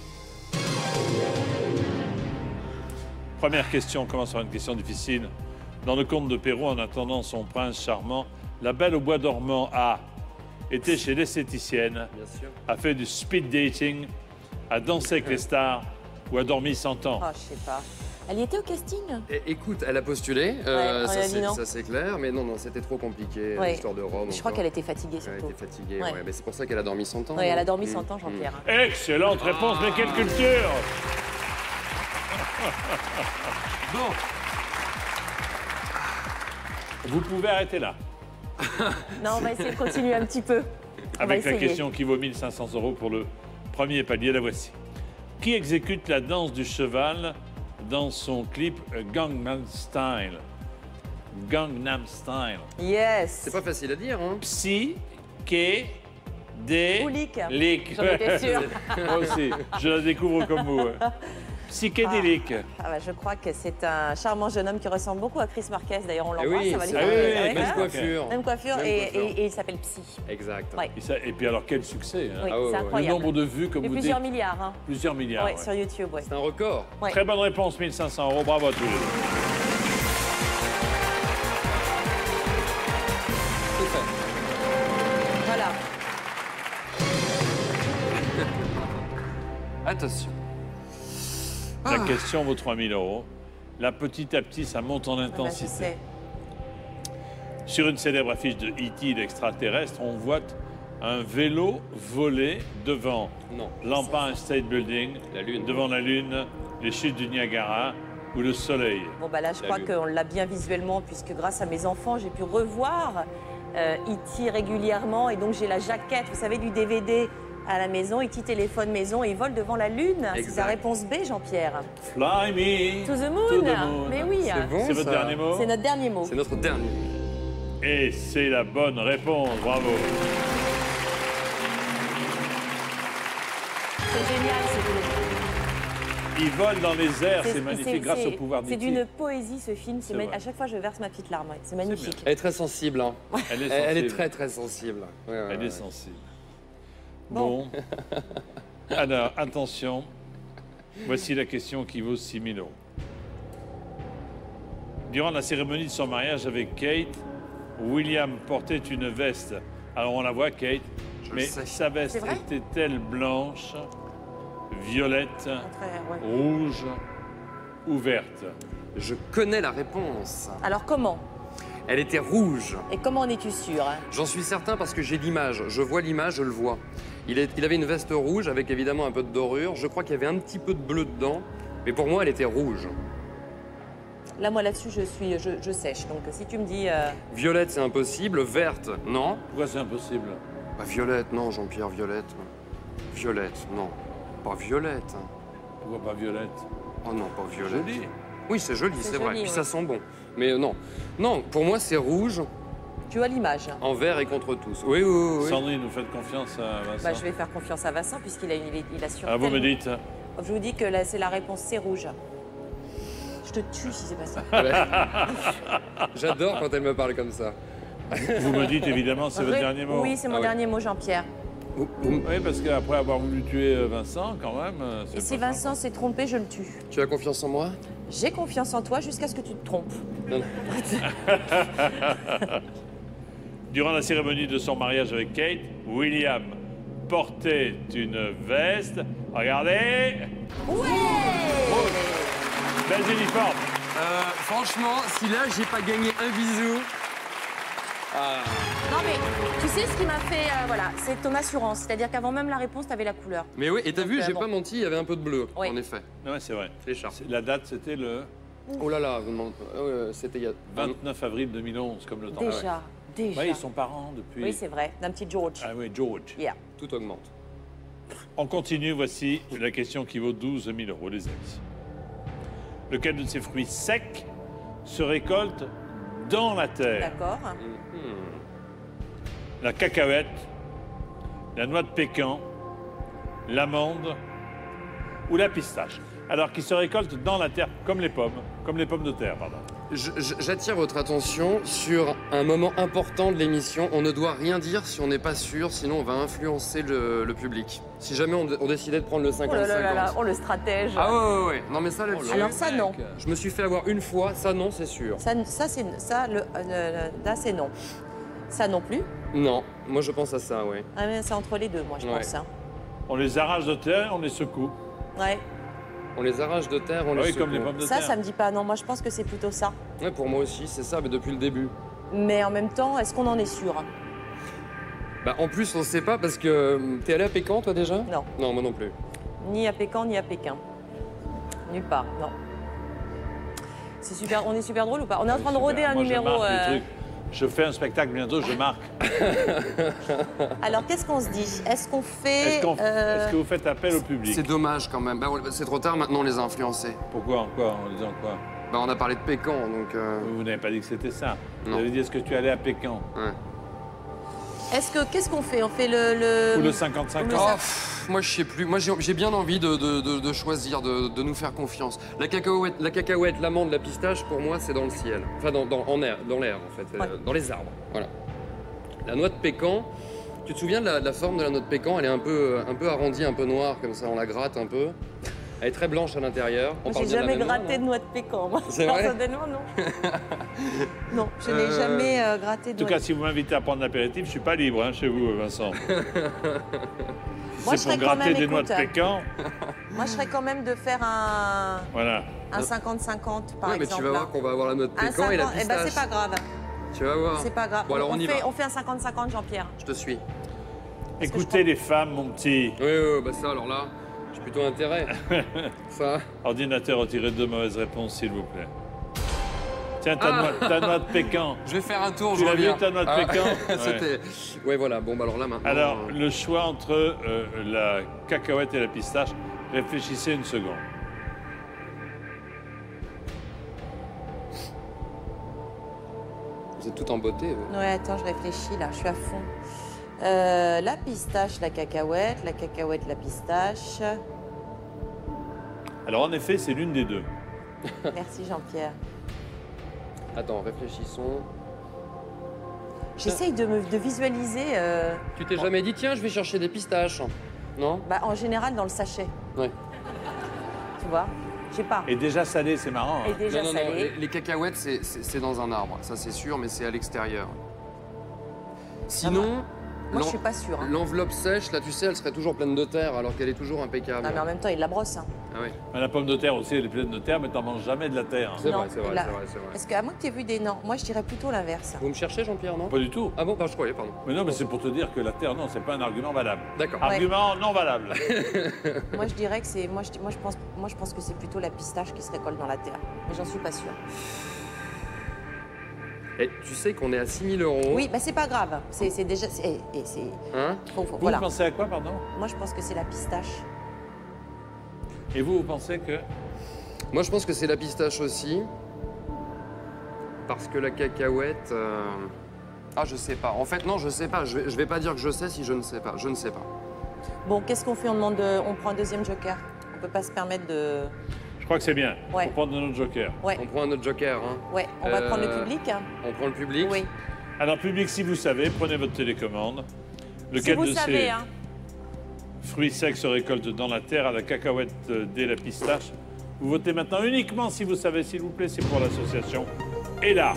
A: Première question, on commence par une question difficile. Dans le conte de Perrault, en attendant son prince charmant, la belle au bois dormant a été chez l'esthéticienne,
K: Bien sûr.
A: a fait du speed dating, a dansé avec les stars ou a dormi 100 ans.
J: Oh, je sais pas. Elle y était au casting?
K: Écoute, elle a postulé,
J: on a dit non.
K: ça c'est clair, mais non, c'était trop compliqué,
J: Ouais.
K: l'histoire de Rome.
J: Je crois
K: encore.
J: qu'elle était fatiguée
K: Elle
J: surtout.
K: était fatiguée,
J: Ouais.
K: ouais, mais c'est pour ça qu'elle a dormi 100 ans.
J: Oui, elle a
K: non
J: dormi
K: Mm.
J: 100 ans, Jean-Pierre.
A: Excellente réponse, mais quelle culture!
K: Bon,
A: Vous pouvez arrêter là,
J: Non, on va essayer de continuer un petit peu. On va
A: avec la
J: essayer.
A: question qui vaut 1500 € pour le premier palier. La voici. Qui exécute la danse du cheval dans son clip Gangnam Style? Gangnam Style.
J: Yes.
K: c'est pas facile à dire, hein.
A: Psychédélique.
J: Lick. J'en étais sûre.
A: Moi aussi, je la découvre comme vous. Psychédélique.
J: Ah bah, je crois que c'est un charmant jeune homme qui ressemble beaucoup à Chris Marquez. D'ailleurs, on
K: Eh
J: l'embrasse,
K: oui,
J: ça va lui
K: c'est-
J: faire
A: oui,
J: plaisir.
A: oui,
J: Ouais,
K: même
J: hein.
K: coiffure.
J: Même coiffure,
K: Même
J: et,
K: coiffure.
J: et il s'appelle Psy.
K: Exact.
J: Ouais.
A: Et puis alors, quel succès, hein.
J: Oui,
K: Ah ouais,
J: c'est
K: ouais.
A: Le
J: incroyable.
A: nombre de vues, comme
J: Et
A: vous dites.
J: plusieurs milliards, hein.
A: Plusieurs milliards.
J: Ouais,
A: ouais.
J: sur YouTube, ouais.
K: C'est un record.
J: Ouais.
A: Très bonne réponse, 1500 €. Bravo à tous les deux.
K: C'est fait.
J: Voilà.
K: Attention.
A: La question vaut 3000 €. Là, petit à petit, ça monte en
J: Ah bah, je
A: intensité.
J: sais.
A: Sur une célèbre affiche de E.T. l'extraterrestre, on voit un vélo volé devant
K: Non.
A: l'Empire State Building,
K: La Lune.
A: devant la Lune, les chutes du Niagara ou le Soleil.
J: Bon, bah là, je
K: La
J: crois
K: Lune.
J: qu'on l'a bien visuellement, puisque grâce à mes enfants, j'ai pu revoir E.T. régulièrement. Et donc, j'ai la jaquette, vous savez, du DVD à la maison. E.T. téléphone maison et il vole devant la Lune. C'est
K: Exact.
J: sa réponse B, Jean-Pierre.
A: Fly me
J: To the moon.
A: moon.
J: Mais oui,
K: C'est bon,
A: C'est votre
K: ça.
A: dernier mot?
J: c'est notre dernier mot.
K: C'est notre dernier.
A: Et c'est la bonne réponse. Bravo.
J: C'est génial,
A: Il vole dans les airs, c'est
J: c'est
A: magnifique, grâce au pouvoir
J: C'est
A: d'E.T.
J: d'une poésie, ce film.
A: C'est
J: À
A: vrai.
J: chaque fois, je verse ma petite larme. Ouais. C'est magnifique.
K: Elle est très sensible, hein.
A: Elle est
K: Elle est
A: sensible.
K: très très sensible. Ouais, ouais,
A: Elle
K: ouais.
A: est sensible. Bon. Alors, attention. Voici la question qui vaut 6000 €. Durant la cérémonie de son mariage avec Kate, William portait une veste. Alors, on la voit, Kate,
K: Je
A: mais
K: le sais.
A: sa veste
J: C'est vrai
A: était-elle blanche, violette,
J: Très, ouais.
A: rouge ou verte?
K: Je connais la réponse.
J: Alors, comment?
K: Elle était rouge.
J: Et comment en es-tu sûr?
K: J'en suis certain parce que j'ai l'image. Je vois l'image, je le vois. Il avait une veste rouge avec évidemment un peu de dorure. Je crois qu'il y avait un petit peu de bleu dedans. Mais pour moi, elle était rouge.
J: Là, moi, là-dessus, je sèche. Donc, si tu me dis...
K: Violette, c'est impossible. Verte, non.
A: Pourquoi c'est impossible?
K: Bah, violette, non, Jean-Pierre, violette. Violette, non. Pas violette.
A: Pourquoi pas violette?
K: Oh non, pas violette.
A: Joli.
K: Oui, c'est joli,
J: C'est
K: c'est vrai.
J: joli,
K: Puis
J: oui.
K: ça sent bon. Mais non. Non, pour moi, c'est rouge,
J: Tu as l'image.
K: envers et contre tous. Oui, oui, oui. oui.
A: Sandrine, vous faites confiance à Vincent?
J: Bah, je vais faire confiance à Vincent, puisqu'il a, il a su...
A: Ah, vous me dites?
J: Je vous dis que là, c'est la réponse, c'est rouge. Je te tue si c'est pas ça.
K: J'adore quand elle me parle comme ça.
A: Vous me dites évidemment, c'est votre dernier mot.
J: Oui, c'est mon dernier mot, Jean-Pierre.
A: Oui, parce qu'après avoir voulu tuer Vincent, quand même...
J: Et si Vincent s'est trompé, je le tue.
K: Tu as confiance en moi?
J: J'ai confiance en toi jusqu'à ce que tu te trompes.
K: Non.
A: Durant la cérémonie de son mariage avec Kate, William portait une veste. Regardez.
J: Ouais.
A: Belles uniformes.
K: Franchement, si là, j'ai pas gagné un bisou...
J: Non mais tu sais ce qui m'a fait, voilà, c'est ton assurance. C'est-à-dire qu'avant même la réponse, t'avais la couleur.
K: Mais oui, et t'as vu, j'ai
J: bon.
K: pas menti, il y avait un peu de bleu,
J: Oui.
K: en effet.
A: Oui, c'est vrai.
K: L'écharpe.
A: La date, c'était le
K: Oh là là, vous demandez... c'était il y a...
A: 29 avril 2011, comme le temps.
J: Déjà, déjà.
A: Oui, ils sont parents depuis...
J: Oui, c'est vrai, d'un petit George.
A: Ah oui, George.
J: Yeah.
K: Tout augmente.
A: On continue, voici la question qui vaut 12 000 €, les amis. Lequel de ces fruits secs se récolte dans la terre?
J: D'accord.
A: La cacahuète, la noix de pécan, l'amande ou la pistache. Alors, qui se récolte dans la terre, comme les pommes de terre, pardon.
K: J'attire votre attention sur un moment important de l'émission. On ne doit rien dire si on n'est pas sûr, sinon on va influencer le public. Si jamais on décidait de prendre le 50-50.
J: Oh là là là, oh le stratège.
K: Ah ouais. Non mais ça là-dessus.
J: Alors ça non.
K: Je me suis fait avoir une fois, ça non, c'est sûr.
J: Ça c'est non. Ça non plus.
K: Non, moi je pense à ça, ouais.
J: Ah mais c'est entre les deux, moi je pense. Hein.
A: On les arrache de terre, on les secoue.
J: Ouais.
K: On les arrache de terre, on les secoue.
A: Comme les pommes de terre.
J: Ça me dit pas. Non, moi je pense que c'est plutôt ça.
K: Ouais, pour moi aussi, c'est ça, mais depuis le début.
J: Mais en même temps, est-ce qu'on en est sûr?
K: Bah en plus, on sait pas parce que t'es allé à Pékin, toi déjà?
J: Non.
K: Non, moi non plus.
J: Ni à Pékin, ni à Pékin. Nulle part, non. C'est super. On est super drôle ou pas? On est en train de rôder un numéro.
A: Je fais un spectacle bientôt, je marque.
J: Alors, qu'est-ce qu'on se dit? Est-ce qu'on fait...
A: Est-ce que vous faites appel au public?
K: C'est dommage quand même. Bah, c'est trop tard, maintenant on les a influencés.
A: Pourquoi? En disant quoi?
K: Bah, on a parlé de Pékin, donc...
A: Vous n'avez pas dit que c'était ça.
K: Non.
A: Vous avez dit, est-ce que tu allais à Pékin?
K: Ouais.
J: Qu'est-ce qu'on fait? On fait le...
A: Ou le 50-50?
K: Moi, je sais plus. Moi, j'ai bien envie de choisir, de nous faire confiance. La cacahuète, l'amande, la pistache, pour moi, c'est dans le ciel. Enfin, dans l'air, en fait.
J: Ouais.
K: Dans les arbres. Voilà. La noix de pécan, tu te souviens de la forme de la noix de pécan? Elle est un peu arrondie, un peu noire, comme ça. On la gratte un peu. Elle est très blanche à l'intérieur.
J: J'ai jamais gratté de noix de pécan, moi.
K: C'est vrai?
J: Personnellement, non. Non, je n'ai jamais gratté de noix.
A: En tout cas, si vous m'invitez à prendre l'apéritif, je suis pas libre chez vous, Vincent.
J: Moi, je
A: C'est
J: serais
A: pour
J: quand
A: gratter
J: même,
A: des noix de pécan.
J: Moi, je serais quand même de faire un...
A: Voilà.
J: Un 50-50, par
K: mais
J: exemple.
K: tu vas voir qu'on va avoir la noix de pécan et la pistache.
J: Eh ben, c'est pas grave.
K: Tu vas voir.
J: C'est pas grave.
K: Bon, alors on y va.
J: On fait un 50-50, Jean-Pierre.
K: Je te suis.
A: Écoutez les femmes, mon petit.
K: Oui, bah ça, alors là, j'ai plutôt intérêt. Ça.
A: Ordinateur, retirez 2 mauvaises réponses, s'il vous plaît. Tiens, ta noix de pécan.
K: Je vais faire un tour,
A: tu l'as vu, ta noix de pécan?
K: C'était... Ouais, voilà. Bon, bah alors là, maintenant...
A: Alors, le choix entre la cacahuète et la pistache, réfléchissez une seconde.
K: Vous êtes tout en beauté.
J: Ouais, attends, je réfléchis, là. Je suis à fond. La pistache, la cacahuète, la pistache.
A: Alors, en effet, c'est l'une des deux.
J: Merci, Jean-Pierre.
K: Attends, réfléchissons.
J: J'essaye de visualiser...
K: Tu t'es jamais dit, tiens, je vais chercher des pistaches, non?
J: Bah, en général, dans le sachet.
K: Ouais.
J: Tu vois? Je sais pas.
A: Et déjà salé, c'est marrant.
J: Et déjà
K: non,
J: salé.
K: Les cacahuètes, c'est dans un arbre, ça c'est sûr, mais c'est à l'extérieur. Sinon...
J: Moi, je suis pas sûre. Hein.
K: L'enveloppe sèche, là, tu sais, elle serait toujours pleine de terre, alors qu'elle est toujours impeccable.
J: Non, mais en même temps, il la brosse. Hein.
K: Ah oui.
A: La pomme de terre aussi, elle est pleine de terre, mais t'en manges jamais de la terre.
K: C'est vrai.
J: Est-ce qu'à moins que tu aies vu des... Non, moi, je dirais plutôt l'inverse.
K: Vous me cherchez, Jean-Pierre, non?
A: Pas du tout.
K: Ah bon? Bah, je croyais, pardon.
A: Mais non, mais c'est pour te dire que la terre, non, c'est pas un argument valable.
K: D'accord.
A: Argument non valable.
J: Moi, je dirais que c'est... Moi, je pense que c'est plutôt la pistache qui se récolte dans la terre. Mais j'en suis pas sûre.
K: Et tu sais qu'on est à 6 000 €.
J: Oui, bah c'est pas grave. C'est déjà...
K: Hein?
A: Vous pensez à quoi, pardon?
J: Moi, je pense que c'est la pistache.
A: Et vous pensez que...
K: Moi, je pense que c'est la pistache aussi. Parce que la cacahuète... Ah, je sais pas. En fait, non, je sais pas. Je vais pas dire que je sais si je ne sais pas. Je ne sais pas.
J: Bon, qu'est-ce qu'on fait? On prend un deuxième joker. On peut pas se permettre de...
A: Je crois que c'est bien.
J: Ouais.
A: On prend un autre joker.
J: Ouais.
K: On prend un autre joker, hein.
J: Ouais, on va prendre le public.
K: On prend le public?
J: Oui.
A: Alors, public, si vous savez, prenez votre télécommande. Lequel
J: vous
A: de
J: savez,
A: ces
J: hein.
A: fruits secs se récolte dans la terre, à la cacahuète, dès la pistache? Vous votez maintenant uniquement si vous savez, s'il vous plaît, c'est pour l'association. Et là,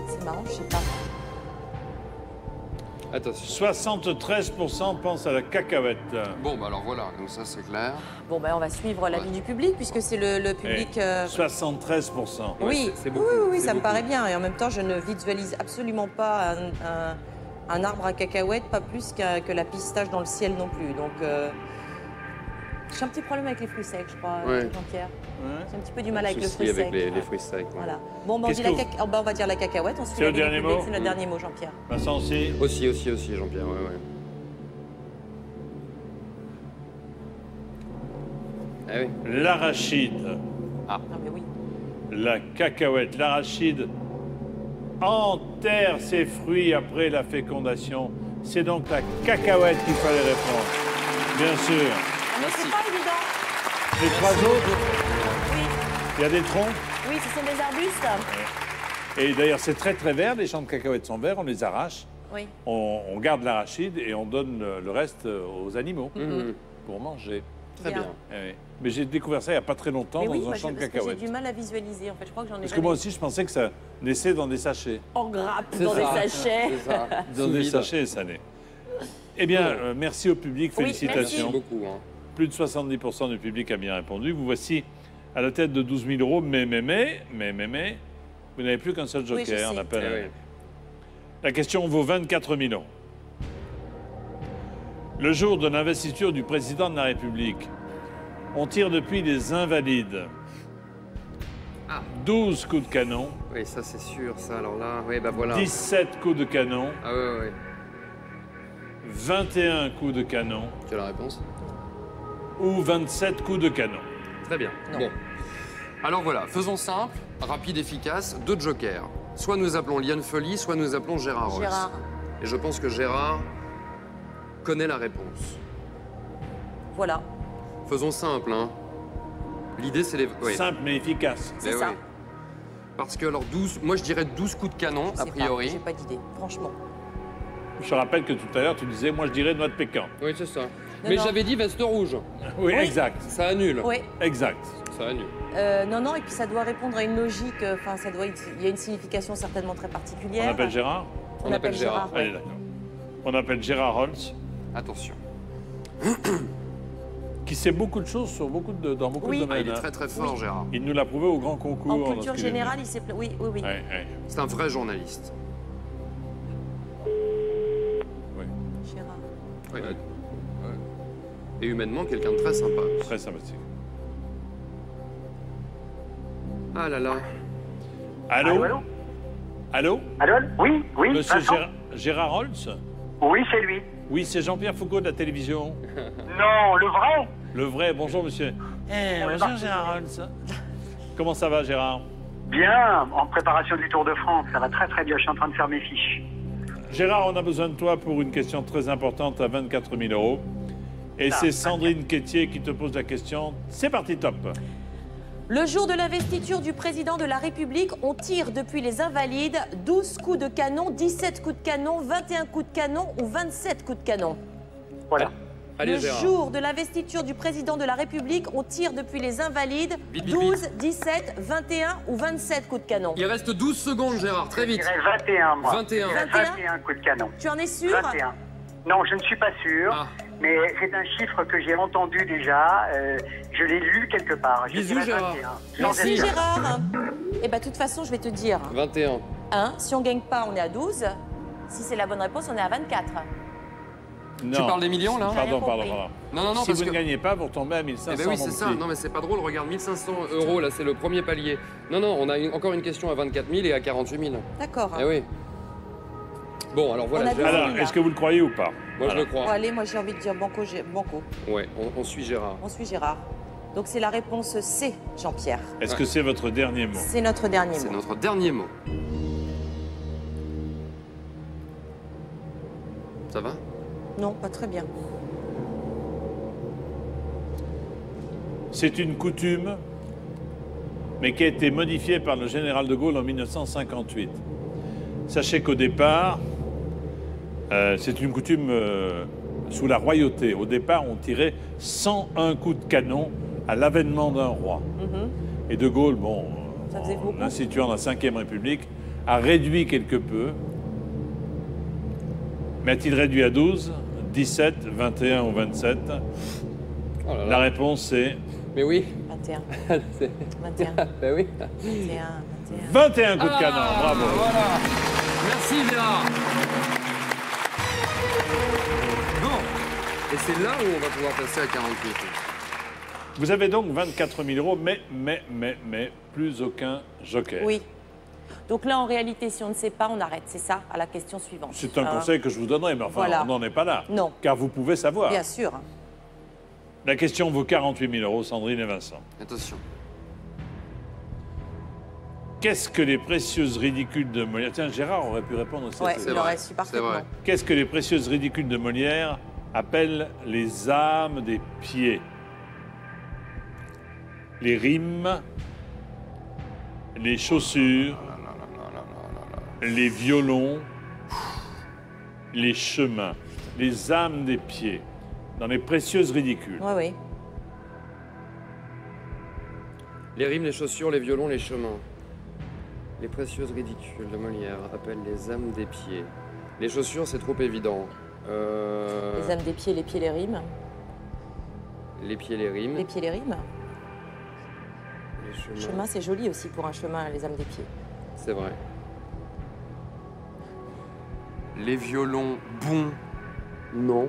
J: C'est marrant, je sais pas.
K: Attention.
A: 73% pensent à la cacahuète.
K: Bon, bah alors voilà, donc ça c'est clair.
J: Bon, ben on va suivre l'avis du public, puisque c'est le public...
A: 73%.
J: Oui,
K: c'est beaucoup.
J: oui,
K: c'est
J: ça me
K: beaucoup.
J: paraît bien. Et en même temps, je ne visualise absolument pas un arbre à cacahuètes, pas plus que la pistache dans le ciel non plus. Donc, j'ai un petit problème avec les fruits secs, je crois,
K: Ouais.
J: Jean-Pierre. J'ai un petit peu du mal avec le
K: Souci
J: fruit
K: avec
J: sec.
K: les fruits secs. ouais.
J: Voilà. Bon, ben, on,
A: Qu'est-ce
J: dit
A: que
J: on va dire la cacahuète, on suit
A: C'est le
J: l'avis du
A: dernier
J: public,
A: mot
J: c'est le dernier mot, Jean-Pierre.
A: Vincent aussi.
K: Aussi, Jean-Pierre, ouais. Ah oui.
A: L'arachide,
J: Ah, mais oui.
A: la cacahuète, l'arachide enterre ses fruits après la fécondation. C'est donc la cacahuète qu'il fallait répondre. Bien sûr.
J: Mais c'est pas évident.
A: Les trois autres,
J: Oui,
A: il y a des troncs.
J: oui, ce sont des arbustes.
A: Et d'ailleurs, c'est très très vert. Les champs de cacahuètes sont verts, on les arrache.
J: Oui.
A: On garde l'arachide et on donne le reste aux animaux pour manger.
K: Très bien.
A: Eh oui. Mais j'ai découvert ça il n'y a pas très longtemps
J: Mais
A: dans
J: oui,
A: un
J: moi,
A: champ de
J: parce que
A: cacahuètes.
J: j'ai du mal à visualiser. En fait, je crois que j'en ai
A: Parce que
J: jamais
A: moi aussi, je pensais que ça naissait dans des sachets.
J: en grappe
K: C'est
J: dans
K: ça.
J: des sachets.
K: C'est ça.
A: Dans
K: Sous
A: des
K: vide.
A: sachets et ça naît. Eh bien, merci au public,
J: Oui,
A: félicitations.
K: Merci beaucoup. Hein.
A: Plus de 70% du public a bien répondu. Vous voici à la tête de 12 000 euros, mais, vous n'avez plus qu'un seul joker.
J: Oui, je sais.
A: On appelle.
K: Eh oui.
A: La question vaut 24 000 euros. Le jour de l'investiture du président de la République, on tire depuis les Invalides 12 coups de canon,
K: Oui, ça c'est sûr, ça. Alors là, oui, bah voilà.
A: 17 coups de canon,
K: Ah ouais.
A: 21 coups de canon
K: Tu as la réponse?
A: ou 27 coups de canon.
K: Très bien.
J: Non.
K: Bon. Alors voilà, faisons simple, rapide, efficace, 2 jokers. Soit nous appelons Liane Folly, soit nous appelons Gérard Rolls.
J: Gérard.
K: Et je pense que Gérard connaît la réponse.
J: Voilà.
K: Faisons simple, hein. L'idée, c'est les... oui.
A: Simple mais efficace.
J: C'est
K: Mais
J: ça.
K: oui. Parce que alors 12, moi je dirais 12 coups de canon,
J: Je
K: a
J: sais
K: priori.
J: pas, j'ai pas d'idée, franchement.
A: Je te rappelle que tout à l'heure, tu disais, moi je dirais noix de pécan.
K: Oui, c'est ça. Mais
J: non.
K: j'avais dit veste rouge.
A: Oui, exact.
K: Ça annule.
J: Oui.
A: Exact.
K: Ça annule.
J: Non, et puis ça doit répondre à une logique, enfin, il y a une signification certainement très particulière.
A: On appelle Gérard.
K: On appelle Gérard.
J: ouais.
A: Allez, d'accord. On appelle Gérard Rolls,
K: Attention.
A: qui sait beaucoup de choses sur dans beaucoup
J: Oui.
A: de
K: Ah,
A: domaines.
K: il est
A: hein.
K: très très fort, Gérard.
A: Il nous l'a prouvé au grand concours.
J: En
A: lorsqu'il
J: culture
A: est venu.
J: générale, il s'est... Oui.
A: Ouais, ouais.
K: C'est un vrai journaliste.
J: Gérard.
K: Ouais. Et humainement, quelqu'un de très sympa.
A: Très sympathique.
K: Ah là là.
A: Allô?
G: Allô?
A: Allô?
G: Allô? Oui,
A: Monsieur
G: Vincent?
A: Gérard Rolls?
G: Oui, c'est lui.
A: Oui, c'est Jean-Pierre Foucault de la télévision.
G: Non, le vrai?
A: Le vrai, bonjour monsieur. Bonjour Gérard Rolls. Comment ça va Gérard?
G: Bien, en préparation du Tour de France. Ça va très très bien, je suis en train de faire mes fiches.
A: Gérard, on a besoin de toi pour une question très importante à 24 000 euros. Et c'est Sandrine Quétier qui te pose la question. C'est parti, top.
J: Le jour de l'investiture du président de la République, on tire depuis les Invalides 12 coups de canon, 17 coups de canon, 21 coups de canon ou 27 coups de canon.
G: Voilà.
K: Allez,
J: Le
K: Gérard.
J: jour de l'investiture du président de la République, on tire depuis les Invalides
K: Vite, vite,
J: 12, 17, 21 ou 27 coups de canon.
K: Il reste 12 secondes, Gérard, très
G: Je
K: vite.
G: dirais 21, moi.
K: 21.
G: 21 coups de canon.
J: Tu en es sûr?
G: 21. Non, je ne suis pas sûr,
K: Ah.
G: mais c'est un chiffre que j'ai entendu déjà. Je l'ai lu quelque part. Je
K: Bisous,
G: dirais
K: Gérard.
G: 21.
J: Merci
G: Sans être-
J: Gérard. Eh bien, de toute façon, je vais te dire.
K: 21.
J: Si on gagne pas, on est à 12. Si c'est la bonne réponse, on est à 24.
A: Non.
K: Tu parles des millions, là?
A: Pardon,
J: J'ai rien
A: pardon,
J: compris.
A: pardon.
K: Non,
A: Si
K: parce
A: vous
K: que...
A: ne gagnez pas, vous retombez à 1500.
K: Eh ben oui, c'est
A: mon
K: ça.
A: petit.
K: Non, mais c'est pas drôle. Regarde, 1500 euros, là, c'est le premier palier. Non, on a encore une question à 24 000 et à 48 000.
J: D'accord.
K: Eh oui. Bon, alors voilà,
J: On a
K: Gérard.
A: Alors, est-ce que vous le croyez ou pas?
K: Moi, je le
J: Bon,
K: crois.
J: allez, moi j'ai envie de dire banco.
K: Ouais, on suit Gérard.
J: On suit Gérard. Donc c'est la réponse C, Jean-Pierre.
A: Est-ce que c'est votre dernier mot?
J: C'est notre dernier
K: C'est
J: mot.
K: notre dernier mot. Ça va?
J: Non, pas très bien.
A: C'est une coutume, mais qui a été modifiée par le général de Gaulle en 1958. Sachez qu'au départ, c'est une coutume sous la royauté. Au départ, on tirait 101 coups de canon à l'avènement d'un roi. Et de Gaulle, bon, en instituant la Ve République, a réduit quelque peu. Mais a-t-il réduit à 12, 17, 21 ou 27
K: Oh là là.
A: La réponse est...
K: Mais oui.
J: 21.
K: C'est-
J: 21.
K: Ben oui.
J: 21.
A: 21 coups de canon, bravo.
K: Voilà. Merci Vera. Bon. Et c'est là où on va pouvoir passer à 48.
A: Vous avez donc 24 000 euros, mais, plus aucun joker.
J: Oui. Donc là, en réalité, si on ne sait pas, on arrête. C'est ça, à la question suivante.
A: C'est un conseil que je vous donnerai, mais enfin,
J: Voilà.
A: on n'en est pas là.
J: Non.
A: Car vous pouvez savoir.
J: Bien sûr.
A: La question vaut 48 000 euros, Sandrine et Vincent.
K: Attention.
A: Qu'est-ce que les précieuses ridicules de Molière... Tiens, Gérard aurait pu répondre aussi. à
J: Ouais,
A: cette
J: il
A: question.
J: aurait su parfaitement.
A: Qu'est-ce que les précieuses ridicules de Molière appellent les âmes des pieds? Les rimes, les chaussures, les violons, les chemins, les âmes des pieds, dans les précieuses ridicules.
J: Oui, oui.
K: Les rimes, les chaussures, les violons, les chemins. Les précieuses ridicules de Molière appellent les âmes des pieds. Les chaussures, c'est trop évident.
J: Les âmes des pieds, les pieds, les rimes.
K: Les pieds, les rimes.
J: Les pieds, les rimes.
K: Les chemins.
J: Chemin, c'est joli aussi pour un chemin, les âmes des pieds.
K: C'est vrai. Les violons, bon. Non.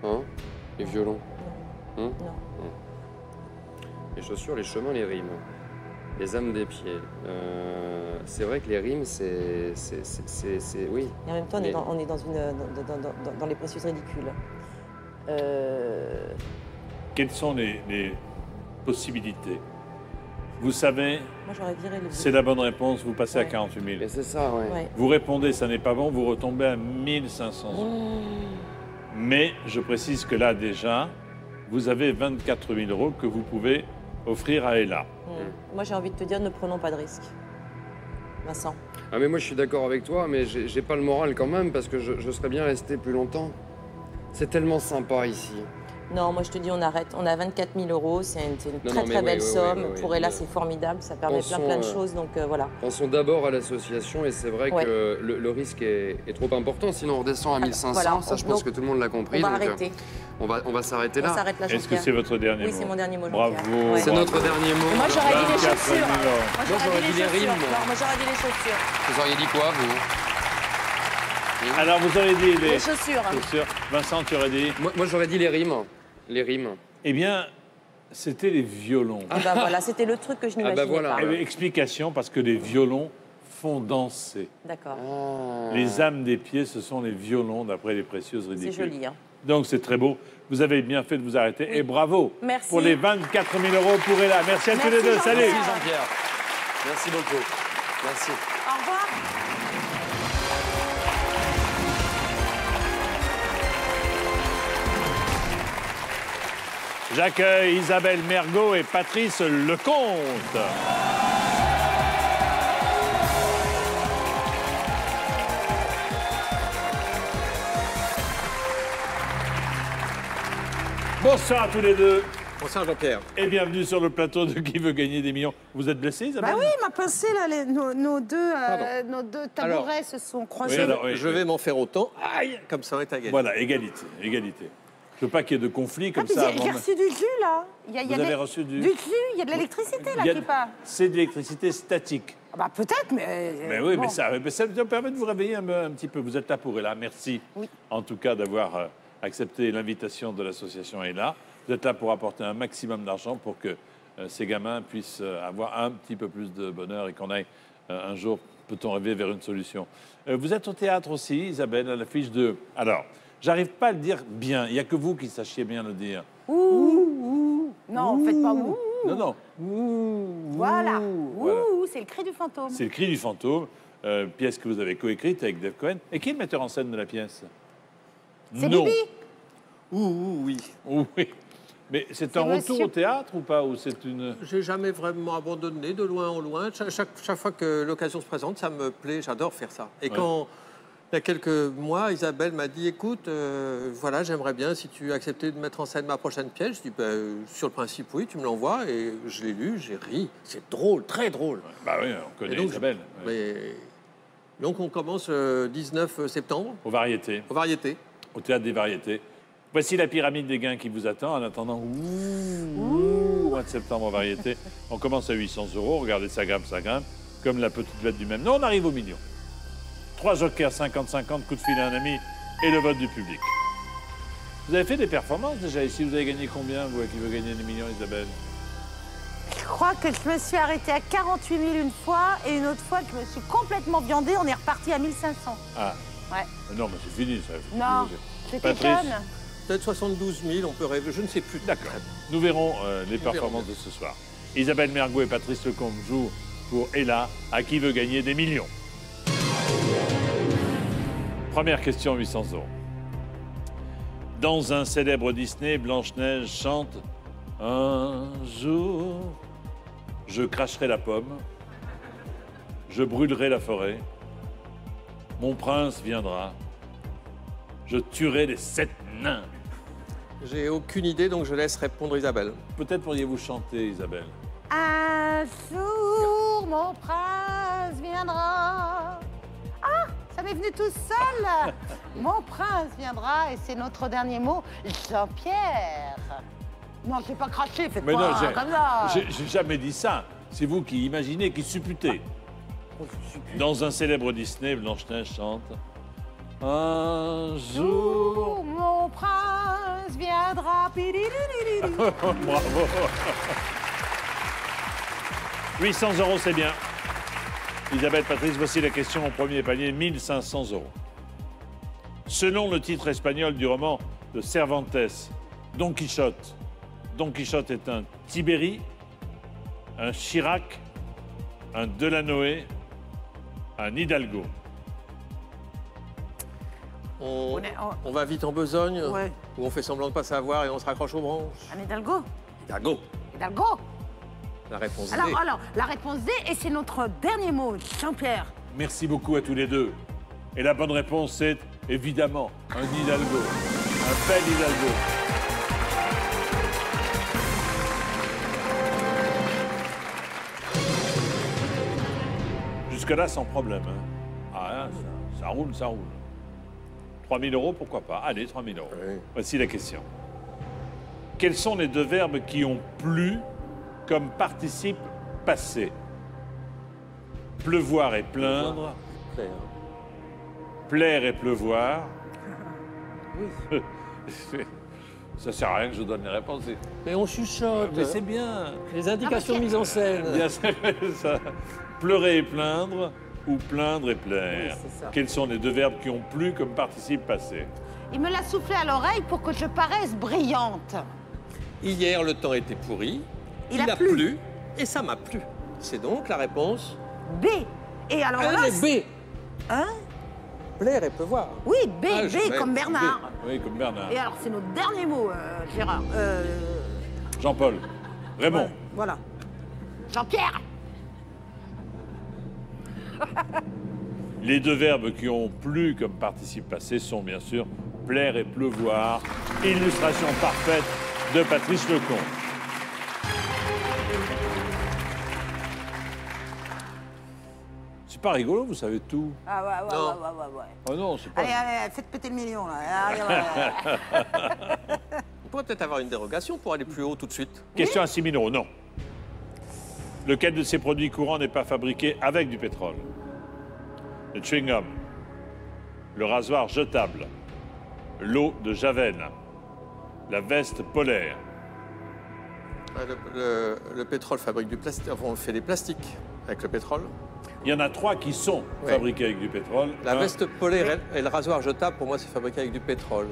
K: Hein? Les violons. Hein?
J: Non.
K: Les chaussures, les chemins, les rimes. Les âmes des pieds. C'est vrai que les rimes, c'est oui.
J: Et en même temps, on est dans les précieuses ridicules.
A: Quelles sont les possibilités? Vous savez,
J: Moi, j'aurais viré le
A: c'est la bonne réponse, vous passez à 48 000.
K: Et c'est ça, ouais.
J: Ouais.
A: Vous répondez, ça n'est pas bon, vous retombez à 1 500 euros. Mais je précise que là, déjà, vous avez 24 000 euros que vous pouvez offrir à Ella.
J: Moi, j'ai envie de te dire, ne prenons pas de risques. Vincent.
K: Ah mais moi je suis d'accord avec toi, mais j'ai pas le moral quand même parce que je serais bien resté plus longtemps. C'est tellement sympa ici.
J: Non, moi je te dis, on arrête. On a 24 000 euros, c'est une très belle somme. Pour Ella, c'est formidable, ça permet plein de choses, donc voilà.
K: Pensons d'abord à l'association et c'est vrai que le risque est trop important, sinon on redescend à 1 500,
J: Voilà,
K: ça je pense que tout le monde l'a compris.
J: On va
K: donc,
J: arrêter.
K: On va s'arrêter là.
J: On s'arrête là,
A: Est-ce que c'est votre dernier mot?
J: Oui, c'est mon dernier mot.
A: Bravo.
J: Jean-Pierre.
K: C'est notre dernier mot.
J: Et moi j'aurais dit les
A: 24 000
J: chaussures.
A: euros.
K: Moi, j'aurais dit les rimes.
J: Non, moi j'aurais dit les chaussures.
K: Vous auriez dit quoi, vous?
A: Alors, vous aurez dit
J: Les chaussures.
A: Vincent, tu aurais dit?
K: Moi j'aurais dit les rimes. Les rimes.
A: Eh bien, c'était les violons.
J: Et ben voilà, c'était le truc que je n'imaginais pas.
A: Eh bien, explication, parce que les violons font danser.
J: D'accord.
A: Les âmes des pieds, ce sont les violons, d'après les précieuses ridicules.
J: C'est joli, hein.
A: Donc, c'est très beau. Vous avez bien fait de vous arrêter. Et bravo
J: Merci.
A: pour les 24 000 euros pour Ella. Merci à tous les deux. Salut.
K: Merci Jean-Pierre. Merci beaucoup. Merci.
J: Au revoir.
A: J'accueille Isabelle Mergot et Patrice Lecomte. Bonsoir à tous les deux.
L: Bonsoir Jean-Pierre.
A: Et bienvenue sur le plateau de Qui veut gagner des millions. Vous êtes blessé, Isabelle?
M: Bah oui, il m'a pincé là, nos deux tabourets se sont croisés.
A: Oui, alors, oui,
L: Je vais m'en faire autant. Aïe, comme ça on est à gagner.
A: Voilà, égalité, égalité. Je veux pas qu'il y ait de conflit comme
M: puis
A: ça.
M: j'ai reçu du jus là.
A: Vous avez reçu du
M: jus, il y a de l'électricité là
A: Il y a-
M: qui part.
A: C'est de l'électricité statique.
M: Ah bah peut-être, mais.
A: Mais oui,
M: bon.
A: mais ça me permet de vous réveiller un petit peu. Vous êtes là pour Ella. Merci.
M: Oui.
A: En tout cas, d'avoir accepté l'invitation de l'association Ella. Vous êtes là pour apporter un maximum d'argent pour que ces gamins puissent avoir un petit peu plus de bonheur et qu'on aille un jour, peut-on rêver, vers une solution. Vous êtes au théâtre aussi, Isabelle, à l'affiche de... Alors, j'arrive pas à le dire bien. Il n'y a que vous qui sachiez bien le dire.
M: Ouh. Non, faites pas ouh.
A: Non, non.
M: Voilà.
A: Voilà.
M: Ouh, c'est le cri du fantôme.
A: C'est le cri du fantôme, pièce que vous avez coécrite avec Dave Cohen. Et qui est le metteur en scène de la pièce?
M: C'est
A: Non.
M: Bibi.
L: Oui.
A: Oui. Mais c'est un retour au théâtre ou pas, ou c'est une...
L: J'ai jamais vraiment abandonné, de loin en loin. Chaque fois que l'occasion se présente, ça me plaît, j'adore faire ça. Et quand, il y a quelques mois, Isabelle m'a dit, écoute, voilà, j'aimerais bien, si tu acceptais de mettre en scène ma prochaine pièce, je dis, sur le principe, oui, tu me l'envoies. Et je l'ai lu, j'ai ri. C'est drôle, très drôle.
A: Bah oui, on connaît Isabelle.
L: Donc on commence le 19 septembre.
A: Aux Variétés.
L: Aux Variétés.
A: Au Théâtre des Variétés. Voici la pyramide des gains qui vous attend en attendant. Au mois de septembre aux Variétés. On commence à 800 €. Regardez, ça grimpe, comme la petite bête du même. Non, on arrive au million. 3 jokers, 50-50, coup de fil à un ami et le vote du public. Vous avez fait des performances déjà ici. Vous avez gagné combien, vous, qui veut gagner des millions, Isabelle?
M: Je crois que je me suis arrêtée à 48 000 une fois et une autre fois que je me suis complètement viandée. On est reparti à 1500.
A: Ah.
M: Ouais.
A: Non, mais c'est fini, ça.
M: Non, j'étais jeune.
L: Peut-être 72 000, on peut rêver, je ne sais plus.
A: D'accord. Nous verrons les performances de ce soir. Isabelle Mergo et Patrice Lecomte jouent pour Ella, à qui veut gagner des millions. Première question, 800 €. Dans un célèbre Disney, Blanche-Neige chante « Un jour, je cracherai la pomme, je brûlerai la forêt, mon prince viendra, je tuerai les 7 nains. »
L: J'ai aucune idée, donc je laisse répondre Isabelle.
A: Peut-être pourriez-vous chanter, Isabelle.
M: Un jour, mon prince viendra. Ah, ça m'est venu tout seul. Mon prince viendra, et c'est notre dernier mot, Jean-Pierre. Non, je n'ai pas craché, faites pas comme ça.
A: J'ai jamais dit ça. C'est vous qui imaginez, qui supputez. Dans un célèbre Disney, Blanche-Neige chante « Un jour... »
M: Mon prince viendra.
A: Bravo. 800 €, c'est bien. Isabelle, Patrice, voici la question au premier palier, 1500 €. Selon le titre espagnol du roman de Cervantes, Don Quichotte est un Tibéri, un Chirac, un Delanoë, un Hidalgo.
L: On va vite en besogne, où on fait semblant de ne pas savoir et on se raccroche aux branches.
M: Un Hidalgo.
L: Hidalgo.
M: Hidalgo.
L: La réponse D.
M: Alors, la réponse D, et c'est notre dernier mot, Jean-Pierre.
A: Merci beaucoup à tous les deux. Et la bonne réponse, c'est évidemment un Hidalgo. Un bel Hidalgo. Jusque-là, sans problème. Hein. Ah, ça roule, ça roule. 3 000 €, pourquoi pas? Allez, 3 000 €. Oui. Voici la question. Quels sont les deux verbes qui ont plu comme participe passé? Pleuvoir et plaindre.
L: Plaire.
A: Plaire et pleuvoir. Oui. Ça sert à rien que je donne les réponses.
L: Mais on chuchote.
A: Mais c'est bien.
L: Les indications mises en scène.
A: Bien, ça. Pleurer et plaindre ou plaindre et plaire.
M: Oui,
A: quels sont les deux verbes qui ont plu comme participe passé?
M: Il me l'a soufflé à l'oreille pour que je paraisse brillante.
L: Hier, le temps était pourri. Il a plu. Et ça m'a plu. C'est donc la réponse
M: B. Et alors là,
L: B.
M: Hein?
L: Plaire et pleuvoir.
M: Oui, B, B comme Bernard.
A: B. Oui, comme Bernard.
M: Et alors, c'est notre dernier mot, Gérard.
A: Jean-Paul. Raymond.
M: Voilà. Jean-Pierre.
A: Les deux verbes qui ont plu comme participe passé sont bien sûr plaire et pleuvoir. Illustration parfaite de Patrice Lecomte. C'est pas rigolo, vous savez tout.
M: Ah ouais.
A: Oh non, c'est pas...
M: Allez, faites péter le million, là.
L: On pourrait peut-être avoir une dérogation pour aller plus haut tout de suite.
A: Question à 6 000 €, non. Lequel de ces produits courants n'est pas fabriqué avec du pétrole? Le chewing-gum, le rasoir jetable, l'eau de Javel, la veste polaire.
L: Le pétrole fabrique du plastique. Enfin, on fait des plastiques avec le pétrole.
A: Il y en a 3 qui sont fabriqués avec du pétrole.
L: La veste polaire et le rasoir jetable, pour moi, c'est fabriqué avec du pétrole.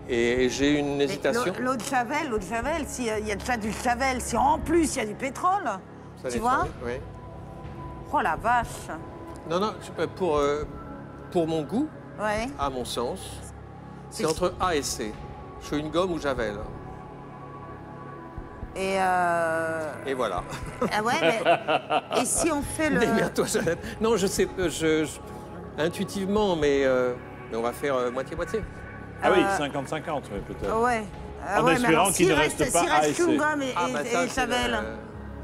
L: Et j'ai une hésitation.
M: L'eau de Javel, s'il y a déjà du Javel, si en plus il y a du pétrole,
L: ça
M: tu vois?
L: Oui.
M: Oh la vache!
L: Non, pour mon goût, à mon sens, c'est entre A et C. Chewing-gum ou Javel. Et voilà.
M: Ah ouais, mais... Et si on fait le...
L: Démerde-toi, Jeannette. Non, je sais, intuitivement, mais on va faire moitié-moitié.
A: Ah oui, 50-50, oui, peut-être.
M: Ouais.
A: En espérant qu'il ne reste pas A et C.
M: chewing-gum et Javel.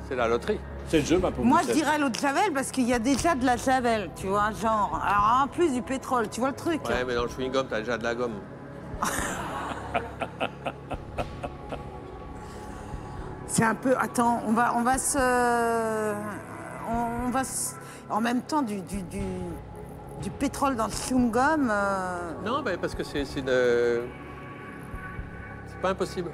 L: C'est la loterie.
A: C'est le jeu, ma pauvre.
M: Moi, je dirais l'eau de Javel parce qu'il y a déjà de la Javel, tu vois, genre. Alors, en plus du pétrole, tu vois le truc.
L: Ouais, mais dans le chewing-gum, t'as déjà de la gomme.
M: C'est un peu... Attends, on va se... En même temps, du pétrole dans le chewing-gum...
L: Non, bah, parce que c'est pas impossible.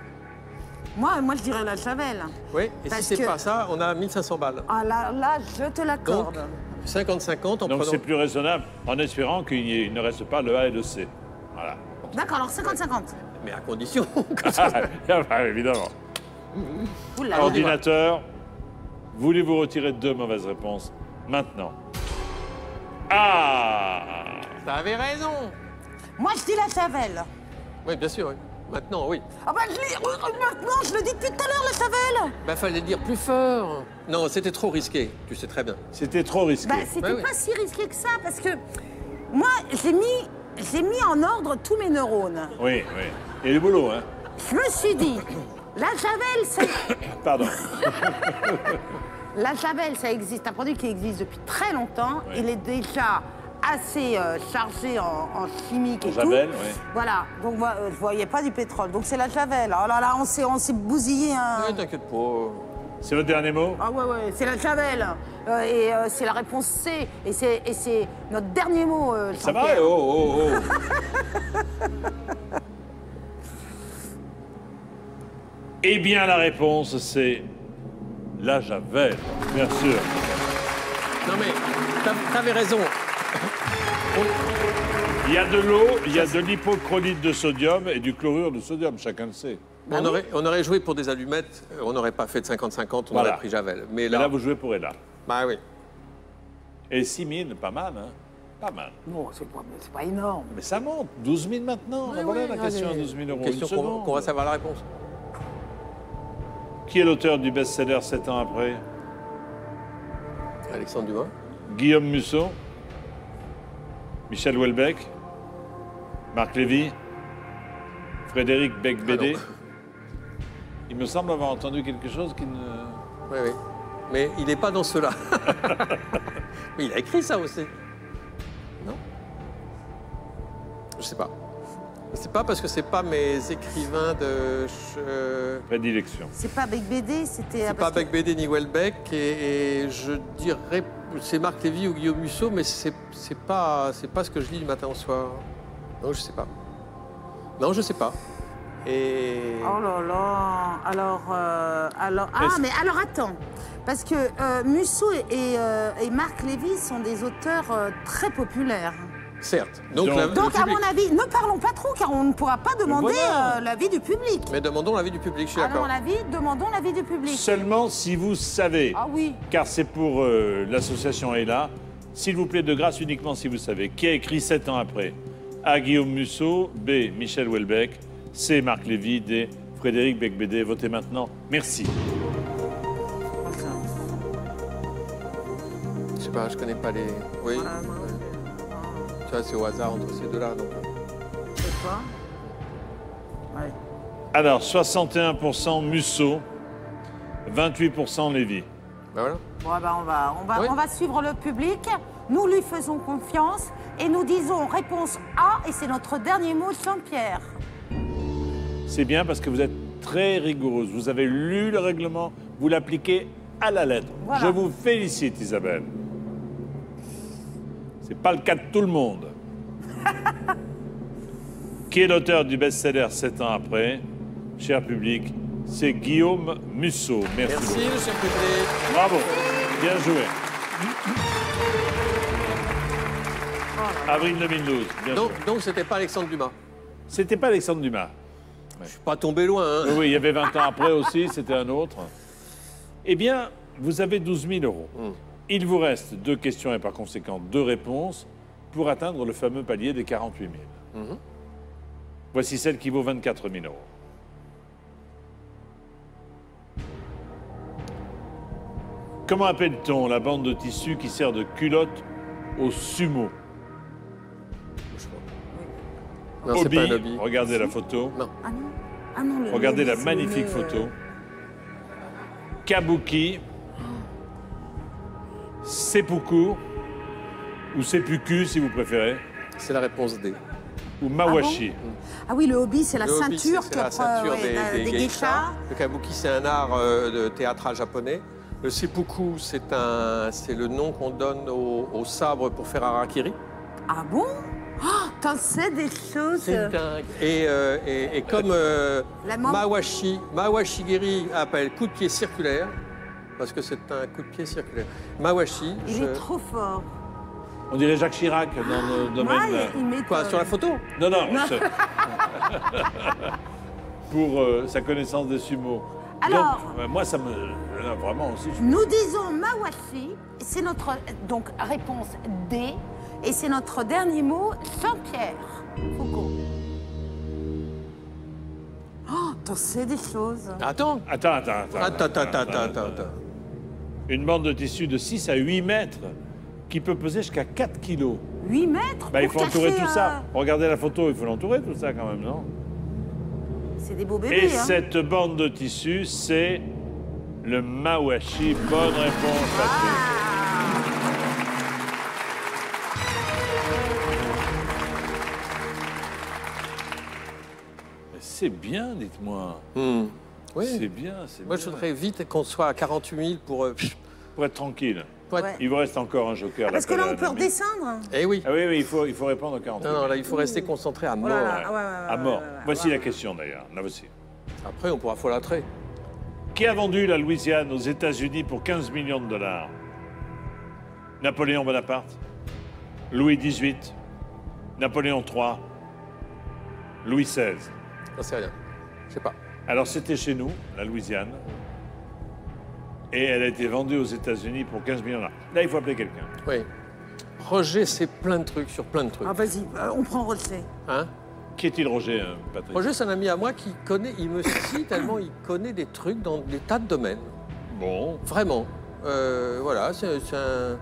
M: Moi, je dirais la Javel.
L: Oui, et
M: parce
L: si c'est pas ça, on a 1500 balles.
M: Ah là, je te l'accorde.
L: Donc, 50-50 en prenant...
A: Donc c'est plus raisonnable, en espérant qu'il ne reste pas le A et le C. Voilà.
M: D'accord, alors 50-50.
L: Mais à condition
A: Évidemment.
M: Oula.
A: Ordinateur, voulez-vous retirer 2 mauvaises réponses maintenant? Ah!
L: T'avais raison.
M: Moi, je dis la Javel.
L: Oui, bien sûr, oui. Maintenant, oui.
M: Ah bah, maintenant, je le dis depuis tout à l'heure, la Javel.
L: Bah, fallait le dire plus fort. Non, c'était trop risqué, tu sais très bien.
A: C'était trop risqué.
M: Bah, c'était pas si risqué que ça, parce que moi, j'ai mis en ordre tous mes neurones.
A: Oui, oui. Et le boulot, hein?
M: Je me suis dit, la Javel, c'est...
A: Pardon.
M: La Javel, ça existe, un produit qui existe depuis très longtemps.
A: Oui.
M: Il est déjà assez chargé en chimique et
A: Javel,
M: tout.
A: oui.
M: Voilà, donc moi, je voyais pas du pétrole. Donc c'est la Javel. Oh là là, on s'est bousillé un...
L: Oui, t'inquiète pas.
A: C'est votre dernier mot?
M: Ah ouais, c'est la Javel. C'est la réponse C. Et c'est notre dernier mot,
A: Ça va?
M: Jean-Pierre.
A: Oh. Eh bien, la réponse, c'est la Javel, bien sûr.
L: Non mais, t'avais raison.
A: Il y a de l'eau, il y a de l'hypochrolite de sodium et du chlorure de sodium, chacun le sait.
L: On aurait joué pour des allumettes, on n'aurait pas fait de 50-50, on
A: Voilà.
L: aurait pris Javel. Mais
A: Là,
L: là,
A: vous jouez pour Ella.
L: bah oui.
A: Et 6 000, pas mal, hein? Pas mal.
M: Non, c'est pas énorme.
A: Mais ça monte, 12 000 maintenant.
L: Oui,
A: Voilà
L: oui,
A: la question à
L: allez.
A: 12 000 euros.
L: Question
A: Une seconde.
L: qu'on va savoir la réponse.
A: Qui est l'auteur du best-seller 7 ans après?
L: Alexandre Dumas.
A: Guillaume Musso, Michel Houellebecq, Marc Lévy, Frédéric Becbédé. Il me semble avoir entendu quelque chose qui ne...
L: Oui, oui. Mais il n'est pas dans ceux-là. Mais il a écrit ça aussi. Non? Je sais pas. Je sais pas parce que c'est pas mes écrivains de...
A: Prédilection.
M: C'est pas Becbédé, c'était...
L: C'est pas Becbédé ni Houellebecq et je dirais c'est Marc Lévy ou Guillaume Musso, mais c'est pas ce que je lis du matin au soir. Non, je sais pas. Non, je sais pas. Et...
M: Oh là là. Mais alors attends, parce que Musso et Marc Lévy sont des auteurs très populaires.
L: Certes.
M: Donc
L: le
M: à
L: public.
M: mon avis, ne parlons pas trop, car on ne pourra pas demander l'avis du public.
L: Mais demandons l'avis du public, je suis d'accord.
M: Demandons l'avis du public.
A: Seulement si vous savez,
M: Ah oui.
A: car c'est pour l'association Ella, s'il vous plaît, de grâce uniquement si vous savez, qui a écrit 7 ans après? A. Guillaume Musso, B. Michel Houellebecq, C. Marc Lévy, D. Frédéric Becbédé. Votez maintenant. Merci.
L: Je sais pas, je connais pas les... Oui. Tu vois, c'est au hasard entre ces deux-là, donc...
M: Je sais pas. Ouais.
A: Alors, 61% Musso, 28% Lévy.
L: Ben voilà.
M: Bon, on va suivre le public. Nous lui faisons confiance et nous disons réponse A et c'est notre dernier mot, Jean-Pierre.
A: C'est bien parce que vous êtes très rigoureuse. Vous avez lu le règlement, vous l'appliquez à la lettre.
M: Voilà.
A: Je vous félicite, Isabelle. C'est pas le cas de tout le monde. Qui est l'auteur du best-seller 7 ans après? Cher public, c'est Guillaume Musso. Merci
L: Merci,
A: beaucoup.
L: cher public.
A: Bravo. Bien joué. Avril 2012. Bien joué.
L: Donc c'était pas Alexandre Dumas.
A: C'était pas Alexandre Dumas.
L: Je suis pas tombé loin, hein.
A: Oui, il y avait 20 ans après aussi, c'était un autre. Eh bien, vous avez 12 000 euros. Il vous reste 2 questions et par conséquent 2 réponses pour atteindre le fameux palier des 48 000. Voici celle qui vaut 24 000 euros. Comment appelle-t-on la bande de tissu qui sert de culotte au sumo?
L: Non, c'est
A: Hobby,
L: pas un hobby.
A: regardez la photo.
L: Non.
M: Ah non, ah non
A: Regardez la
M: c'est
A: magnifique
M: le-
A: photo. Kabuki, seppuku, ou seppuku si vous préférez.
L: C'est la réponse D.
A: Ou mawashi.
M: Ah oui, le hobby, c'est la
L: Le hobby,
M: ceinture,
L: c'est la ceinture
M: ouais,
L: des
M: geishas.
L: geishas. Le kabuki, c'est un art de théâtral japonais. Le seppuku, c'est le nom qu'on donne au sabre pour faire harakiri.
M: Ah bon? Oh, t'en sais des choses.
L: C'est dingue. Et comme
M: La main-
L: Mawashigiri appelle coup de pied circulaire, parce que c'est un coup de pied circulaire. Mawashi.
M: Il est trop fort.
A: On dirait Jacques Chirac dans le domaine.
M: il m'étonne.
L: Quoi, sur la photo?
A: Non, non.
M: Non.
A: Pour sa connaissance des sumo.
M: Alors-
A: Donc, moi, ça me. Là, vraiment aussi.
M: Nous disons Mawashi, c'est notre donc réponse D, et c'est notre dernier mot, Jean-Pierre Foucault. Oh, t'en sais des choses.
L: Attends.
A: Attends. Une bande de tissu de 6 à 8 mètres qui peut peser jusqu'à 4 kilos.
M: 8 mètres
A: Bah, il
M: pour
A: faut entourer
M: cacher,
A: tout ça. Regardez la photo, il faut l'entourer tout ça quand même, non?
M: C'est des beaux bébés,
A: Et
M: hein.
A: cette bande de tissu, c'est le mawashi. Bonne réponse, Patrick. Mais c'est bien, dites-moi.
L: Oui.
A: C'est bien, c'est
L: Moi,
A: bien.
L: je voudrais vite qu'on soit à 48 000 pour...
A: Pour être tranquille.
L: Pour être-
M: Ouais.
A: Il vous reste encore un joker.
M: Ah, parce que là,
A: l'appel
M: on peut
A: à la nuit.
M: redescendre.
L: Eh oui.
A: Ah oui, il faut répondre aux 40.
L: Non, là, il faut rester concentré à
M: Oh
L: mort.
M: là là, ouais, ouais,
A: À
M: ouais,
A: mort.
M: ouais, ouais,
A: Voici
M: ouais.
A: la question d'ailleurs. La voici.
L: Après, on pourra folâtrer.
A: Qui a vendu la Louisiane aux États-Unis pour 15 millions de dollars? Napoléon Bonaparte, Louis XVIII, Napoléon III, Louis XVI.
L: J'en sais rien. Je sais pas.
A: Alors c'était chez nous, la Louisiane, et elle a été vendue aux États-Unis pour 15 millions de dollars. Là, il faut appeler quelqu'un.
L: Oui. Roger, c'est plein de trucs sur plein de trucs.
M: Ah, vas-y, on prend Roger.
L: Hein?
A: Qui est-il, Roger, Patrick?
L: Roger, c'est un ami à moi qui connaît, il me cite tellement il connaît des trucs dans des tas de domaines.
A: Bon.
L: Vraiment. Voilà, c'est un...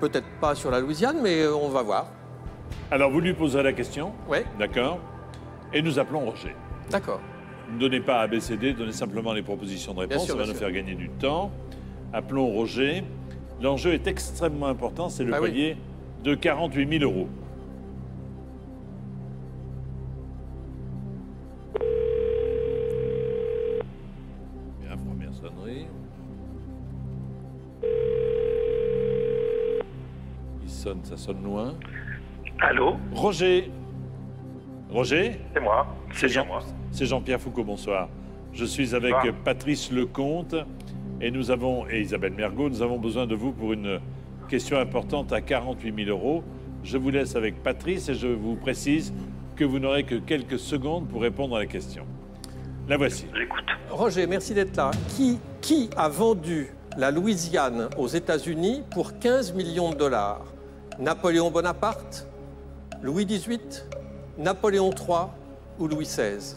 L: Peut-être pas sur la Louisiane, mais on va voir.
A: Alors, vous lui poserez la question.
L: Oui.
A: D'accord. Et nous appelons Roger.
L: D'accord.
A: Ne donnez pas ABCD, donnez simplement les propositions de réponse.
L: sûr,
A: Ça va
L: bien
A: nous
L: sûr.
A: faire gagner du temps. Appelons Roger. L'enjeu est extrêmement important, c'est le
L: Ah oui.
A: palier de 48 000 euros. Bien, première sonnerie. Il sonne, ça sonne loin.
N: Allô?
A: Roger. Roger?
N: C'est moi.
A: C'est
N: bien moi.
A: C'est Jean-Pierre Foucault, bonsoir. Je suis avec
N: Bonsoir.
A: Patrice Lecomte et Isabelle Mergot. Nous avons besoin de vous pour une question importante à 48 000 euros. Je vous laisse avec Patrice et je vous précise que vous n'aurez que quelques secondes pour répondre à la question. La voici.
N: J'écoute.
L: Roger, merci d'être là. Qui a vendu la Louisiane aux États-Unis pour 15 millions de dollars? Napoléon Bonaparte, Louis XVIII, Napoléon III ou Louis XVI?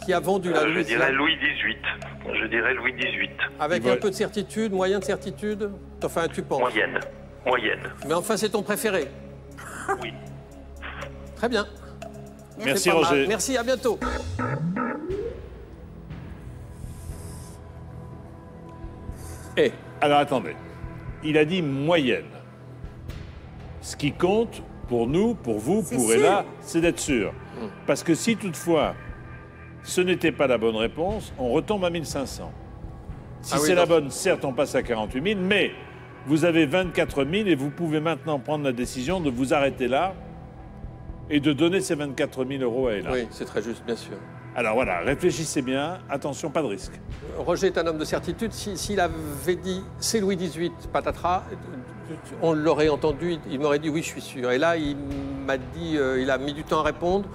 L: Qui a vendu la
N: Je dirais
L: Louisiane?
N: Louis XVIII. Je dirais Louis XVIII.
L: Avec un peu de certitude, moyen de certitude? Enfin, tu penses?
N: Moyenne. Moyenne.
L: Mais enfin, c'est ton préféré?
N: Oui.
L: Très bien.
A: Merci,
L: C'est pas mal.
A: Roger.
L: Merci, à bientôt.
A: Alors attendez. Il a dit moyenne. Ce qui compte pour nous, pour vous,
M: C'est
A: pour
M: sûr.
A: Ella, c'est d'être sûr. Parce que si toutefois ce n'était pas la bonne réponse, on retombe à 1500. Si
L: Ah oui,
A: c'est la
L: donc-
A: bonne, certes, on passe à 48 000, mais vous avez 24 000 et vous pouvez maintenant prendre la décision de vous arrêter là et de donner ces 24 000 euros à Ella.
L: Oui, c'est très juste, bien sûr.
A: Alors voilà, réfléchissez bien, attention, pas de risque.
L: Roger est un homme de certitude. S'il avait dit c'est Louis XVIII, patatras, on l'aurait entendu, il m'aurait dit oui, je suis sûr. Et là, il m'a dit, il a mis du temps à répondre,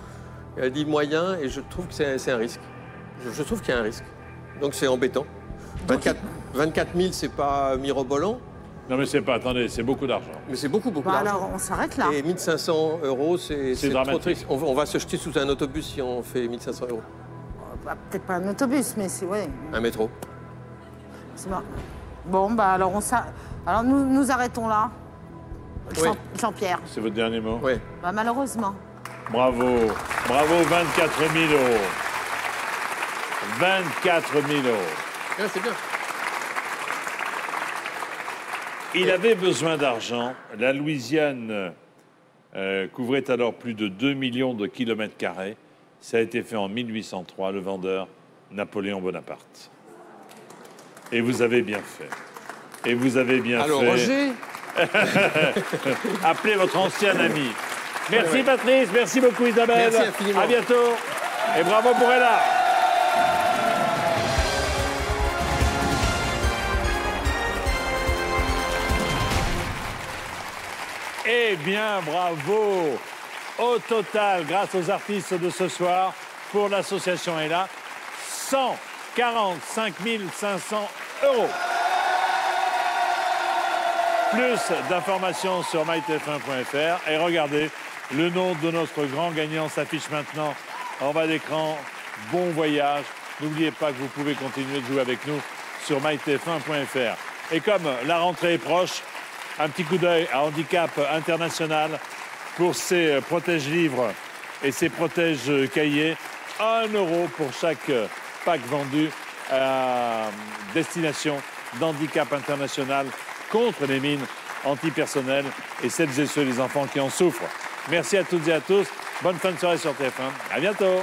L: il a dit moyen, et je trouve que c'est un risque. Je trouve qu'il y a un risque. Donc c'est embêtant. 24 000, c'est pas mirobolant.
A: Non mais c'est pas, attendez, c'est beaucoup d'argent.
L: Mais c'est beaucoup
M: Bah
L: d'argent.
M: alors, on s'arrête là.
L: Et 1500 euros, c'est trop
A: dramatique.
L: triste. On va se jeter sous un autobus si on fait 1500 euros.
M: bah, peut-être pas un autobus, mais c'est... Ouais.
L: Un métro.
M: C'est bon. Bon, bah alors alors nous arrêtons là.
L: Oui.
M: Jean-Pierre.
A: C'est votre dernier mot?
L: Oui.
M: Bah, malheureusement.
A: Bravo. Bravo, 24 000 euros. 24 000 euros.
L: Ah, c'est bien.
A: Il avait besoin d'argent. La Louisiane couvrait alors plus de 2 millions de kilomètres carrés. Ça a été fait en 1803, le vendeur Napoléon Bonaparte. Et vous avez bien fait. Et vous avez bien
L: Alors,
A: fait.
L: Roger.
A: Appelez votre ancien ami. Merci
L: Ouais.
A: Patrice, merci beaucoup Isabelle.
L: Merci infiniment.
A: À bientôt. Et bravo pour Ella. Eh bien, bravo! Au total, grâce aux artistes de ce soir, pour l'association Ella, 145 500 €. Plus d'informations sur mytf1.fr. Et regardez, le nom de notre grand gagnant s'affiche maintenant en bas d'écran. Bon voyage. N'oubliez pas que vous pouvez continuer de jouer avec nous sur mytf1.fr. Et comme la rentrée est proche, un petit coup d'œil à Handicap International pour ses protège-livres et ses protège-cahiers. 1 € pour chaque pack vendu à destination d'Handicap International contre les mines antipersonnelles et celles et ceux, les enfants qui en souffrent. Merci à toutes et à tous. Bonne fin de soirée sur TF1. À bientôt.